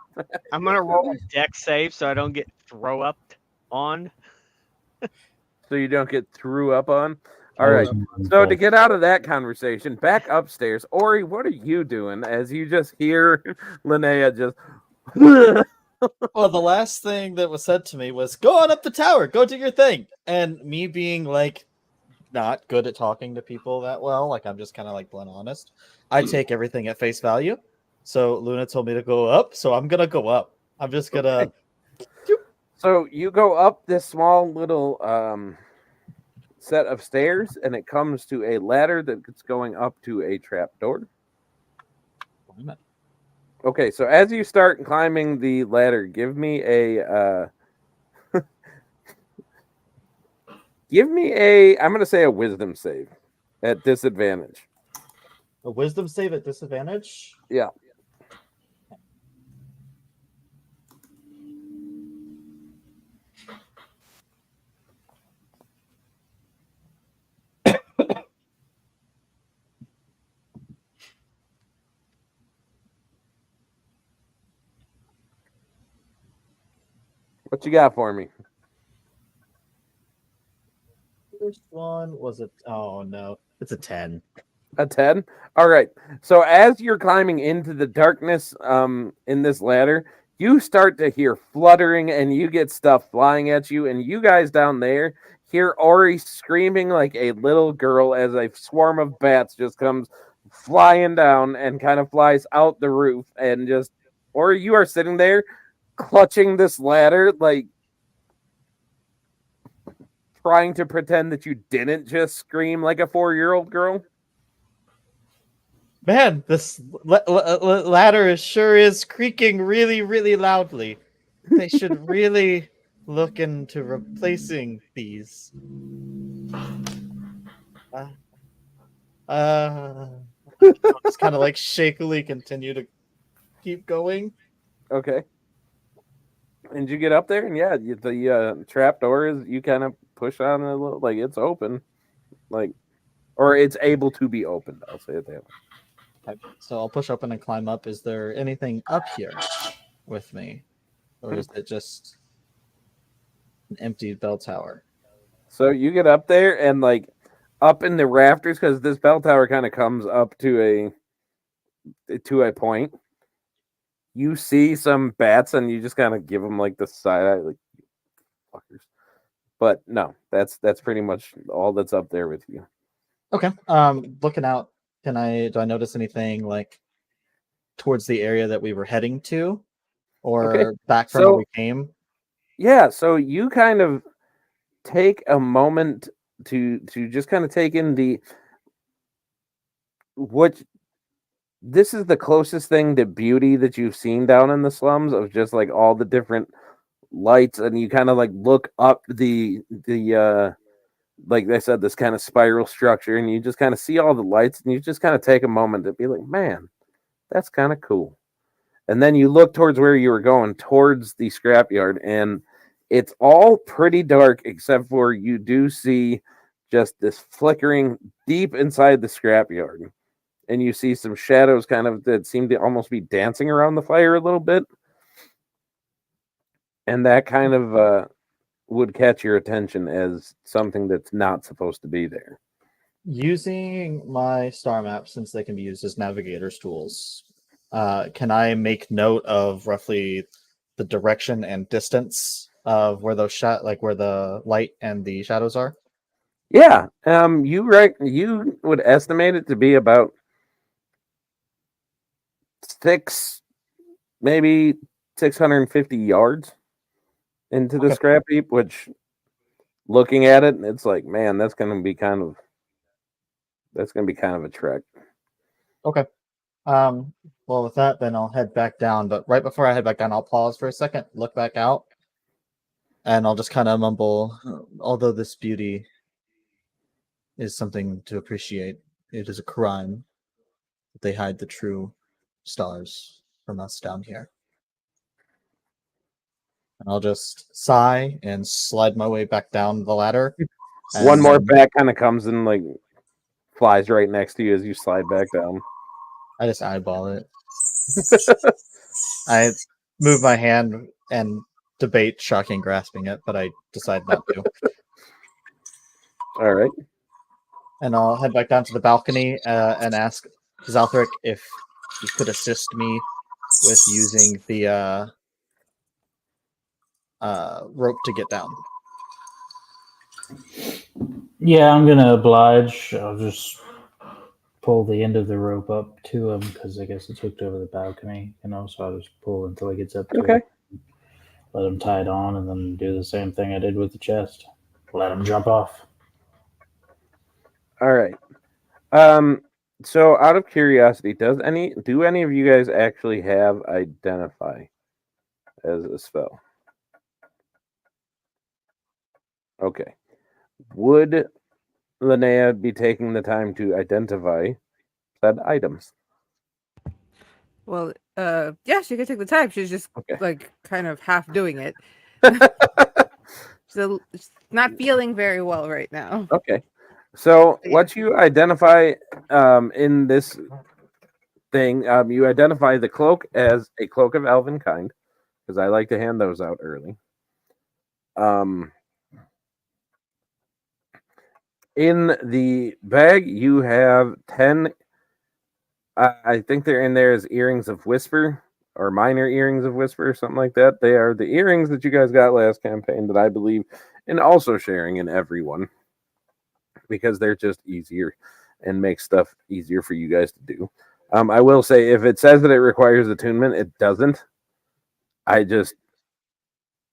I'm gonna roll a deck save so I don't get throw up on. So you don't get threw up on. All right. So to get out of that conversation, back upstairs, Ori, what are you doing as you just hear Linnea just Well, the last thing that was said to me was, "Go on up the tower, go do your thing." And me being like not good at talking to people that well, like I'm just kind of like blunt honest. I take everything at face value. So Luna told me to go up, so I'm gonna go up. I'm just gonna. So you go up this small little set of stairs, and it comes to a ladder that's going up to a trap door. Okay, so as you start climbing the ladder, give me a I'm going to say a wisdom save at disadvantage. A wisdom save at disadvantage? Yeah. What you got for me? First one was a no, it's a 10. A 10? All right. So as you're climbing into the darkness in this ladder, you start to hear fluttering and you get stuff flying at you, and you guys down there hear Ori screaming like a little girl as a swarm of bats just comes flying down and kind of flies out the roof, and just Ori, you are sitting there clutching this ladder like trying to pretend that you didn't just scream like a 4-year-old girl. Man, this ladder sure is creaking really, really loudly. They should really look into replacing these. Just kind of like shakily continue to keep going. Okay. And you get up there, and yeah, the trap door is, you kind of push on a little, like it's open, like, or it's able to be opened. I'll say it that way. Okay, so I'll push open and climb up. Is there anything up here with me, or is it just an empty bell tower? So you get up there, and like up in the rafters, because this bell tower kind of comes up to to a point. You see some bats, and you just kind of give them like the side eye, like fuckers. But no, that's pretty much all that's up there with you. Okay. Looking out, do I notice anything like towards the area that we were heading to, or Okay, back from where so we came? yeah, so you kind of take a moment to just kind of take in what this is the closest thing to beauty that you've seen down in the slums, of just like all the different lights, and you kind of like look up the like I said, this kind of spiral structure, and you just kind of see all the lights, and you just kind of take a moment to be like, man, that's kind of cool. And then you look towards where you were going, towards the scrapyard, and it's all pretty dark except for you do see just this flickering deep inside the scrapyard. And you see some shadows kind of that seem to almost be dancing around the fire a little bit. And that kind of would catch your attention as something that's not supposed to be there. Using my star map, since they can be used as navigators tools, can I make note of roughly the direction and distance of where those where the light and the shadows are? Yeah, you would estimate it to be about maybe 650 yards into the scrap heap, which, looking at it, it's like, man, that's going to be kind of a trek. Okay. Well, with that, then I'll head back down. But right before I head back down, I'll pause for a second, look back out, and I'll just kind of mumble, although this beauty is something to appreciate, it is a crime that they hide the true stars from us down here. And I'll just sigh and slide my way back down the ladder. One more bat kind of comes and like flies right next to you as you slide back down. I just eyeball it. I move my hand and debate shocking grasping it, but I decide not to. All right. And I'll head back down to the balcony and ask Zalthric if he could assist me with using the rope to get down. Yeah, I'm gonna oblige. I'll just pull the end of the rope up to him because I guess it's hooked over the balcony, so I'll just pull until he gets up to it. Let him tie it on, and then do the same thing I did with the chest. Let him jump off. All right. So out of curiosity, do any of you guys actually have identify as a spell? Okay. Would Linnea be taking the time to identify said items? Well, yeah, she could take the time. She's just like kind of half doing it. So she's not feeling very well right now. Okay. So what you identify in this thing, you identify the cloak as a cloak of elven kind, because I like to hand those out early. In the bag, you have 10. I think they're in there as earrings of whisper, or minor earrings of whisper, or something like that. They are the earrings that you guys got last campaign that I believe in also sharing in everyone, because they're just easier and make stuff easier for you guys to do. I will say, if it says that it requires attunement, it doesn't. I just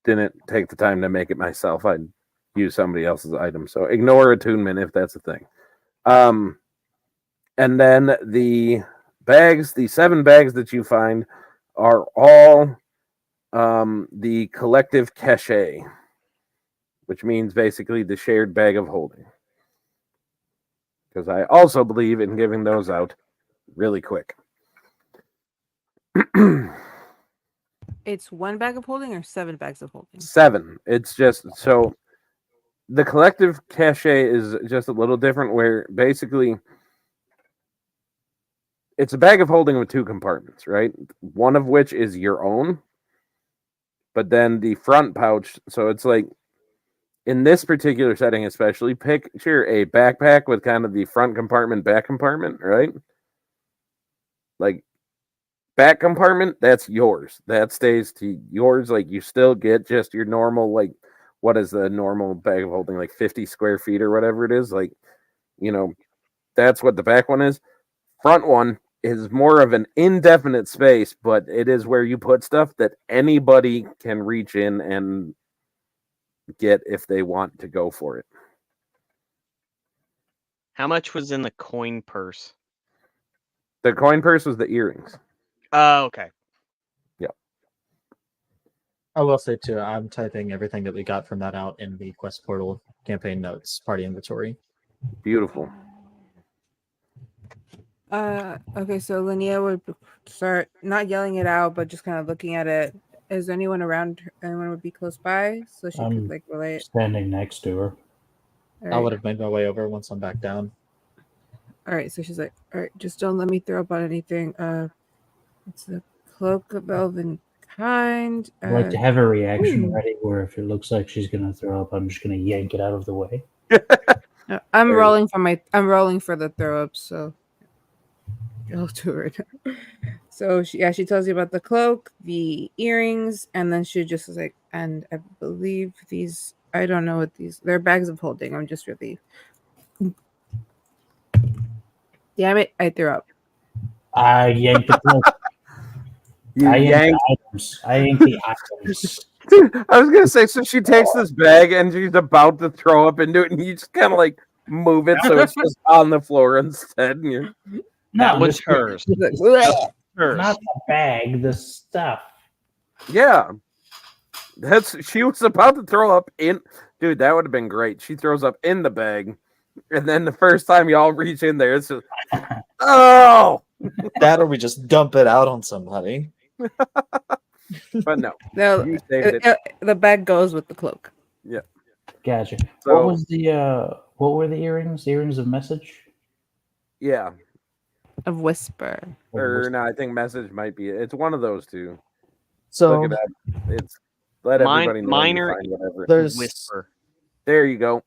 didn't take the time to make it myself. I'd use somebody else's item. So ignore attunement if that's a thing. And then the bags, the 7 bags that you find, are all the collective cachet, which means basically the shared bag of holding. Because I also believe in giving those out really quick. It's 1 bag of holding or 7 bags of holding? 7. It's just so the collective cachet is just a little different, where basically it's a bag of holding with 2 compartments, right? One of which is your own, but then the front pouch. So it's like, in this particular setting, especially, picture a backpack with kind of the front compartment, back compartment, right? like back compartment, that's yours. That stays to yours. Like you still get just your normal, like what is the normal bag of holding, like 50 square feet or whatever it is. Like, that's what the back one is. Front one is more of an indefinite space, but it is where you put stuff that anybody can reach in and get if they want to go for it. How much was in the coin purse? The coin purse was the earrings. Oh, okay. I will say too, I'm typing everything that we got from that out in the quest portal campaign notes party inventory. Beautiful. Okay, so Linnea would start not yelling it out, but just kind of looking at it. Is there anyone around? Anyone would be close by, so she could like relay it. Standing next to her. All I right. would have made my way over once I'm back down. All right, so she's like, all right, just don't let me throw up on anything. It's a cloak of elven kind. I'd like to have a reaction ooh. ready where if it looks like she's gonna throw up, I'm just gonna yank it out of the way. I'm There- rolling for the throw up, so I'll do it. So she tells you about the cloak, the earrings, and then she just is like, and I believe these. I don't know what they're bags of holding. I'm just really. Damn it! I threw up. I yanked the cloak. You I yanked yanked. the items. I yanked the items. I was gonna say, so she takes this bag and she's about to throw up into it, and you just kind of like move it so it's just on the floor instead. And you're That one's this- hers. this- Hers. Not the bag, the stuff. yeah. She was about to throw up in. Dude, that would have been great. She throws up in the bag, and then the first time y'all reach in there, it's just oh. That or we just dump it out on somebody. But no, No, you saved it. the bag goes with the cloak. Gotcha. So- what was the what were the earrings? The earrings of message? Yeah. Of whisper. Or no, I think message might be it. It's one of those two. So Look at that. It's let everybody know when you minor find whatever. there's Whisper. There you go.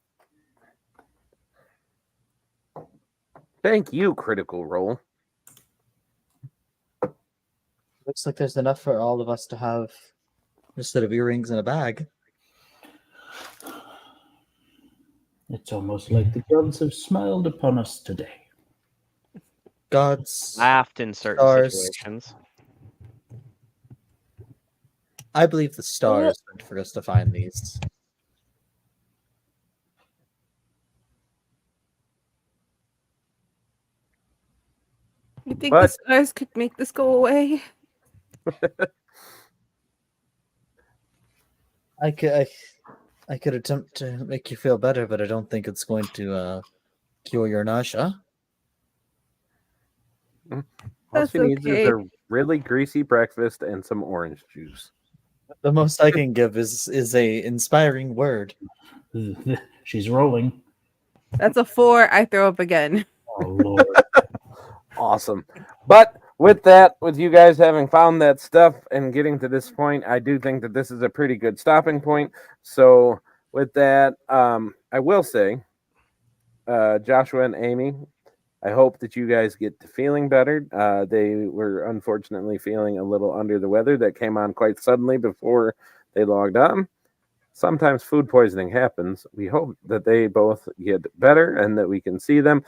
Thank you, Critical Role. looks like there's enough for all of us to have a set of earrings in a bag. It's almost like the gods have smiled upon us today. Gods, Laughed in certain Stars. situations. I believe the stars meant for us to find these. You think But- the stars could make this go away? I could attempt to make you feel better, but I don't think it's going to cure your nausea. All That's she needs okay. is a really greasy breakfast and some orange juice. The most I can give is a inspiring word. She's rolling. That's a 4. I throw up again. Oh Lord. Awesome. But with that, with you guys having found that stuff and getting to this point, I do think that this is a pretty good stopping point. So with that, I will say, Joshua and Amy, I hope that you guys get to feeling better. They were unfortunately feeling a little under the weather. That came on quite suddenly before they logged on. Sometimes food poisoning happens. We hope that they both get better and that we can see them.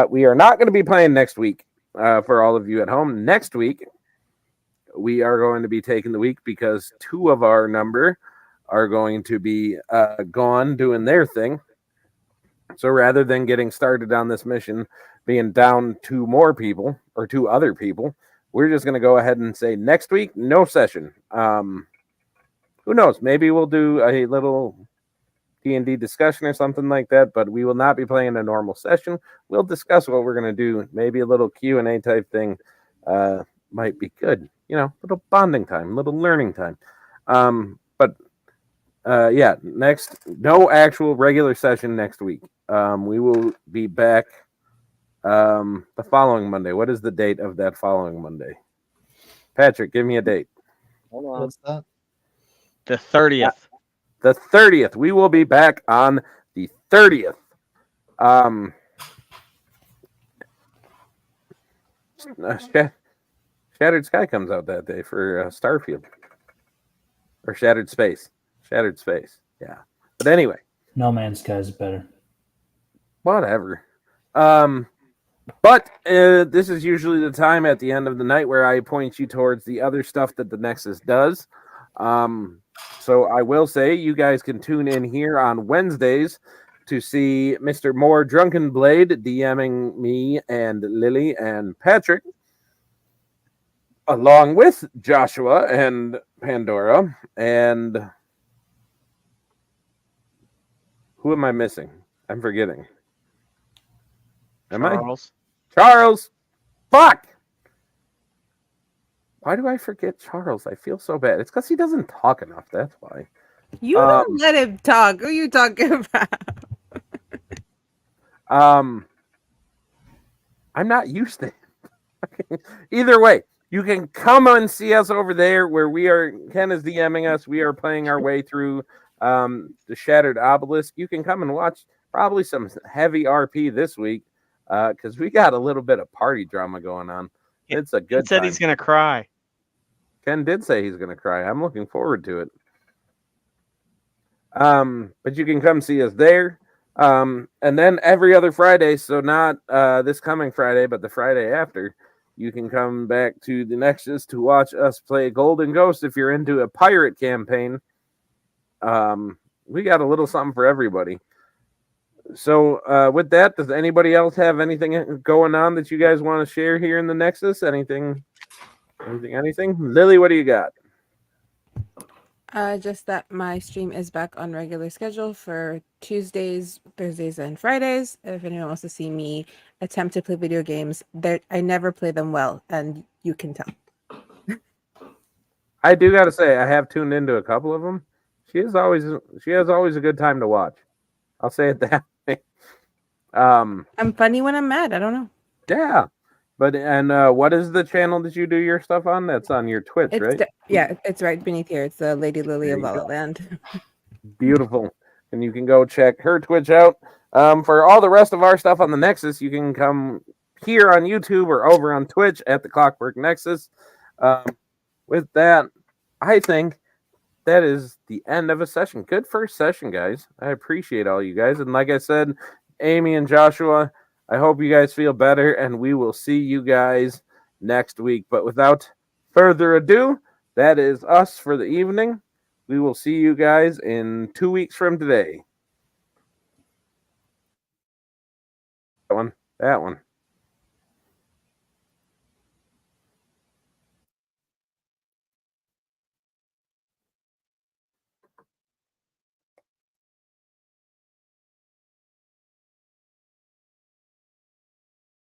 We are not going to be playing next week for all of you at home. Next week, we are going to be taking the week because 2 of our number are going to be gone doing their thing. So rather than getting started on this mission, being down 2 more people or 2 other people, we're just going to go ahead and say next week, no session. Who knows? Maybe we'll do a little D&D discussion or something like that, but we will not be playing a normal session. We'll discuss what we're going to do. Maybe a little Q&A type thing might be good. You know, little bonding time, little learning time. Yeah, no actual regular session next week. We will be back the following Monday. What is the date of that following Monday? Patrick, give me a date. Hold on. What's that? The 30th. The 30th. We will be back on the 30th. Shattered Sky comes out that day for Starfield. Or Shattered Space. Shattered Space. Yeah. But anyway. No Man's Sky is better. Whatever. But this is usually the time at the end of the night where I point you towards the other stuff that the Nexus does. So I will say you guys can tune in here on Wednesdays to see Mr. Moore Drunken Blade DMing me and Lily and Patrick, along with Joshua and Pandora. And who am I missing? I'm forgetting. Am Charles. Charles! Fuck! Why do I forget Charles? I feel so bad. It's because he doesn't talk enough. That's why. You don't let him talk. Who are you talking about? I'm not used to it. Either way, you can come and see us over there where we are. Ken is DMing us. We are playing our way through the Shattered Obelisk. You can come and watch probably some heavy RP this week because we got a little bit of party drama going on. It's a good He said time. he's going to cry. Ken did say he's going to cry. I'm looking forward to it. But you can come see us there. And then every other Friday, so not this coming Friday, but the Friday after, you can come back to the Nexus to watch us play Golden Ghost if you're into a pirate campaign. We got a little something for everybody. So with that, does anybody else have anything going on that you guys want to share here in the Nexus? Anything? Lily, what do you got? Just that my stream is back on regular schedule for Tuesdays, Thursdays, and Fridays. If anyone wants to see me attempt to play video games, I never play them well, and you can tell. I do got to say, I have tuned into a couple of them. She has always a good time to watch. I'll say it that way. I'm funny when I'm mad. I don't know. Yeah. But what is the channel that you do your stuff on? That's on your Twitch, right? Yeah, it's right beneath here. It's Lady Lily There of you La La go. Land. Beautiful. And you can go check her Twitch out. For all the rest of our stuff on the Nexus, you can come here on YouTube or over on Twitch at the Clockwork Nexus. With that, I think that is the end of a session. Good first session, guys. I appreciate all you guys. And like I said, Amy and Joshua, I hope you guys feel better, and we will see you guys next week. But without further ado, that is us for the evening. We will see you guys in 2 weeks from today. That one.